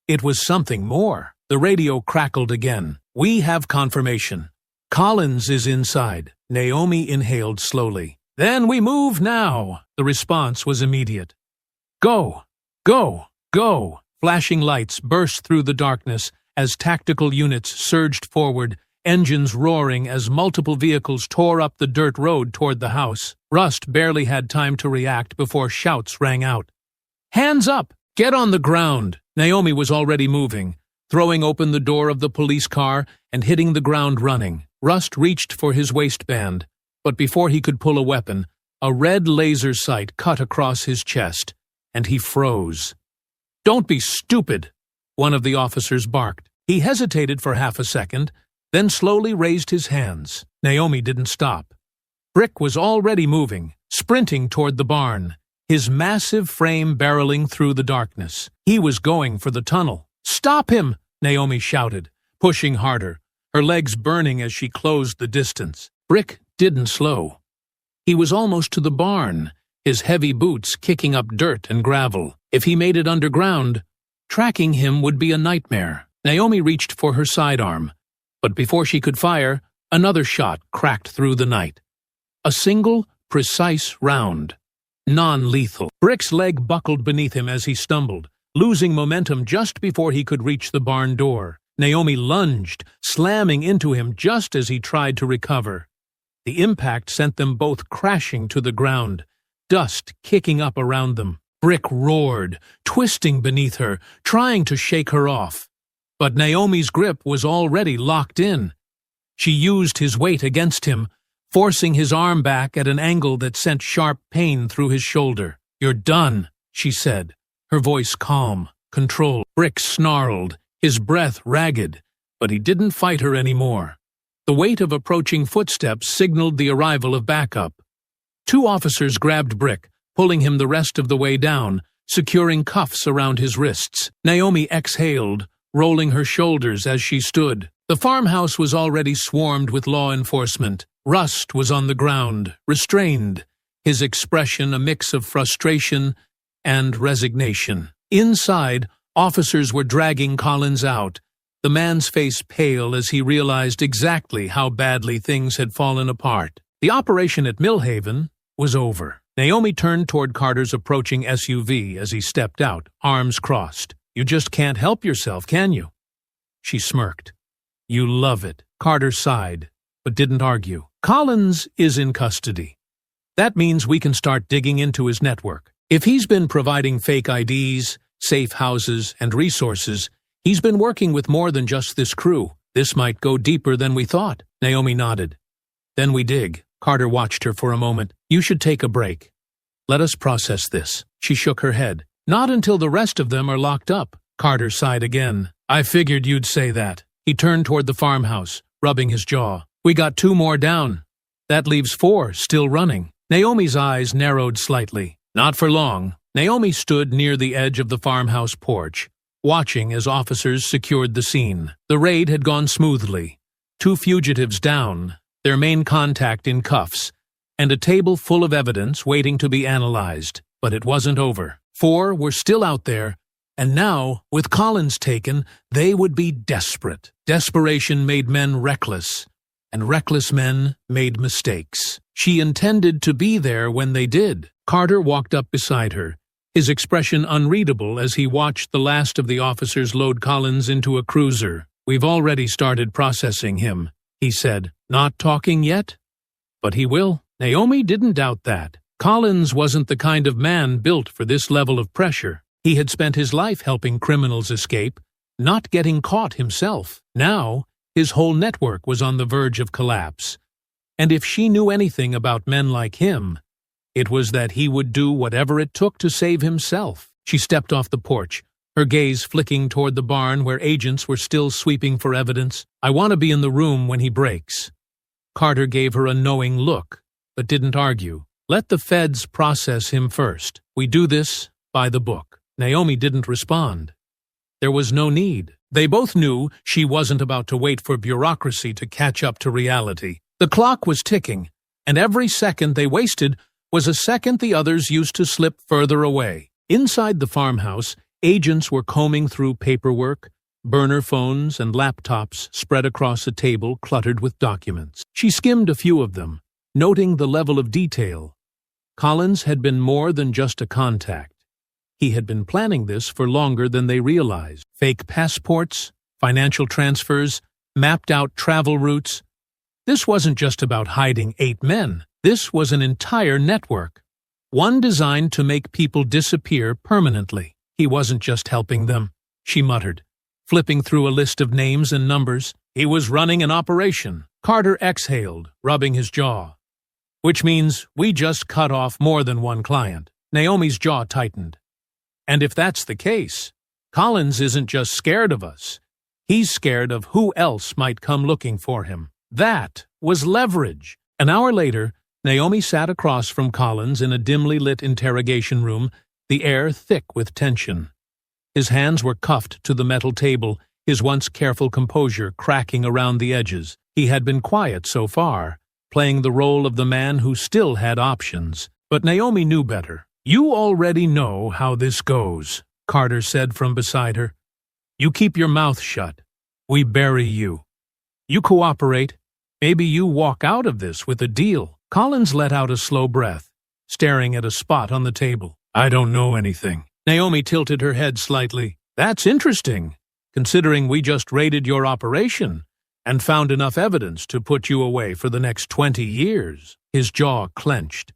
It was something more. The radio crackled again. "We have confirmation. Collins is inside." Naomi inhaled slowly. "Then we move now." The response was immediate. "Go! Go! Go!" Flashing lights burst through the darkness as tactical units surged forward, engines roaring as multiple vehicles tore up the dirt road toward the house. Rust barely had time to react before shouts rang out. "Hands up! Get on the ground!" Naomi was already moving, throwing open the door of the police car and hitting the ground running. Rust reached for his waistband, but before he could pull a weapon, a red laser sight cut across his chest, and he froze. "Don't be stupid," one of the officers barked. He hesitated for half a second, then slowly raised his hands. Naomi didn't stop. Brick was already moving, sprinting toward the barn, his massive frame barreling through the darkness. He was going for the tunnel. "Stop him!" Naomi shouted, pushing harder, her legs burning as she closed the distance. Brick didn't slow. He was almost to the barn, his heavy boots kicking up dirt and gravel. If he made it underground, tracking him would be a nightmare. Naomi reached for her sidearm, but before she could fire, another shot cracked through the night. A single, precise round. Non-lethal. Brick's leg buckled beneath him as he stumbled, losing momentum just before he could reach the barn door. Naomi lunged, slamming into him just as he tried to recover. The impact sent them both crashing to the ground, dust kicking up around them. Brick roared, twisting beneath her, trying to shake her off. But Naomi's grip was already locked in. She used his weight against him, forcing his arm back at an angle that sent sharp pain through his shoulder. "You're done," she said, her voice calm, controlled. Brick snarled, his breath ragged, but he didn't fight her anymore. The weight of approaching footsteps signaled the arrival of backup. Two officers grabbed Brick, pulling him the rest of the way down, securing cuffs around his wrists. Naomi exhaled, rolling her shoulders as she stood. The farmhouse was already swarmed with law enforcement. Rust was on the ground, restrained, his expression a mix of frustration and resignation. Inside, officers were dragging Collins out, the man's face pale as he realized exactly how badly things had fallen apart. The operation at Millhaven was over. Naomi turned toward Carter's approaching SUV as he stepped out, arms crossed. "You just can't help yourself, can you?" She smirked. "You love it." Carter sighed, but didn't argue. "Collins is in custody. That means we can start digging into his network. If he's been providing fake IDs, safe houses, and resources, he's been working with more than just this crew. This might go deeper than we thought." Naomi nodded. "Then we dig." Carter watched her for a moment. "You should take a break. Let us process this." She shook her head. "Not until the rest of them are locked up." Carter sighed again. "I figured you'd say that." He turned toward the farmhouse, rubbing his jaw. "We got 2 more down. That leaves 4 still running." Naomi's eyes narrowed slightly. Not for long. Naomi stood near the edge of the farmhouse porch, watching as officers secured the scene. The raid had gone smoothly. 2 fugitives down, their main contact in cuffs, and a table full of evidence waiting to be analyzed. But it wasn't over. 4 were still out there, and now, with Collins taken, they would be desperate. Desperation made men reckless, and reckless men made mistakes. She intended to be there when they did. Carter walked up beside her, his expression unreadable as he watched the last of the officers load Collins into a cruiser. "We've already started processing him," he said. "Not talking yet? But he will." Naomi didn't doubt that. Collins wasn't the kind of man built for this level of pressure. He had spent his life helping criminals escape, not getting caught himself. Now, his whole network was on the verge of collapse. And if she knew anything about men like him, it was that he would do whatever it took to save himself. She stepped off the porch, her gaze flicking toward the barn where agents were still sweeping for evidence. "I want to be in the room when he breaks." Carter gave her a knowing look, but didn't argue. "Let the feds process him first. We do this by the book." Naomi didn't respond. There was no need. They both knew she wasn't about to wait for bureaucracy to catch up to reality. The clock was ticking, and every second they wasted was a second the others used to slip further away. Inside the farmhouse, agents were combing through paperwork, burner phones and laptops spread across a table cluttered with documents. She skimmed a few of them, noting the level of detail. Collins had been more than just a contact. He had been planning this for longer than they realized. Fake passports, financial transfers, mapped out travel routes. This wasn't just about hiding 8 men. This was an entire network. One designed to make people disappear permanently. He wasn't just helping them, she muttered, flipping through a list of names and numbers. He was running an operation. Carter exhaled, rubbing his jaw. Which means we just cut off more than one client. Naomi's jaw tightened. And if that's the case, Collins isn't just scared of us. He's scared of who else might come looking for him. That was leverage. An hour later, Naomi sat across from Collins in a dimly lit interrogation room, the air thick with tension. His hands were cuffed to the metal table, his once careful composure cracking around the edges. He had been quiet so far, playing the role of the man who still had options. But Naomi knew better. "You already know how this goes," Carter said from beside her. "You keep your mouth shut. We bury you. You cooperate. Maybe you walk out of this with a deal." Collins let out a slow breath, staring at a spot on the table. "I don't know anything." Naomi tilted her head slightly. "That's interesting, considering we just raided your operation and found enough evidence to put you away for the next 20 years. His jaw clenched.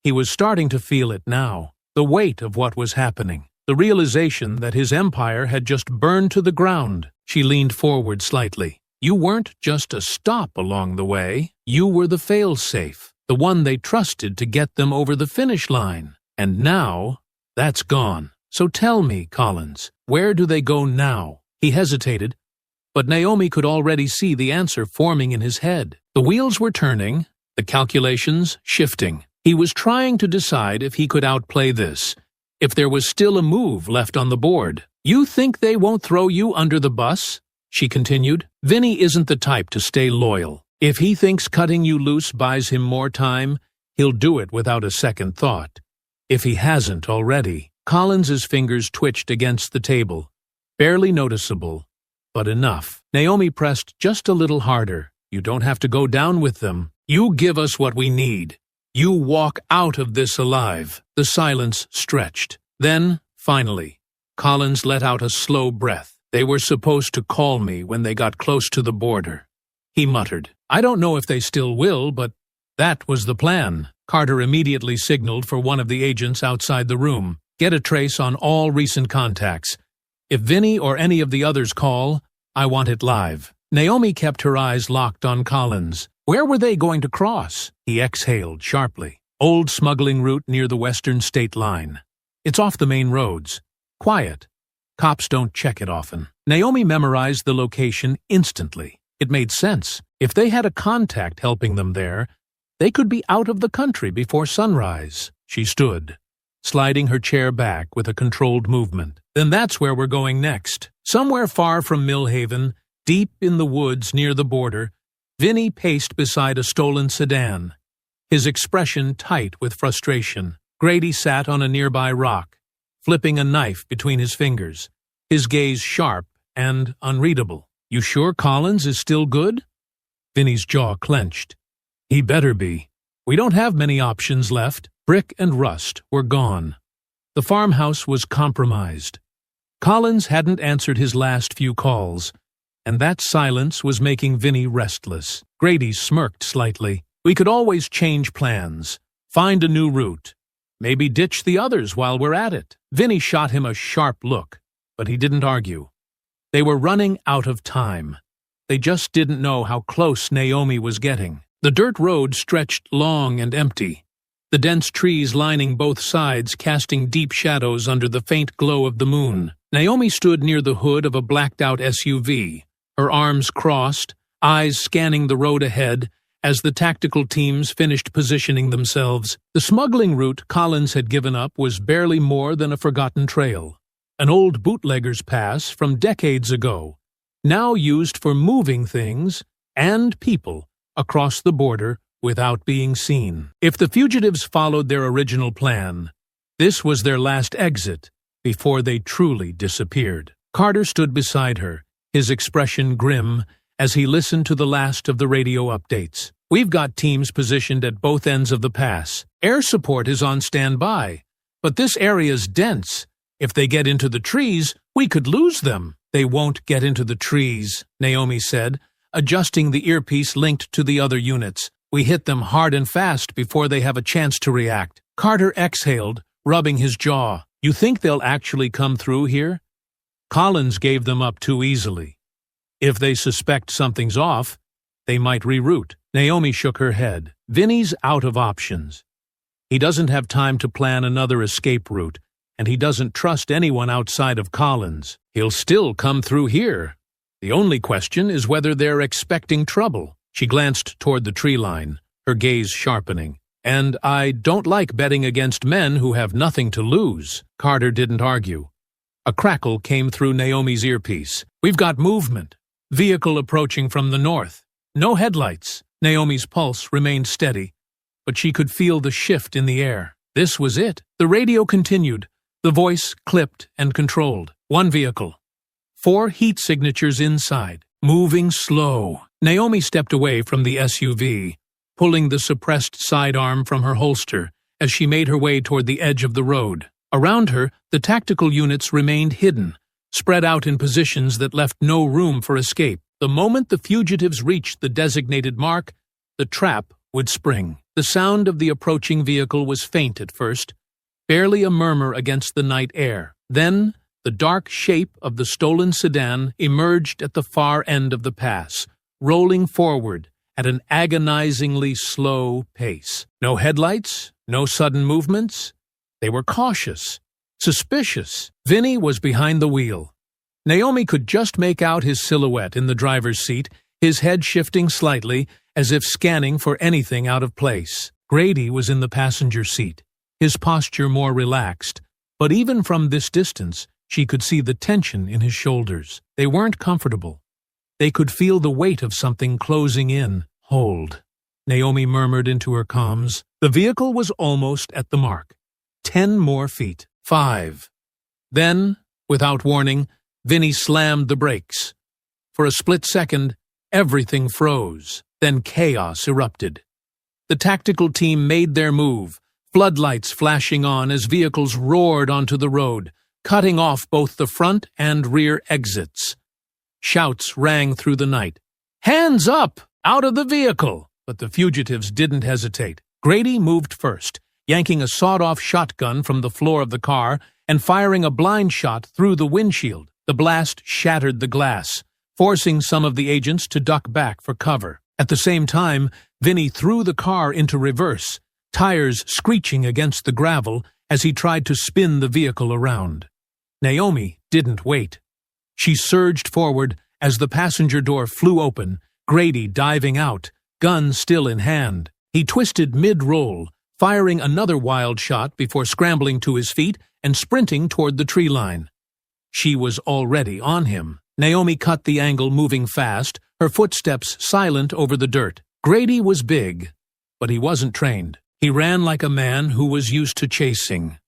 He was starting to feel it now, the weight of what was happening, the realization that his empire had just burned to the ground. She leaned forward slightly. "You weren't just a stop along the way. You were the fail-safe, the one they trusted to get them over the finish line. And now, that's gone. So tell me, Collins, where do they go now?" He hesitated, but Naomi could already see the answer forming in his head. The wheels were turning, the calculations shifting. He was trying to decide if he could outplay this, if there was still a move left on the board. "You think they won't throw you under the bus?" she continued. "Vinny isn't the type to stay loyal. If he thinks cutting you loose buys him more time, he'll do it without a second thought. If he hasn't already." Collins's fingers twitched against the table, barely noticeable, but enough. Naomi pressed just a little harder. "You don't have to go down with them. You give us what we need. You walk out of this alive." The silence stretched. Then, finally, Collins let out a slow breath. "They were supposed to call me when they got close to the border," he muttered. "I don't know if they still will, but that was the plan." Carter immediately signaled for one of the agents outside the room. "Get a trace on all recent contacts. If Vinny or any of the others call, I want it live." Naomi kept her eyes locked on Collins. Where were they going to cross? He exhaled sharply. "Old smuggling route near the western state line. It's off the main roads. Quiet. Cops don't check it often." Naomi memorized the location instantly. It made sense. If they had a contact helping them there, they could be out of the country before sunrise. She stood, sliding her chair back with a controlled movement. "Then that's where we're going next. Somewhere far from Millhaven, deep in the woods near the border, Vinny paced beside a stolen sedan, his expression tight with frustration. Grady sat on a nearby rock, flipping a knife between his fingers, his gaze sharp and unreadable. "You sure Collins is still good?" Vinny's jaw clenched. "He better be. We don't have many options left." Brick and Rust were gone. The farmhouse was compromised. Collins hadn't answered his last few calls, and that silence was making Vinny restless. Grady smirked slightly. "We could always change plans, find a new route, maybe ditch the others while we're at it." Vinny shot him a sharp look, but he didn't argue. They were running out of time. They just didn't know how close Naomi was getting. The dirt road stretched long and empty, the dense trees lining both sides casting deep shadows under the faint glow of the moon. Naomi stood near the hood of a blacked-out SUV, her arms crossed, eyes scanning the road ahead as the tactical teams finished positioning themselves. The smuggling route Collins had given up was barely more than a forgotten trail, an old bootlegger's pass from decades ago, now used for moving things and people across the border without being seen. If the fugitives followed their original plan, this was their last exit before they truly disappeared. Carter stood beside her, his expression grim, as he listened to the last of the radio updates. "We've got teams positioned at both ends of the pass. Air support is on standby, but this area's dense. If they get into the trees, we could lose them." "They won't get into the trees," Naomi said, adjusting the earpiece linked to the other units. "We hit them hard and fast before they have a chance to react." Carter exhaled, rubbing his jaw. "You think they'll actually come through here?" "Collins gave them up too easily. If they suspect something's off, they might reroute." Naomi shook her head. "Vinny's out of options. He doesn't have time to plan another escape route, and he doesn't trust anyone outside of Collins. He'll still come through here. The only question is whether they're expecting trouble." She glanced toward the tree line, her gaze sharpening. "And I don't like betting against men who have nothing to lose." Carter didn't argue. A crackle came through Naomi's earpiece. "We've got movement. Vehicle approaching from the north. No headlights." Naomi's pulse remained steady, but she could feel the shift in the air. This was it. The radio continued, the voice clipped and controlled. "One vehicle. 4 heat signatures inside. Moving slow." Naomi stepped away from the SUV, pulling the suppressed sidearm from her holster as she made her way toward the edge of the road. Around her, the tactical units remained hidden, spread out in positions that left no room for escape. The moment the fugitives reached the designated mark, the trap would spring. The sound of the approaching vehicle was faint at first, barely a murmur against the night air. Then, the dark shape of the stolen sedan emerged at the far end of the pass, rolling forward at an agonizingly slow pace. No headlights, no sudden movements. They were cautious, suspicious. Vinny was behind the wheel. Naomi could just make out his silhouette in the driver's seat, his head shifting slightly, as if scanning for anything out of place. Grady was in the passenger seat, his posture more relaxed, but even from this distance, she could see the tension in his shoulders. They weren't comfortable. They could feel the weight of something closing in. "Hold," Naomi murmured into her comms. The vehicle was almost at the mark. 10 more feet. 5. Then, without warning, Vinny slammed the brakes. For a split second, everything froze. Then chaos erupted. The tactical team made their move, floodlights flashing on as vehicles roared onto the road, cutting off both the front and rear exits. Shouts rang through the night. "Hands up! Out of the vehicle!" But the fugitives didn't hesitate. Grady moved first, yanking a sawed-off shotgun from the floor of the car and firing a blind shot through the windshield. The blast shattered the glass, forcing some of the agents to duck back for cover. At the same time, Vinny threw the car into reverse, tires screeching against the gravel as he tried to spin the vehicle around. Naomi didn't wait. She surged forward as the passenger door flew open, Grady diving out, gun still in hand. He twisted mid-roll, firing another wild shot before scrambling to his feet and sprinting toward the tree line. She was already on him. Naomi cut the angle, moving fast, her footsteps silent over the dirt. Grady was big, but he wasn't trained. He ran like a man who was used to chasing,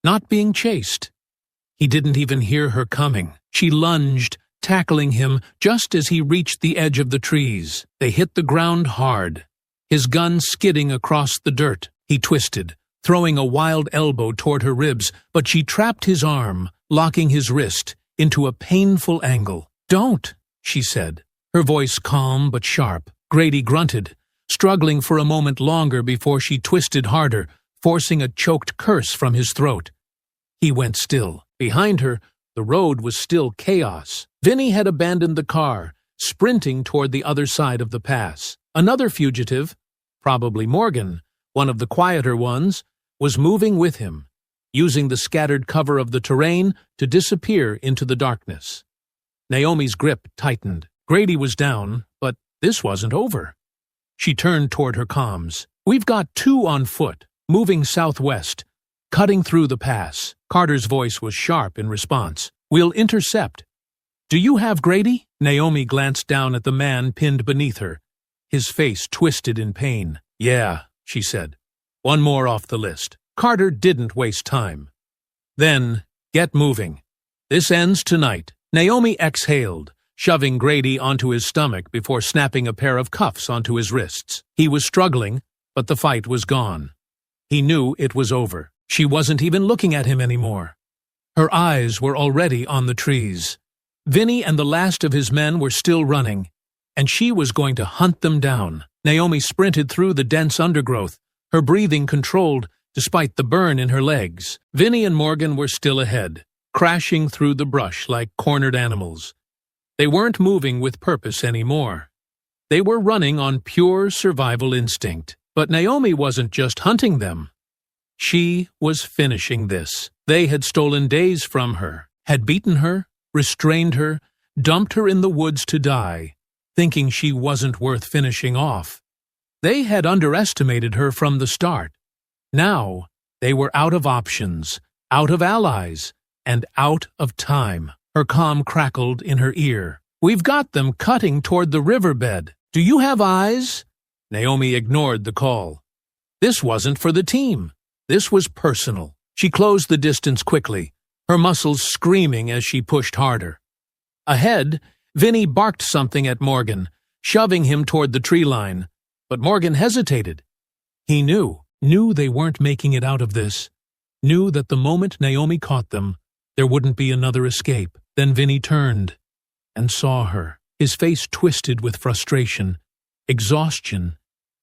not being chased. He didn't even hear her coming. She lunged, tackling him just as he reached the edge of the trees. They hit the ground hard, his gun skidding across the dirt. He twisted, throwing a wild elbow toward her ribs, but she trapped his arm, locking his wrist into a painful angle. "Don't," she said, her voice calm but sharp. Grady grunted, struggling for a moment longer before she twisted harder, forcing a choked curse from his throat. He went still. Behind her, the road was still chaos. Vinny had abandoned the car, sprinting toward the other side of the pass. Another fugitive, probably Morgan, one of the quieter ones, was moving with him, using the scattered cover of the terrain to disappear into the darkness. Naomi's grip tightened. Grady was down, but this wasn't over. She turned toward her comms. "We've got 2 on foot, moving southwest, cutting through the pass." Carter's voice was sharp in response. "We'll intercept. Do you have Grady?" Naomi glanced down at the man pinned beneath her, his face twisted in pain. "Yeah," she said. "One more off the list." Carter didn't waste time. "Then, get moving. This ends tonight." Naomi exhaled, shoving Grady onto his stomach before snapping a pair of cuffs onto his wrists. He was struggling, but the fight was gone. He knew it was over. She wasn't even looking at him anymore. Her eyes were already on the trees. Vinny and the last of his men were still running, and she was going to hunt them down. Naomi sprinted through the dense undergrowth, her breathing controlled despite the burn in her legs. Vinny and Morgan were still ahead, crashing through the brush like cornered animals. They weren't moving with purpose anymore. They were running on pure survival instinct. But Naomi wasn't just hunting them. She was finishing this. They had stolen days from her, had beaten her, restrained her, dumped her in the woods to die, thinking she wasn't worth finishing off. They had underestimated her from the start. Now, they were out of options, out of allies, and out of time. Her calm crackled in her ear. "We've got them cutting toward the riverbed. Do you have eyes?" Naomi ignored the call. This wasn't for the team. This was personal. She closed the distance quickly, her muscles screaming as she pushed harder. Ahead, Vinny barked something at Morgan, shoving him toward the tree line. But Morgan hesitated. He knew they weren't making it out of this, knew that the moment Naomi caught them, there wouldn't be another escape. Then Vinny turned and saw her, his face twisted with frustration, exhaustion,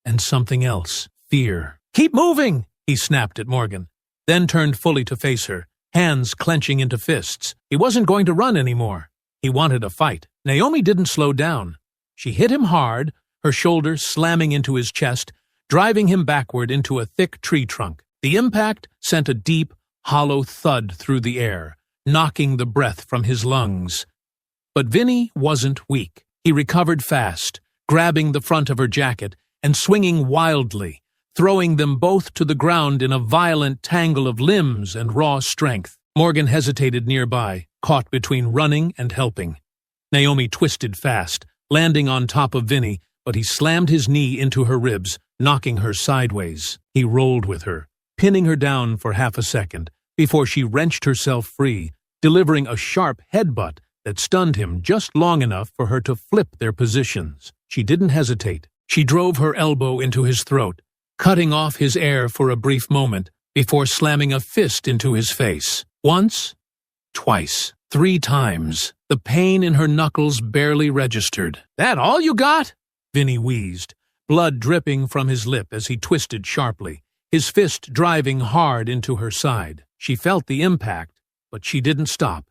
and something else, fear. "Keep moving!" he snapped at Morgan, then turned fully to face her, hands clenching into fists. He wasn't going to run anymore. He wanted a fight. Naomi didn't slow down. She hit him hard, her shoulder slamming into his chest, driving him backward into a thick tree trunk. The impact sent a deep, hollow thud through the air, knocking the breath from his lungs. But Vinny wasn't weak. He recovered fast, grabbing the front of her jacket and swinging wildly, throwing them both to the ground in a violent tangle of limbs and raw strength. Morgan hesitated nearby, caught between running and helping. Naomi twisted fast, landing on top of Vinny, but he slammed his knee into her ribs, knocking her sideways. He rolled with her, pinning her down for half a second, before she wrenched herself free, delivering a sharp headbutt that stunned him just long enough for her to flip their positions. She didn't hesitate. She drove her elbow into his throat, cutting off his air for a brief moment before slamming a fist into his face. Once, twice, 3 times. The pain in her knuckles barely registered. "That all you got?" Vinny wheezed, blood dripping from his lip as he twisted sharply, his fist driving hard into her side. She felt the impact, but she didn't stop.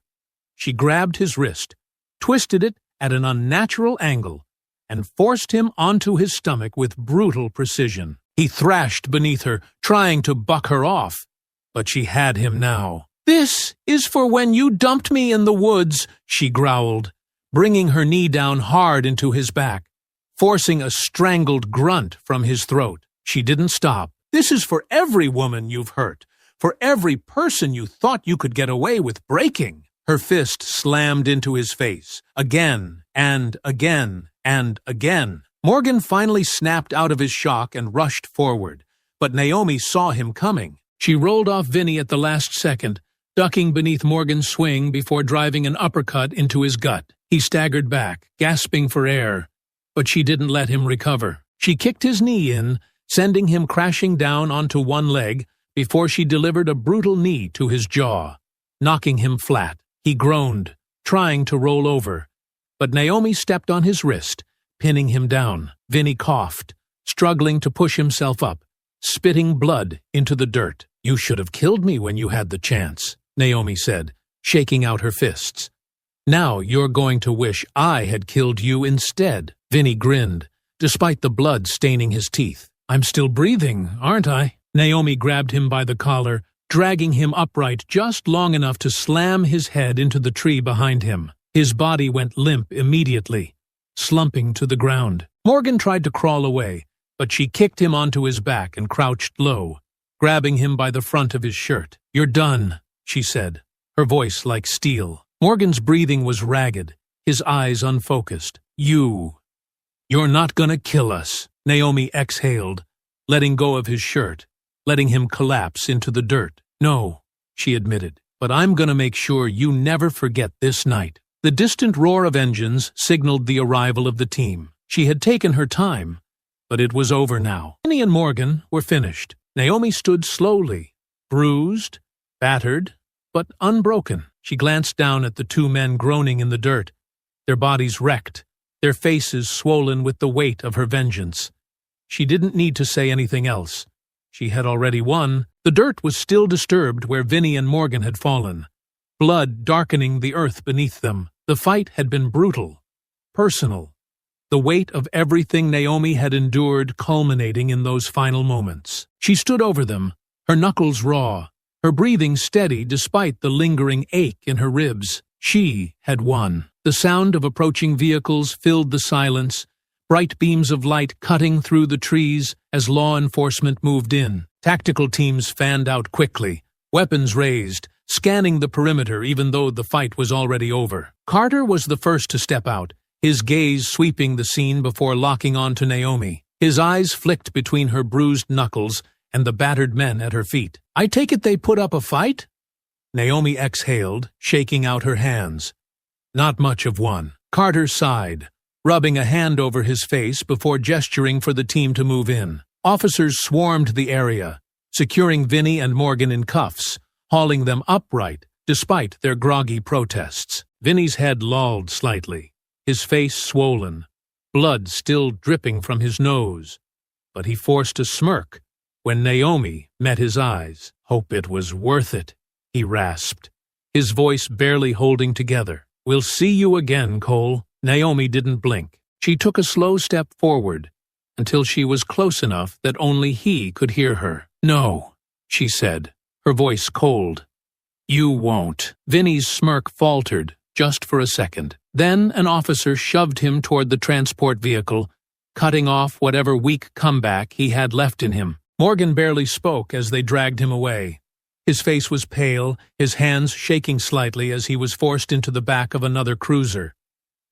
She grabbed his wrist, twisted it at an unnatural angle, and forced him onto his stomach with brutal precision. He thrashed beneath her, trying to buck her off, but she had him now. "This is for when you dumped me in the woods," she growled, bringing her knee down hard into his back, forcing a strangled grunt from his throat. She didn't stop. "This is for every woman you've hurt, for every person you thought you could get away with breaking." Her fist slammed into his face, again and again and again. Morgan finally snapped out of his shock and rushed forward, but Naomi saw him coming. She rolled off Vinny at the last second, ducking beneath Morgan's swing before driving an uppercut into his gut. He staggered back, gasping for air, but she didn't let him recover. She kicked his knee in, sending him crashing down onto one leg before she delivered a brutal knee to his jaw, knocking him flat. He groaned, trying to roll over, but Naomi stepped on his wrist, pinning him down. Vinny coughed, struggling to push himself up, spitting blood into the dirt. "You should have killed me when you had the chance," Naomi said, shaking out her fists. "Now you're going to wish I had killed you instead." Vinny grinned, despite the blood staining his teeth. "I'm still breathing, aren't I?" Naomi grabbed him by the collar, dragging him upright just long enough to slam his head into the tree behind him. His body went limp immediately, slumping to the ground. Morgan tried to crawl away, but she kicked him onto his back and crouched low, grabbing him by the front of his shirt. "You're done," she said, her voice like steel. Morgan's breathing was ragged, his eyes unfocused. You're not gonna kill us," Naomi exhaled, letting go of his shirt, letting him collapse into the dirt. "No," she admitted, "but I'm gonna make sure you never forget this night." The distant roar of engines signaled the arrival of the team. She had taken her time, but it was over now. Vinny and Morgan were finished. Naomi stood slowly, bruised, battered, but unbroken. She glanced down at the two men groaning in the dirt, their bodies wrecked, their faces swollen with the weight of her vengeance. She didn't need to say anything else. She had already won. The dirt was still disturbed where Vinny and Morgan had fallen, blood darkening the earth beneath them. The fight had been brutal, personal, the weight of everything Naomi had endured culminating in those final moments. She stood over them, her knuckles raw, her breathing steady despite the lingering ache in her ribs. She had won. The sound of approaching vehicles filled the silence, bright beams of light cutting through the trees as law enforcement moved in. Tactical teams fanned out quickly, weapons raised, scanning the perimeter even though the fight was already over. Carter was the first to step out, his gaze sweeping the scene before locking on to Naomi. His eyes flicked between her bruised knuckles and the battered men at her feet. "I take it they put up a fight?" Naomi exhaled, shaking out her hands. "Not much of one." Carter sighed, rubbing a hand over his face before gesturing for the team to move in. Officers swarmed the area, securing Vinny and Morgan in cuffs, hauling them upright despite their groggy protests. Vinny's head lolled slightly, his face swollen, blood still dripping from his nose, but he forced a smirk when Naomi met his eyes. "Hope it was worth it," he rasped, his voice barely holding together. "We'll see you again, Cole." Naomi didn't blink. She took a slow step forward until she was close enough that only he could hear her. "No," she said, her voice cold. "You won't." Vinny's smirk faltered just for a second. Then an officer shoved him toward the transport vehicle, cutting off whatever weak comeback he had left in him. Morgan barely spoke as they dragged him away. His face was pale, his hands shaking slightly as he was forced into the back of another cruiser.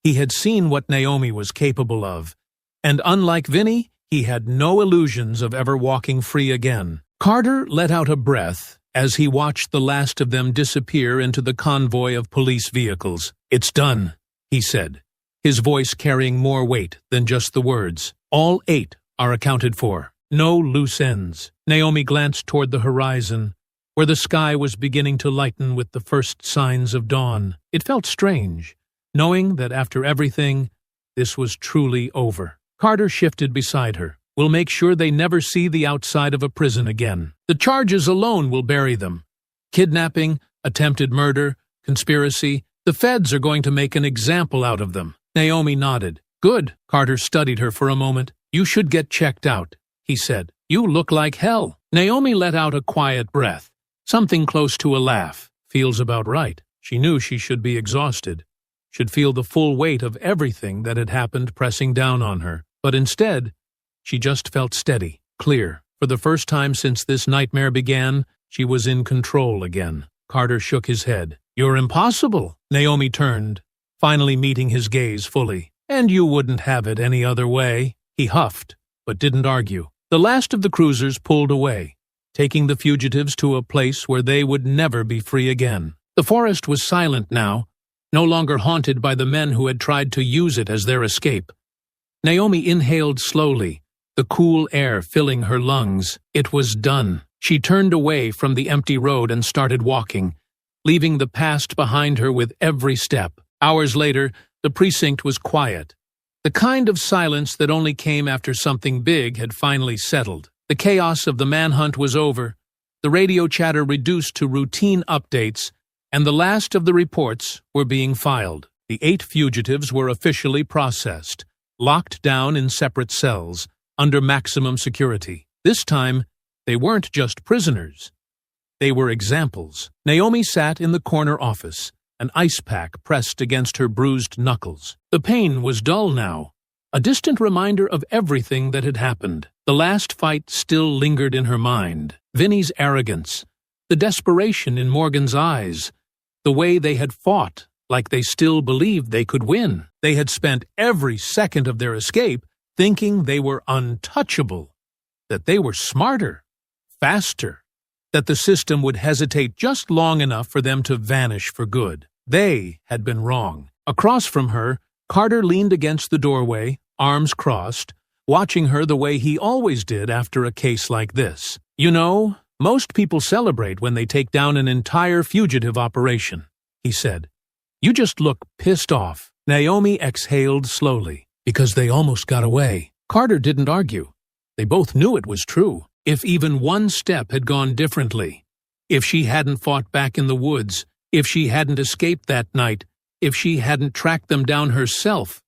He had seen what Naomi was capable of, and unlike Vinny, he had no illusions of ever walking free again. Carter let out a breath as he watched the last of them disappear into the convoy of police vehicles. "It's done," he said, his voice carrying more weight than just the words. "All 8 are accounted for. No loose ends." Naomi glanced toward the horizon, where the sky was beginning to lighten with the first signs of dawn. It felt strange, knowing that after everything, this was truly over. Carter shifted beside her. "We'll make sure they never see the outside of a prison again. The charges alone will bury them. Kidnapping, attempted murder, conspiracy. The feds are going to make an example out of them." Naomi nodded. "Good." Carter studied her for a moment. "You should get checked out," he said. "You look like hell." Naomi let out a quiet breath, something close to a laugh. "Feels about right." She knew she should be exhausted, should feel the full weight of everything that had happened pressing down on her. But instead, she just felt steady, clear. For the first time since this nightmare began, she was in control again. Carter shook his head. "You're impossible." Naomi turned, finally meeting his gaze fully. "And you wouldn't have it any other way." He huffed, but didn't argue. The last of the cruisers pulled away, taking the fugitives to a place where they would never be free again. The forest was silent now, no longer haunted by the men who had tried to use it as their escape. Naomi inhaled slowly, the cool air filling her lungs. It was done. She turned away from the empty road and started walking, leaving the past behind her with every step. Hours later, the precinct was quiet, the kind of silence that only came after something big had finally settled. The chaos of the manhunt was over, the radio chatter reduced to routine updates, and the last of the reports were being filed. The 8 fugitives were officially processed, locked down in separate cells, under maximum security. This time, they weren't just prisoners. They were examples. Naomi sat in the corner office, an ice pack pressed against her bruised knuckles. The pain was dull now, a distant reminder of everything that had happened. The last fight still lingered in her mind. Vinny's arrogance, the desperation in Morgan's eyes, the way they had fought like they still believed they could win. They had spent every second of their escape thinking they were untouchable, that they were smarter, faster, that the system would hesitate just long enough for them to vanish for good. They had been wrong. Across from her, Carter leaned against the doorway, arms crossed, watching her the way he always did after a case like this. "You know, most people celebrate when they take down an entire fugitive operation," he said. "You just look pissed off." Naomi exhaled slowly. "Because they almost got away." Carter didn't argue. They both knew it was true. If even one step had gone differently, if she hadn't fought back in the woods, if she hadn't escaped that night, if she hadn't tracked them down herself,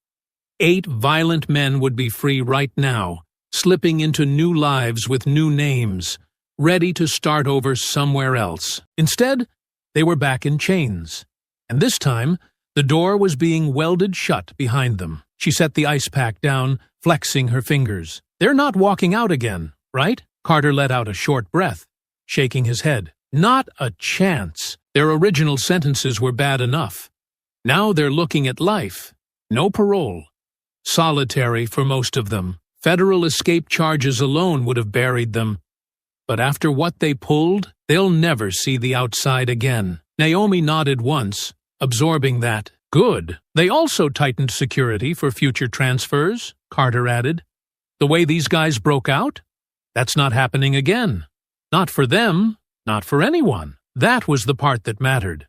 8 violent men would be free right now, slipping into new lives with new names, ready to start over somewhere else. Instead, they were back in chains. And this time, the door was being welded shut behind them. She set the ice pack down, flexing her fingers. "They're not walking out again, right?" Carter let out a short breath, shaking his head. "Not a chance. Their original sentences were bad enough. Now they're looking at life. No parole. Solitary for most of them. Federal escape charges alone would have buried them. But after what they pulled, they'll never see the outside again." Naomi nodded once, absorbing that. "Good. They also tightened security for future transfers," Carter added. "The way these guys broke out? That's not happening again. Not for them, not for anyone." That was the part that mattered.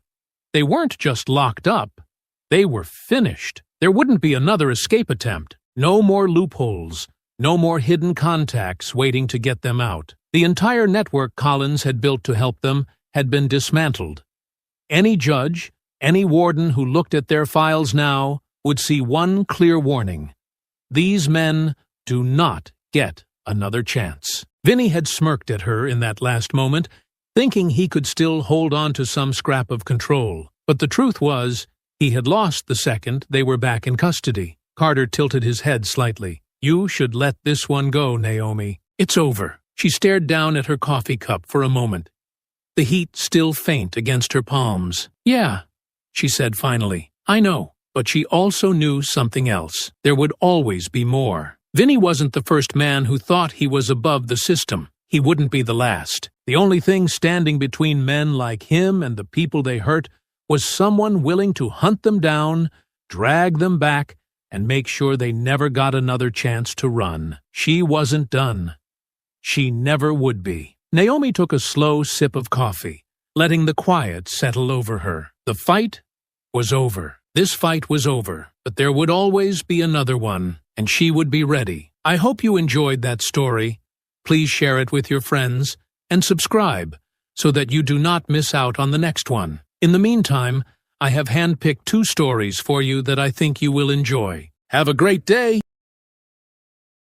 They weren't just locked up. They were finished. There wouldn't be another escape attempt. No more loopholes. No more hidden contacts waiting to get them out. The entire network Collins had built to help them had been dismantled. Any judge, any warden who looked at their files now would see one clear warning. These men do not get another chance. Vinny had smirked at her in that last moment, thinking he could still hold on to some scrap of control. But the truth was, he had lost the second they were back in custody. Carter tilted his head slightly. "You should let this one go, Naomi. It's over." She stared down at her coffee cup for a moment, the heat still faint against her palms. "Yeah," she said finally. "I know." But she also knew something else. There would always be more. Vinny wasn't the first man who thought he was above the system. He wouldn't be the last. The only thing standing between men like him and the people they hurt was someone willing to hunt them down, drag them back, and make sure they never got another chance to run. She wasn't done. She never would be. Naomi took a slow sip of coffee, letting the quiet settle over her. The fight was over. This fight was over, but there would always be another one, and she would be ready. I hope you enjoyed that story. Please share it with your friends and subscribe so that you do not miss out on the next one. In the meantime, I have handpicked 2 stories for you that I think you will enjoy. Have a great day!